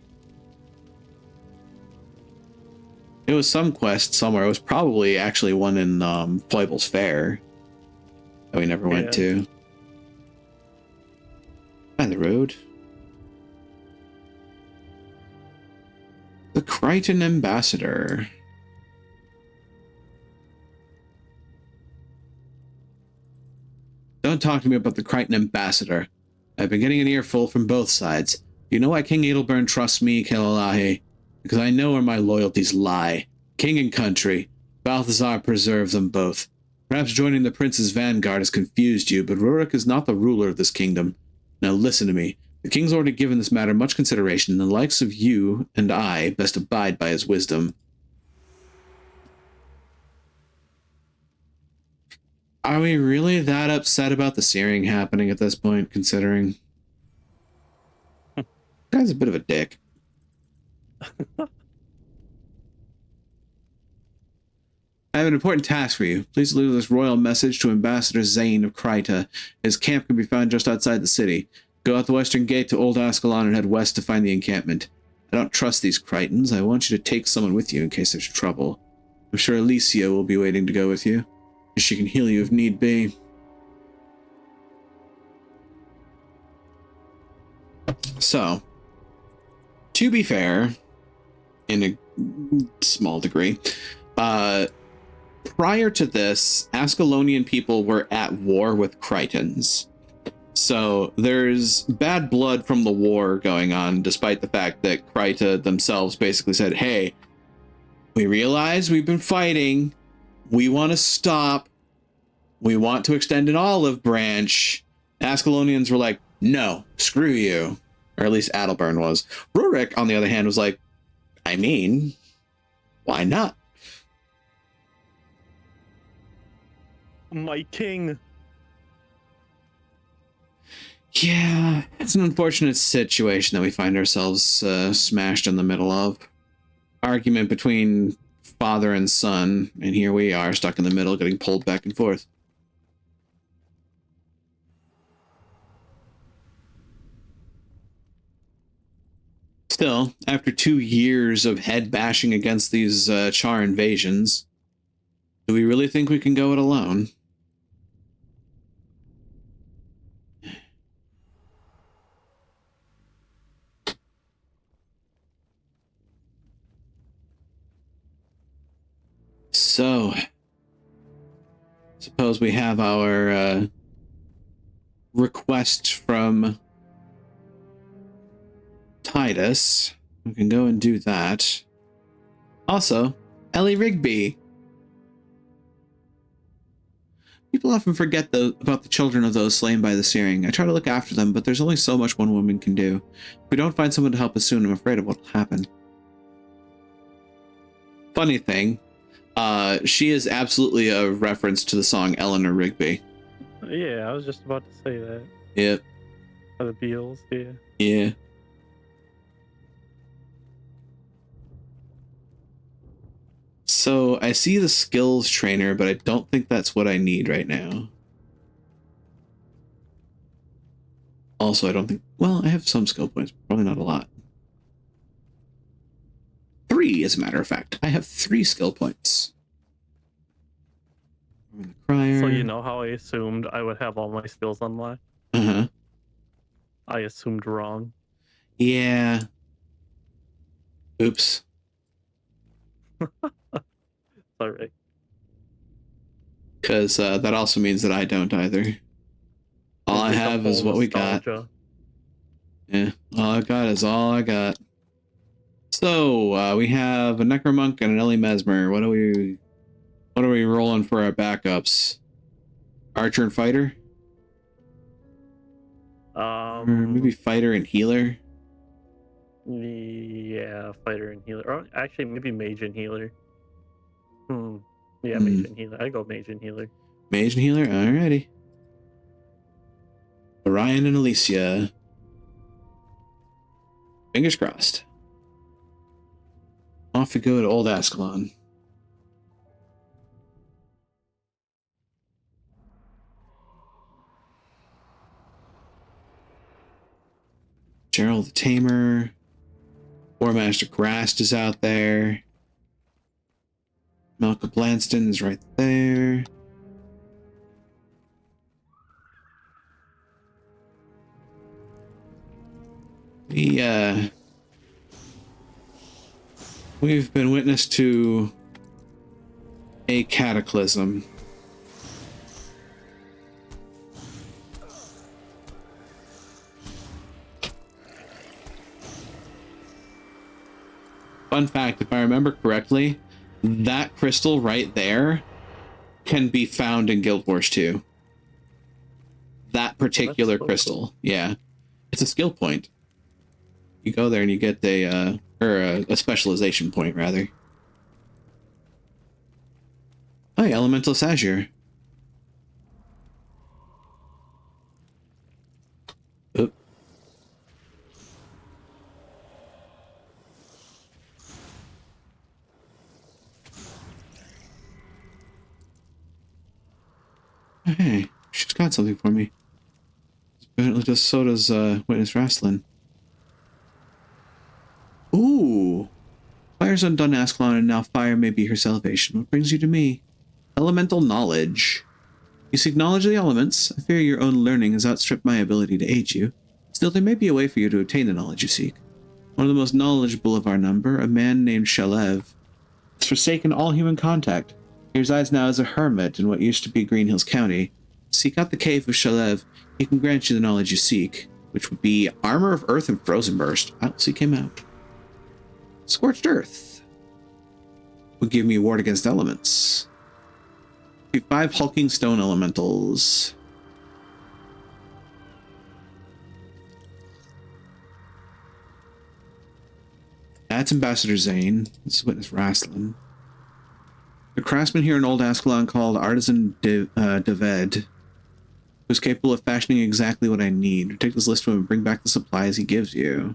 It was some quest somewhere. It was probably actually one in Foible's Fair that we never went to. By the road. The Crichton Ambassador. Don't talk to me about the Crichton Ambassador. I've been getting an earful from both sides. You know why King Edelburn trusts me, Kelalahe? Because I know where my loyalties lie. King and country. Balthazar preserves them both. Perhaps joining the prince's vanguard has confused you, but Rurik is not the ruler of this kingdom. Now listen to me. The king's already given this matter much consideration, and the likes of you and I best abide by his wisdom. Are we really that upset about the searing happening at this point, considering? The guy's a bit of a dick. I have an important task for you. Please deliver this royal message to Ambassador Zane of Kryta. His camp can be found just outside the city. Go out the western gate to Old Ascalon and head west to find the encampment. I don't trust these Crichtons. I want you to take someone with you in case there's trouble. I'm sure Alicia will be waiting to go with you. She can heal you if need be. So, to be fair, in a small degree, prior to this, Ascalonian people were at war with Crichtons. So there's bad blood from the war going on, despite the fact that Kryta themselves basically said, hey, we realize we've been fighting. We want to stop. We want to extend an olive branch. Ascalonians were like, no, screw you. Or at least Adelburn was. Rurik, on the other hand, was like, I mean, why not? My king. Yeah, it's an unfortunate situation that we find ourselves smashed in the middle of. Argument between father and son, and here we are stuck in the middle, getting pulled back and forth. Still, after 2 years of head bashing against these Charr invasions, do we really think we can go it alone? So, suppose we have our request from Titus. We can go and do that. Also, Ellie Rigby. People often forget about the children of those slain by the searing. I try to look after them, but there's only so much one woman can do. If we don't find someone to help us soon, I'm afraid of what will happen. Funny thing, she is absolutely a reference to the song Eleanor Rigby. Yeah, I was just about to say that. Yep. The Beatles, yeah. Yeah. So I see the skills trainer, but I don't think that's what I need right now. Also, I don't think... Well, I have some skill points, probably not a lot. 3, as a matter of fact. I have 3 skill points. So you know how I assumed I would have all my skills unlocked? Uh-huh. I assumed wrong. Yeah. Oops. Sorry. Because that also means that I don't either. All I have is what we got. Yeah, all I got is all I got. So we have a Necromonk and an Ellie Mesmer. What are we rolling for our backups? Archer and Fighter? Or maybe Fighter and Healer? Yeah, Fighter and Healer. Or actually, maybe Mage and Healer. Yeah, Mage and Healer. I go Mage and Healer. Mage and Healer? Alrighty. Orion and Alicia. Fingers crossed. off we go to Old Ascalon. Gerald the Tamer. War Master Grast is out there. Malcolm Blanston is right there. We've been witness to a cataclysm. Fun fact, if I remember correctly, that crystal right there can be found in Guild Wars 2. That particular crystal. Cool. Yeah. It's a skill point. You go there and you get a specialization point, rather. Oh, yeah, Elemental Azure. Oop. Hey, she's got something for me. Apparently, so does Witness Rastlin. Ooh! Fire's undone Ascalon, and now fire may be her salvation. What brings you to me? Elemental knowledge. You seek knowledge of the elements. I fear your own learning has outstripped my ability to aid you. Still, there may be a way for you to attain the knowledge you seek. One of the most knowledgeable of our number, a man named Shalev, has forsaken all human contact. He resides now as a hermit in what used to be Green Hills County. Seek out the cave of Shalev. He can grant you the knowledge you seek, which would be Armor of Earth and Frozen Burst. I'll seek him out. Scorched Earth would give me a ward against elements. 5 hulking stone elementals. That's Ambassador Zane. This is Witness Rastlin. A craftsman here in Old Ascalon called Artisan Deved, who's capable of fashioning exactly what I need. Take this list from him and bring back the supplies he gives you.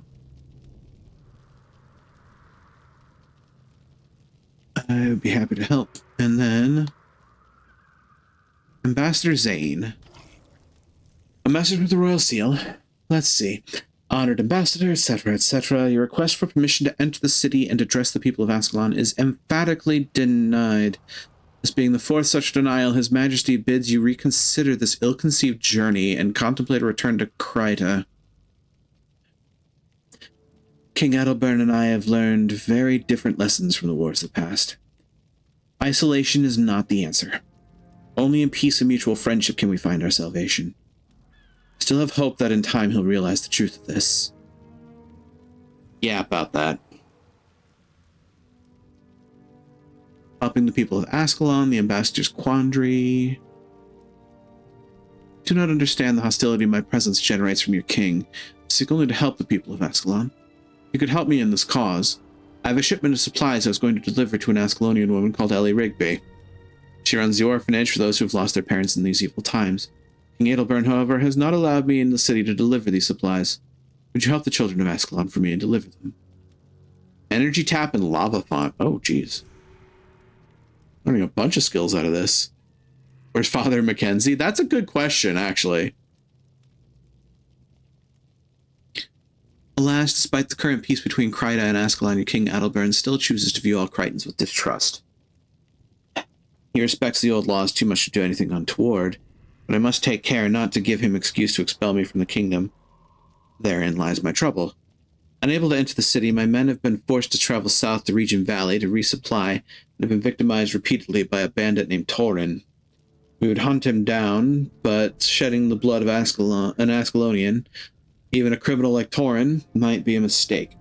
I would be happy to help. And then Ambassador Zane. A message with the Royal Seal. Let's see. Honored Ambassador, etc., etc. Your request for permission to enter the city and address the people of Ascalon is emphatically denied. This being the 4th such denial, His Majesty bids you reconsider this ill-conceived journey and contemplate a return to Kryta. King Adalbern and I have learned very different lessons from the wars of the past. Isolation is not the answer. Only in peace and mutual friendship can we find our salvation. I still have hope that in time he'll realize the truth of this. Yeah, about that. Helping the people of Ascalon, the ambassador's quandary. Do not understand the hostility my presence generates from your king. I seek only to help the people of Ascalon. You could help me in this cause. I have a shipment of supplies I was going to deliver to an Ascalonian woman called Ellie Rigby. She runs the orphanage for those who have lost their parents in these evil times. King Adalbern, however, has not allowed me in the city to deliver these supplies. Would you help the children of Ascalon for me and deliver them? Energy tap and lava font. Oh, jeez. Learning a bunch of skills out of this. Where's Father Mackenzie? That's a good question, actually. Alas, despite the current peace between Kryta and Ascalon, your King Adalbern still chooses to view all Krytans with distrust. He respects the old laws too much to do anything untoward, but I must take care not to give him excuse to expel me from the kingdom. Therein lies my trouble. Unable to enter the city, my men have been forced to travel south to Region Valley to resupply and have been victimized repeatedly by a bandit named Torin. We would hunt him down, but shedding the blood of an Ascalonian, even a criminal like Torin, might be a mistake.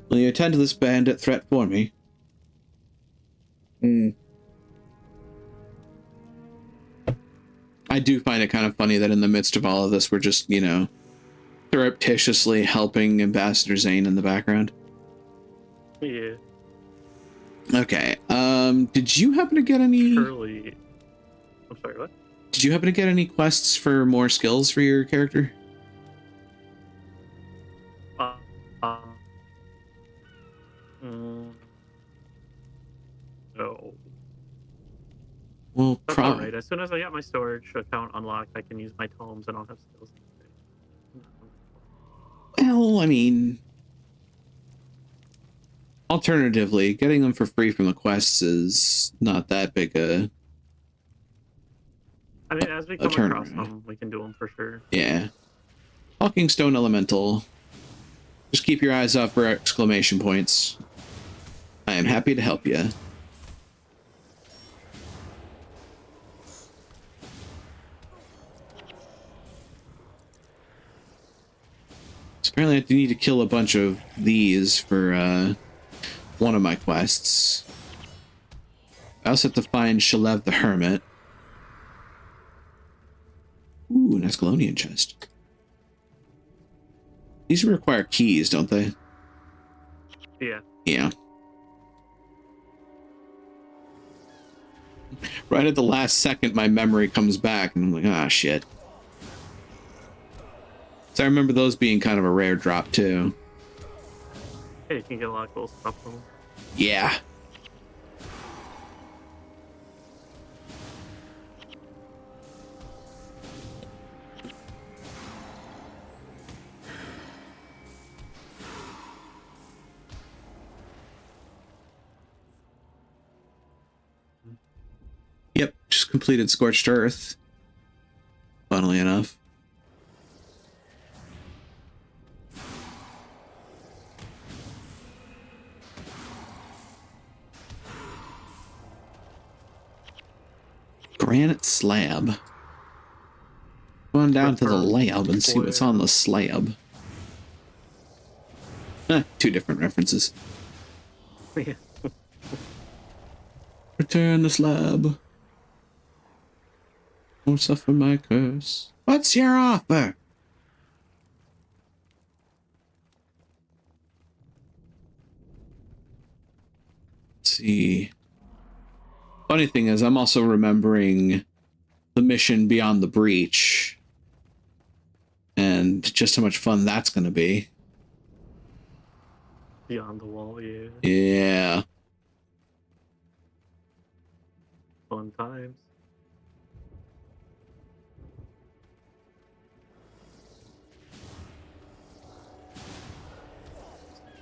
Will you attend to this bandit threat for me? I do find it kind of funny that in the midst of all of this, we're just, you know, surreptitiously helping Ambassador Zane in the background. Yeah. Okay. Did you happen to get any... Surely... I'm sorry, what? Did you happen to get any quests for more skills for your character? as soon as I get my storage account unlocked, I can use my tomes and I'll have skills. Well, I mean, alternatively, getting them for free from the quests is not that big a... I mean, as we come across them, we can do them for sure. Yeah. Talking Stone Elemental. Just keep your eyes out for exclamation points. I am happy to help you. So apparently I need to kill a bunch of these for one of my quests. I also have to find Shalev the Hermit. Ooh, an Escalonian chest. These require keys, don't they? Yeah. Yeah. Right at the last second, my memory comes back, and I'm like, ah, shit. So I remember those being kind of a rare drop, too. Hey, you can get a lot of cool stuff from them. Yeah. Yep, just completed Scorched Earth. Funnily enough. Granite slab. Go on down to the lab and see what's on the slab. Two different references. Yeah. Return the slab. Or suffer my curse. What's your offer? Let's see. Funny thing is, I'm also remembering the mission Beyond the Breach. And just how much fun that's going to be. Beyond the Wall, yeah. Yeah. Fun times.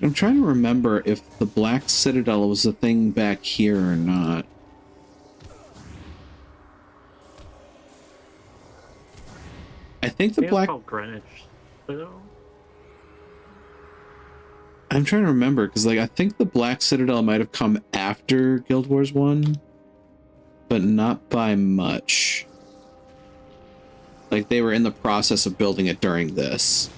I'm trying to remember if the Black Citadel was a thing back here or not. I think the Black... It's Greenwich. I'm trying to remember, because like I think the Black Citadel might have come after Guild Wars 1, but not by much. Like they were in the process of building it during this.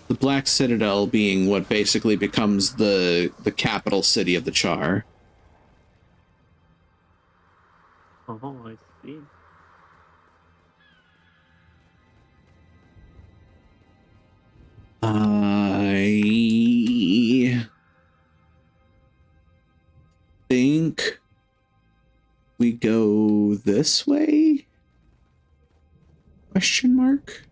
The Black Citadel being what basically becomes the capital city of the Charr. Oh, I see. I think we go this way? Question mark?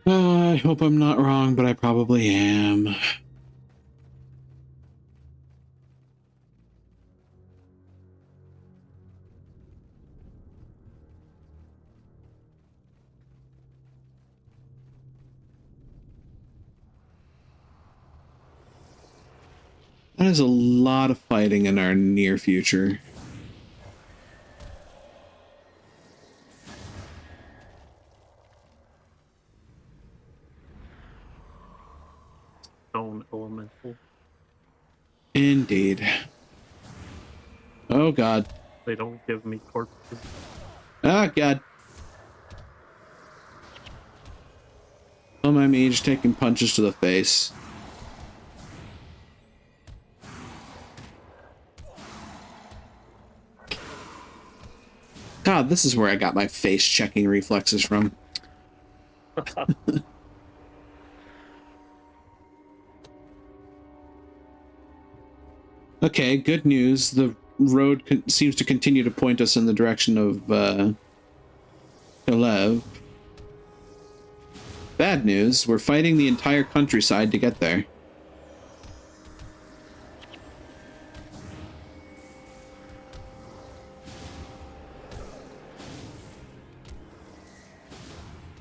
I hope I'm not wrong, but I probably am. That is a lot of fighting in our near future. Stone elemental. Indeed. Oh god. They don't give me corpses. Ah god. Oh my mage taking punches to the face. God, this is where I got my face checking reflexes from. Okay, good news. The road seems to continue to point us in the direction of Kalev. Bad news, we're fighting the entire countryside to get there.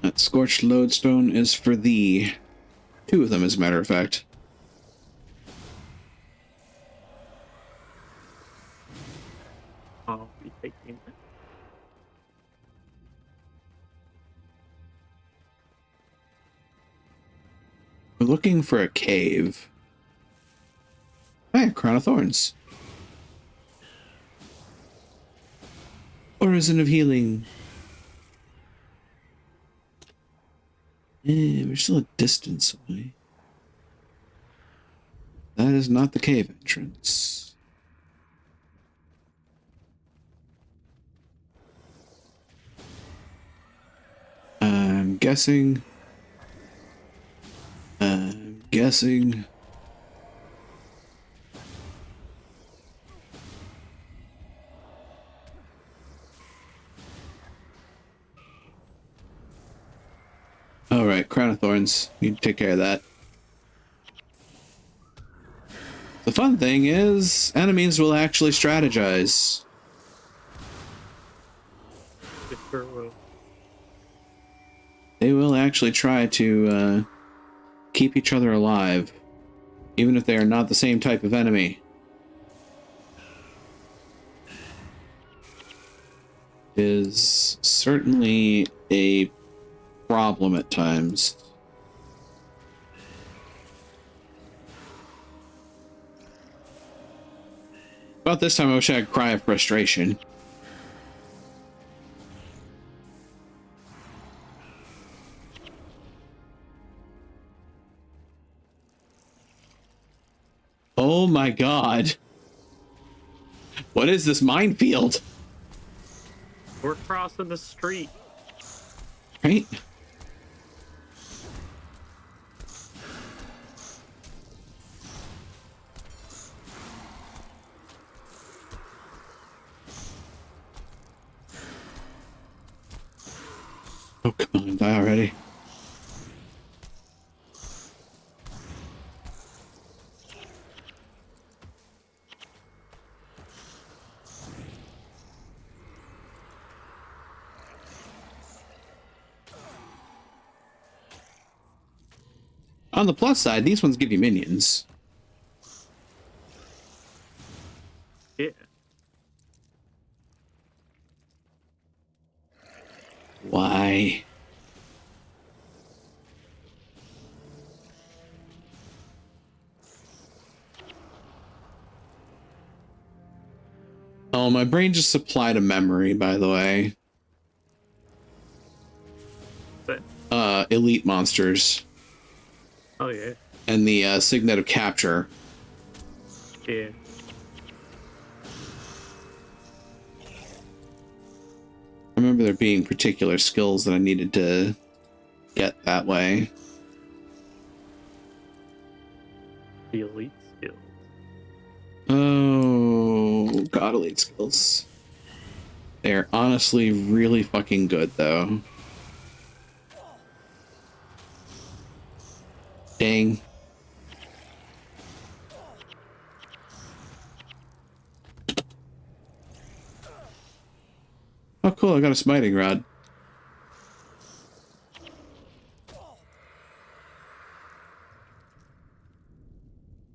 That scorched lodestone is for thee. 2 of them, as a matter of fact. I'll be taking it. We're looking for a cave. Hey, crown of thorns. Orison of healing. We're still a distance away. That is not the cave entrance. I'm guessing. Alright, Crown of Thorns. Need to take care of that. The fun thing is, enemies will actually strategize. It sure will. They will actually try to keep each other alive, even if they are not the same type of enemy. Is certainly a problem at times. About this time, I wish I could cry of frustration. Oh my god. What is this minefield? We're crossing the street. Right? Oh, come on, die already. On the plus side, these ones give you minions. Yeah. Why? Oh, my brain just supplied a memory, by the way. But, Elite monsters. oh yeah. And the Signet of Capture. Yeah. I remember there being particular skills that I needed to get that way. The elite skill. Oh, god, elite skills. They're honestly really fucking good, though. Dang. Oh, cool, I got a smiting rod.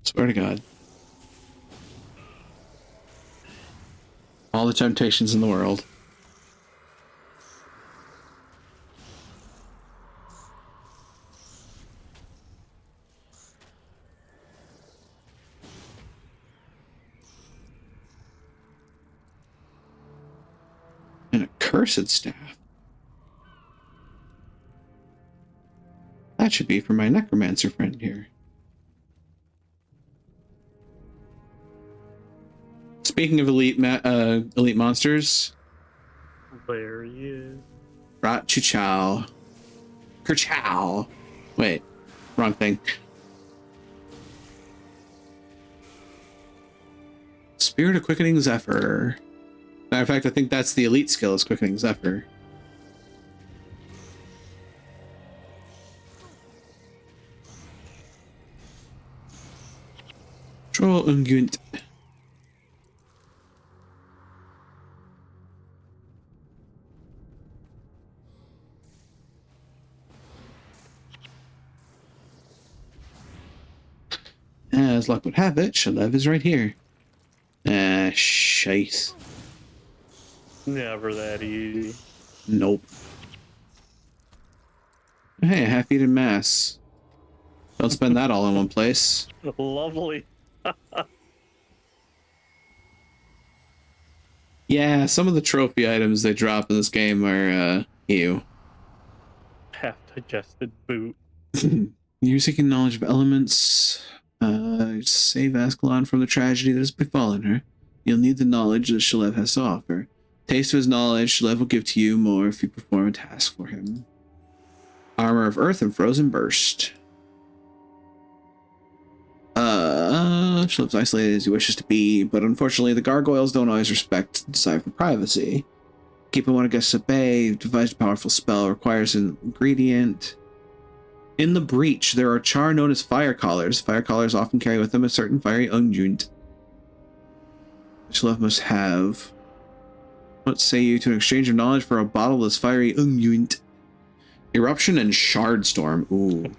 Swear to God. All the temptations in the world. And a cursed staff. That should be for my necromancer friend here. Speaking of elite monsters, There he is. Rat Chuchow. Kerchow. Wait, wrong thing. Spirit of Quickening Zephyr. Matter of fact, I think that's the elite skill, is Quickening Zephyr. Troll Unguent. As luck would have it, Shalev is right here. Ah, shite. Never that easy. Nope. Hey, a half-eaten mass. Don't spend that all in one place. Lovely. Yeah, some of the trophy items they drop in this game are, ew. Half-digested boot. You're seeking knowledge of elements. Save Ascalon from the tragedy that has befallen her. You'll need the knowledge that Shalev has to offer. Taste of his knowledge, Shalev will give to you more if you perform a task for him. Armor of Earth and Frozen Burst. Shalev's isolated as he wishes to be, but unfortunately the gargoyles don't always respect the desire for privacy. Keeping one of guests at bay, devise a powerful spell, requires an ingredient. In the breach, there are Charr known as fire collars. Fire collars often carry with them a certain fiery unguent. Shalev must have. What say you to an exchange of knowledge for a bottle of this fiery unguent? Eruption and Shard Storm. Ooh.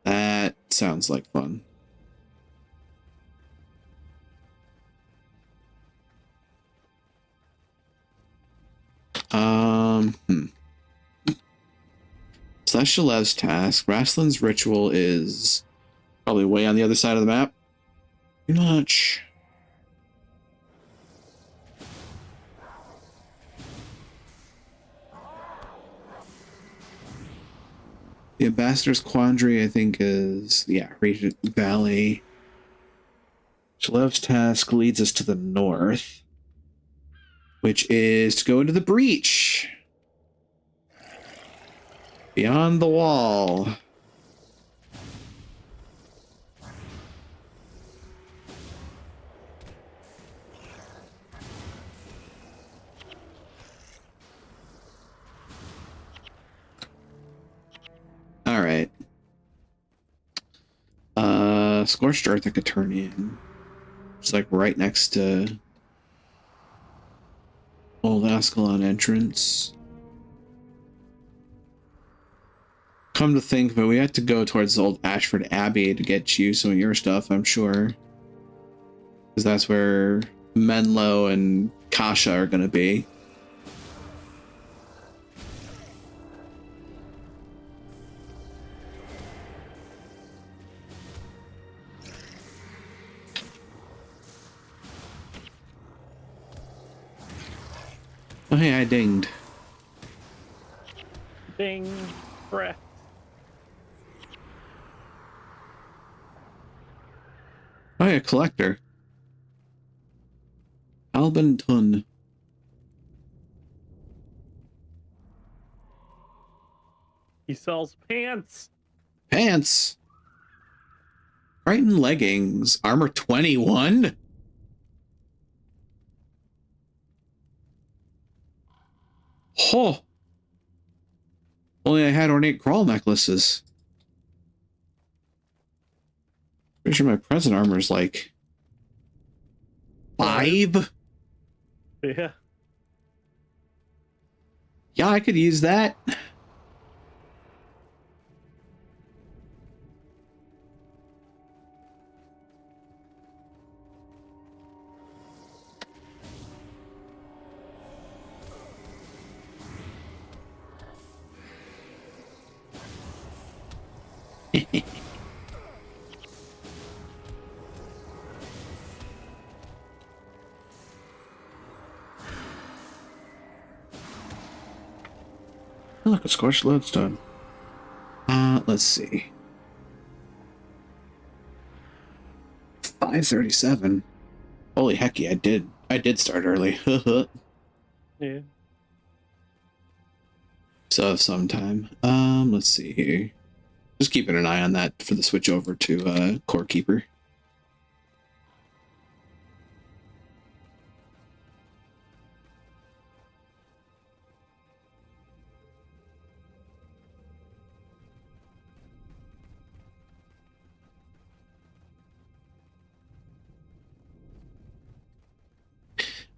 That sounds like fun. So that's Shalev's task. Rastlin's ritual is probably way on the other side of the map. Too much. The Ambassador's Quandary, I think, is, yeah, Regent Valley. Shalev's task leads us to the north, which is to go into the breach. Beyond the wall. Alright. Scorched Earth I could turn in. It's like right next to Old Ascalon entrance. Come to think, but we had to go towards Old Ashford Abbey to get you some of your stuff, I'm sure. Because that's where Menlo and Kasha are going to be. Oh, hey, I dinged. Ding. Breath. Oh, yeah, collector. Albin Tun. He sells pants. Pants. Triton leggings. Armor 21. Oh. Only I had ornate crawl necklaces. Pretty sure my present armor is like 5. Yeah. Yeah, I could use that. Look, a scorched lodestone. Let's see. 5:37. Holy hecky, I did start early. Yeah. So sometime. Let's see here. Just keeping an eye on that for the switch over to Core Keeper.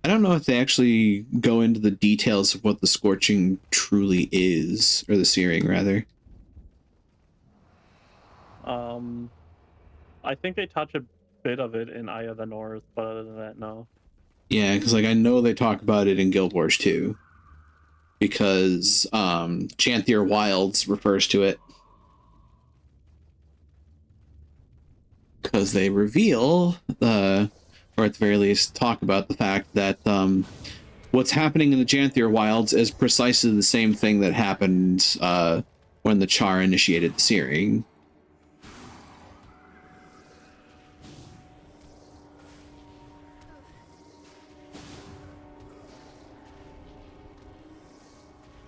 I don't know if they actually go into the details of what the scorching truly is, or the searing rather. I think they touch a bit of it in Eye of the North, but other than that, no. Yeah, because like I know they talk about it in Guild Wars 2. Because Chanthier Wilds refers to it. Because they reveal, or at the very least talk about the fact that what's happening in the Chanthier Wilds is precisely the same thing that happened when the Charr initiated the searing.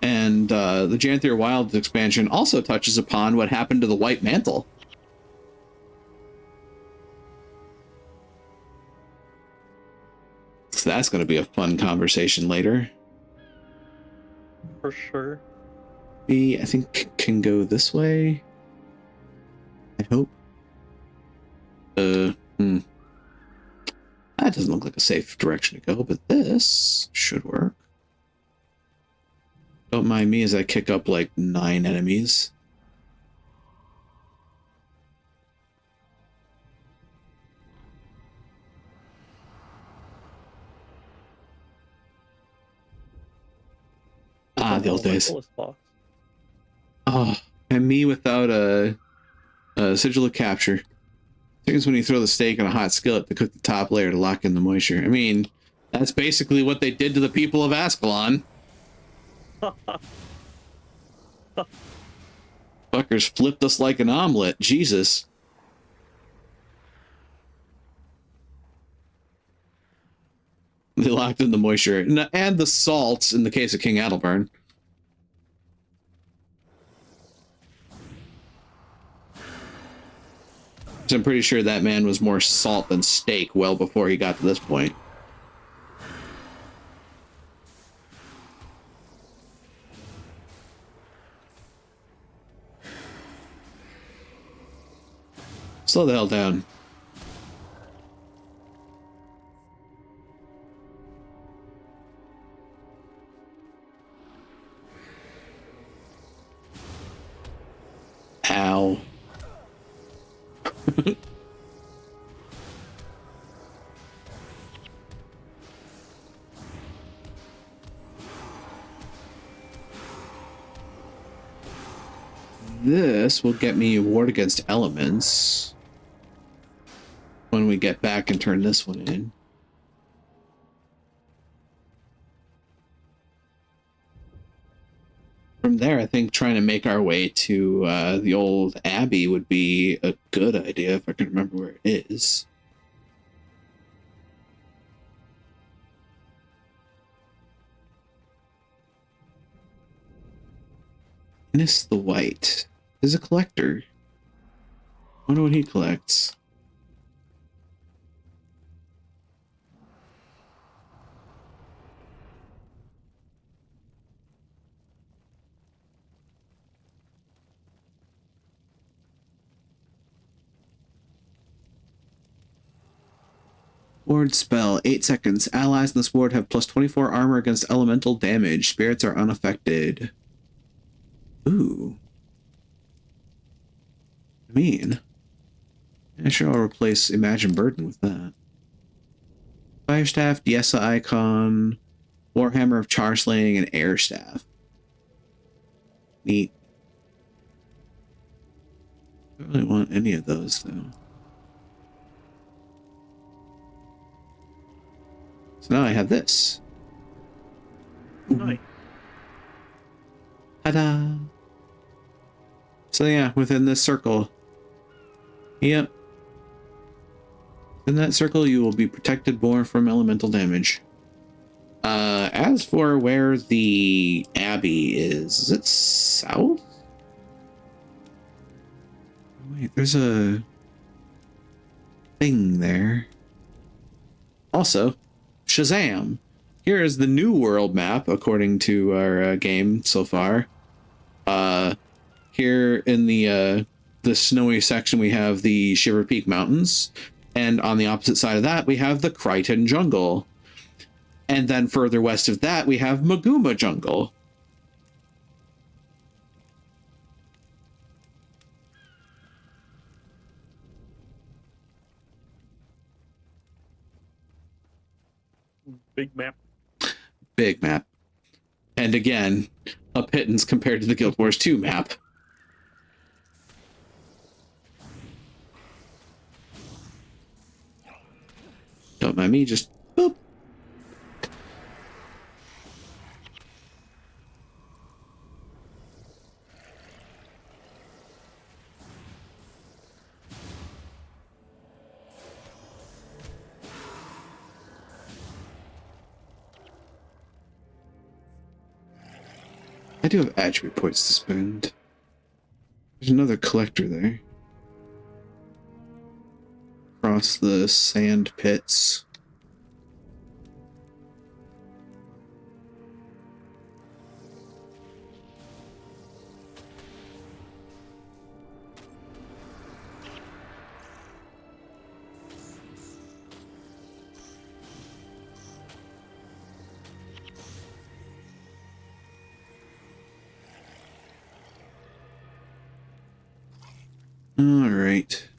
And the Chanthier Wilds expansion also touches upon what happened to the White Mantle. So that's going to be a fun conversation later. For sure. We, I think, can go this way. I hope. That doesn't look like a safe direction to go, but this should work. Don't mind me as I kick up like 9 enemies. Ah, the old days. Oh, and me without a sigil of capture. Things when you throw the steak in a hot skillet to cook the top layer to lock in the moisture. I mean, that's basically what they did to the people of Ascalon. Fuckers flipped us like an omelet. Jesus. They locked in the moisture. And the salts in the case of King Adelburn. So I'm pretty sure that man was more salt than steak well before he got to this point. Slow the hell down. Ow. This will get me a ward against elements when we get back and turn this one in. From there, I think trying to make our way to the old Abbey would be a good idea if I can remember where it is. Innis the White is a collector. I wonder what he collects. Ward spell, 8 seconds. Allies in this ward have plus 24 armor against elemental damage. Spirits are unaffected. Ooh. I mean, I'm sure I'll replace Imagine Burden with that. Firestaff, Diessa Icon, Warhammer of Charr Slaying, and Air Staff. Neat. I don't really want any of those, though. So now I have this. Nice. Ta-da! So yeah, within this circle. Yep. In that circle, you will be protected more from elemental damage. As for where the Abbey is it south? Wait, there's a thing there. Also, Shazam! Here is the new world map, according to our game so far. Here in the snowy section, we have the Shiver Peak Mountains. And on the opposite side of that, we have the Crichton Jungle. And then further west of that, we have Maguma Jungle. Big map. Big map. And again, a pittance compared to the Guild Wars 2 map. Don't mind me, just boop. I do have attribute points to spend. There's another collector there. Across the sand pits. All right.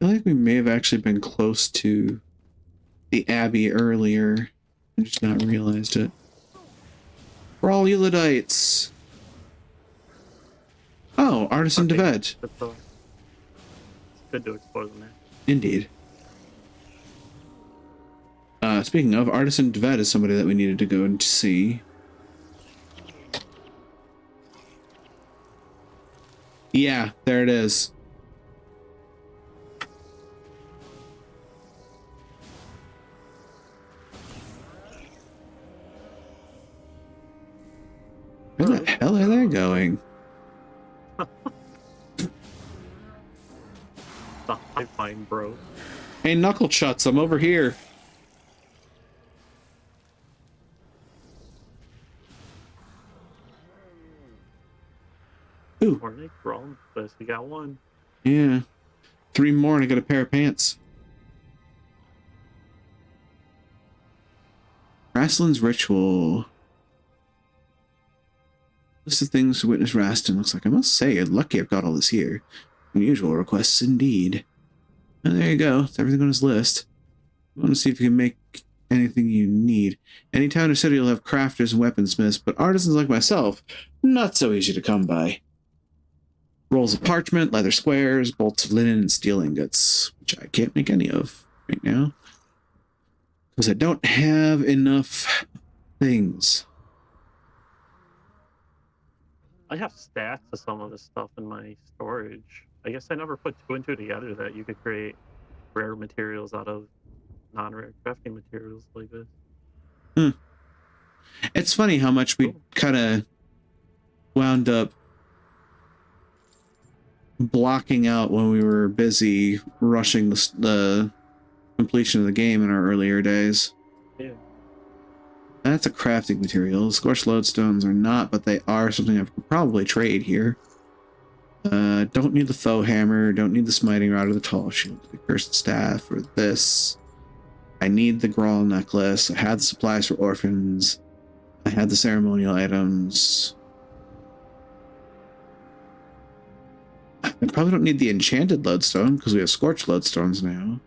I feel like we may have actually been close to the Abbey earlier. I just not realized it. We're all Eulidites. Oh, Artisan Okay, Devet. It's good to explore the map. Indeed. Speaking of, Artisan Devet is somebody that we needed to go and see. Yeah, there it is. Where the hell are they going? The high fine, bro. Hey, Knuckle Chuts, I'm over here. Ooh. Morning, wrong, but we got one. Yeah. 3 more and I got a pair of pants. Raslin's Ritual. List of things to witness Rastin. Looks like I must say, you're lucky I've got all this here. Unusual requests indeed. And there you go. It's everything on his list. I want to see if you can make anything you need. Any town or city will have crafters and weaponsmiths, but artisans like myself, not so easy to come by. Rolls of parchment, leather squares, bolts of linen, and steel ingots, which I can't make any of right now. Because I don't have enough things. I have stats of some of this stuff in my storage. I guess I never put 2 and 2 together that you could create rare materials out of non-rare crafting materials like this. It's funny how much we kind of wound up blocking out when we were busy rushing the completion of the game in our earlier days. Yeah. That's a crafting material. Scorched lodestones are not, but they are something I could probably trade here. Don't need the foe hammer, don't need the smiting rod or the tall shield, the cursed staff, or this. I need the Grawl necklace. I had the supplies for orphans. I had the ceremonial items. I probably don't need the enchanted lodestone because we have scorched lodestones now.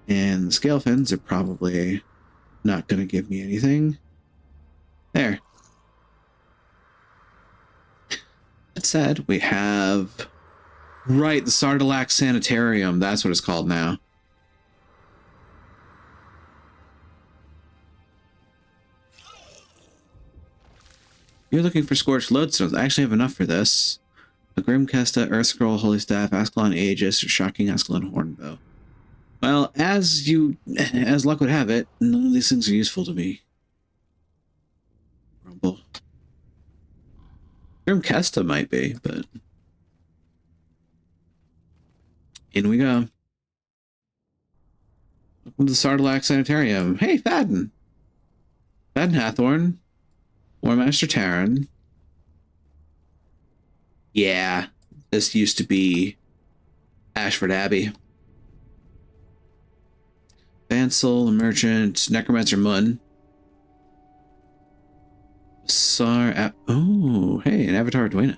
And the scale fins are probably not going to give me anything. There. That said, we have... Right, the Sardillac Sanitarium. That's what it's called now. You're looking for scorched lodestones. I actually have enough for this. A Grim Kesta, Earth Scroll, Holy Staff, Ascalon Aegis, or Shocking Ascalon Hornbow. Well, as luck would have it, none of these things are useful to me. Rumble. Grim Kesta might be, but... In we go. Welcome to the Sardillac Sanitarium. Hey, Fadden! Fadden Hathorn. Warmaster Taryn. Yeah, this used to be Ashford Abbey. Vansel, the Merchant, Necromancer Mun. Oh, hey, an Avatar of Dwayne.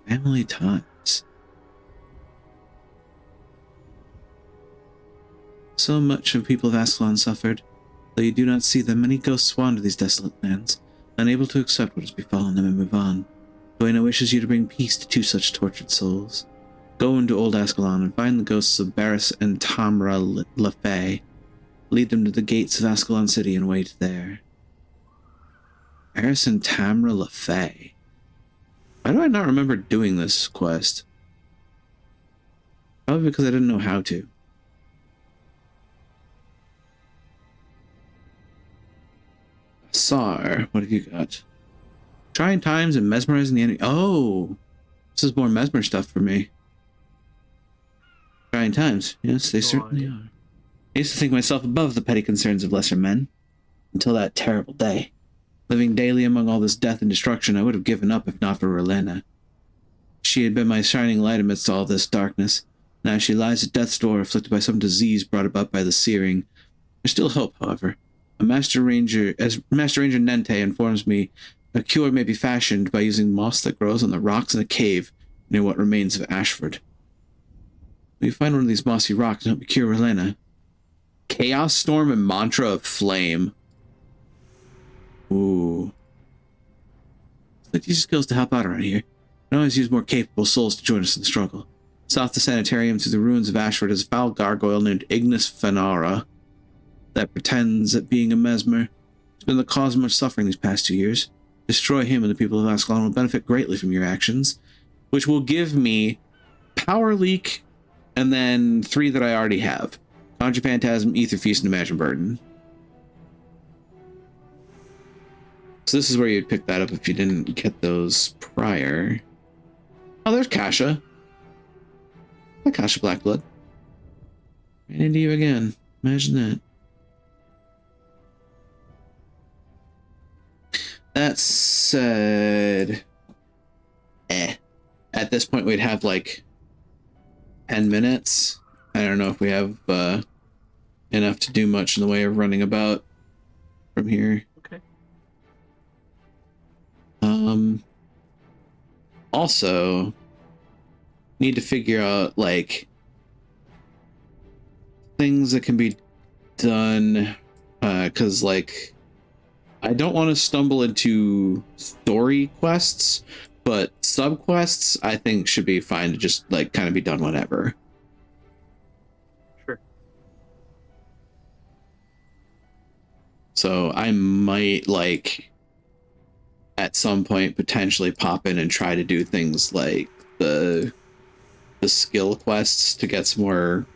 Family ties. So much of people of Ascalon suffered. Though you do not see them, many ghosts wander these desolate lands, unable to accept what has befallen them and move on. Dwayne wishes you to bring peace to two such tortured souls. Go into Old Ascalon and find the ghosts of Barris and Tamra LaFay. Lead them to the gates of Ascalon City and wait there. Barris and Tamra LaFay. Why do I not remember doing this quest? Probably because I didn't know how to. Sar, what have you got? Trying times and mesmerizing the enemy. Oh, this is more mesmer stuff for me. Trying times. Yes, they certainly are. I used to think myself above the petty concerns of lesser men. Until that terrible day. Living daily among all this death and destruction, I would have given up if not for Relena. She had been my shining light amidst all this darkness. Now she lies at death's door, afflicted by some disease brought about by the searing. There's still hope, however. Master Ranger Nente informs me a cure may be fashioned by using moss that grows on the rocks in a cave near what remains of Ashford. Will you find one of these mossy rocks and help me cure Relena? Chaos Storm and Mantra of Flame. Ooh. Let's use skills to help out around here. I can always use more capable souls to join us in the struggle. South the sanitarium to the ruins of Ashford is a foul gargoyle named Ignis Fenara that pretends at being a mesmer. It's been the cause of much suffering these past 2 years. Destroy him and the people of Ascalon will benefit greatly from your actions, which will give me Power Leak and then 3 that I already have. Conjure Phantasm, Ether Feast, and Imagine Burden. So this is where you'd pick that up if you didn't get those prior. Oh, there's Kasha. Hi, Kasha Blackblood. Ran into you again. Imagine that. That said... At this point, we'd have like 10 minutes. I don't know if we have enough to do much in the way of running about from here. Okay. Also, need to figure out like things that can be done, because like I don't want to stumble into story quests, but sub quests I think should be fine to just like kind of be done whenever. Sure. So I might like at some point potentially pop in and try to do things like the skill quests to get some more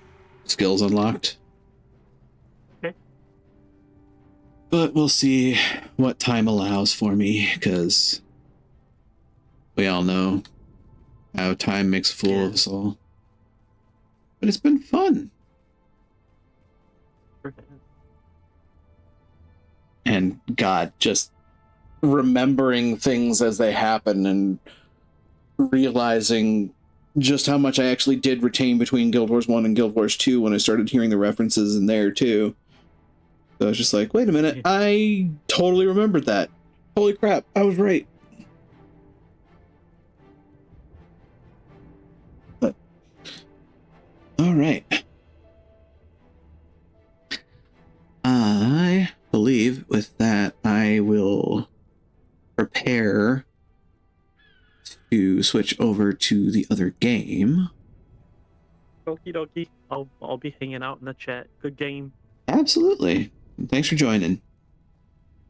skills unlocked. Okay. But we'll see what time allows for me, because we all know how time makes a fool of us all. But it's been fun. And God, just remembering things as they happen and realizing just how much I actually did retain between Guild Wars 1 and Guild Wars 2 when I started hearing the references in there too. So I was just like, wait a minute, I totally remembered that. Holy crap, I was right. But, all right. I believe with that, I will prepare to switch over to the other game. Okie dokie. I'll be hanging out in the chat. Good game. Absolutely. Thanks for joining.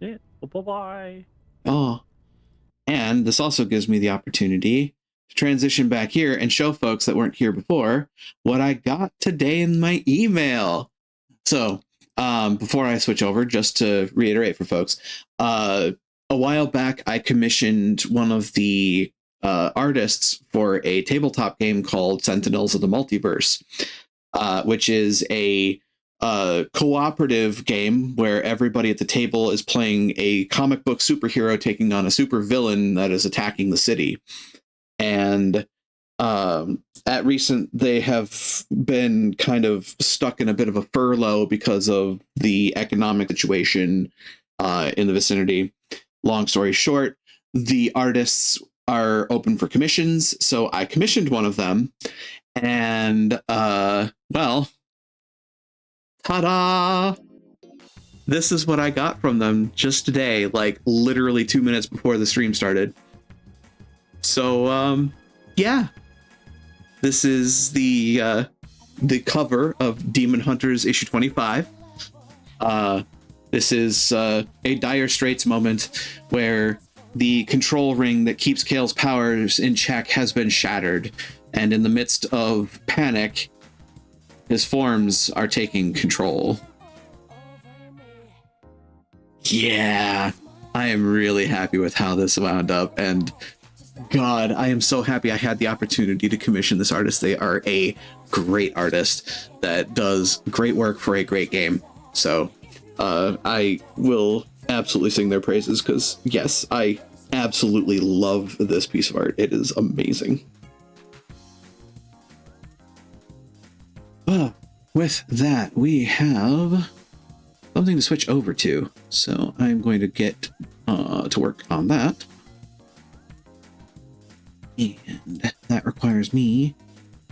Yeah. Bye-bye. Oh, and this also gives me the opportunity to transition back here and show folks that weren't here before what I got today in my email. So, before I switch over, just to reiterate for folks, a while back I commissioned one of the artists for a tabletop game called Sentinels of the Multiverse, which is a cooperative game where everybody at the table is playing a comic book superhero taking on a super villain that is attacking the city. And at recent, they have been kind of stuck in a bit of a furlough because of the economic situation in the vicinity. Long story short, the artists are open for commissions, so I commissioned one of them, and well, ta-da! This is what I got from them just today, like literally 2 minutes before the stream started. So yeah, this is the cover of Demon Hunters issue 25. This is a dire straits moment where the control ring that keeps Kale's powers in check has been shattered, and in the midst of panic, his forms are taking control. Yeah, I am really happy with how this wound up, and God, I am so happy I had the opportunity to commission this artist. They are a great artist that does great work for a great game. So I will absolutely sing their praises because, yes, I absolutely love this piece of art. It is amazing. With that, we have something to switch over to. So I'm going to get to work on that. And that requires me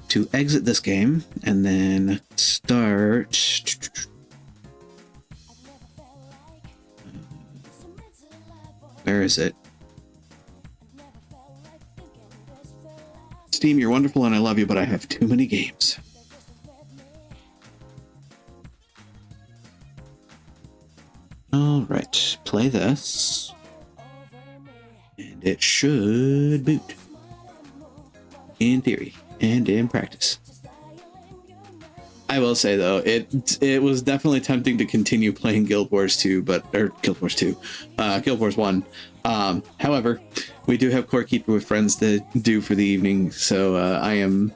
to exit this game and then start. Where is it? Steam, you're wonderful and I love you, but I have too many games. All right, play this. And it should boot. In theory and in practice. I will say though, it was definitely tempting to continue playing Guild Wars 2, Guild Wars 1. However, we do have Core Keeper with friends to do for the evening, so I am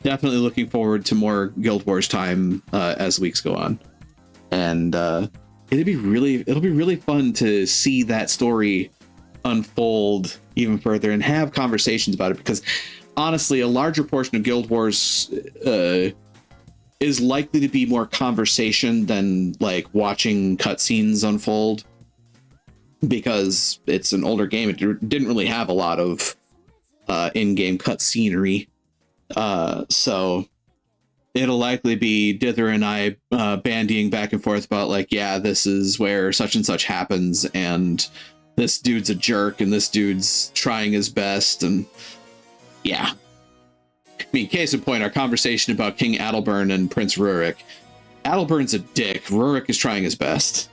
definitely looking forward to more Guild Wars time as weeks go on. And it'll be really fun to see that story unfold even further and have conversations about it, because honestly, a larger portion of Guild Wars is likely to be more conversation than like watching cutscenes unfold, because it's an older game. It didn't really have a lot of in-game cutscenery, so it'll likely be Dither and I bandying back and forth about like, yeah, this is where such and such happens, and this dude's a jerk, and this dude's trying his best, and yeah. I mean, case in point, our conversation about King Adalburn and Prince Rurik. Adalburn's a dick. Rurik is trying his best.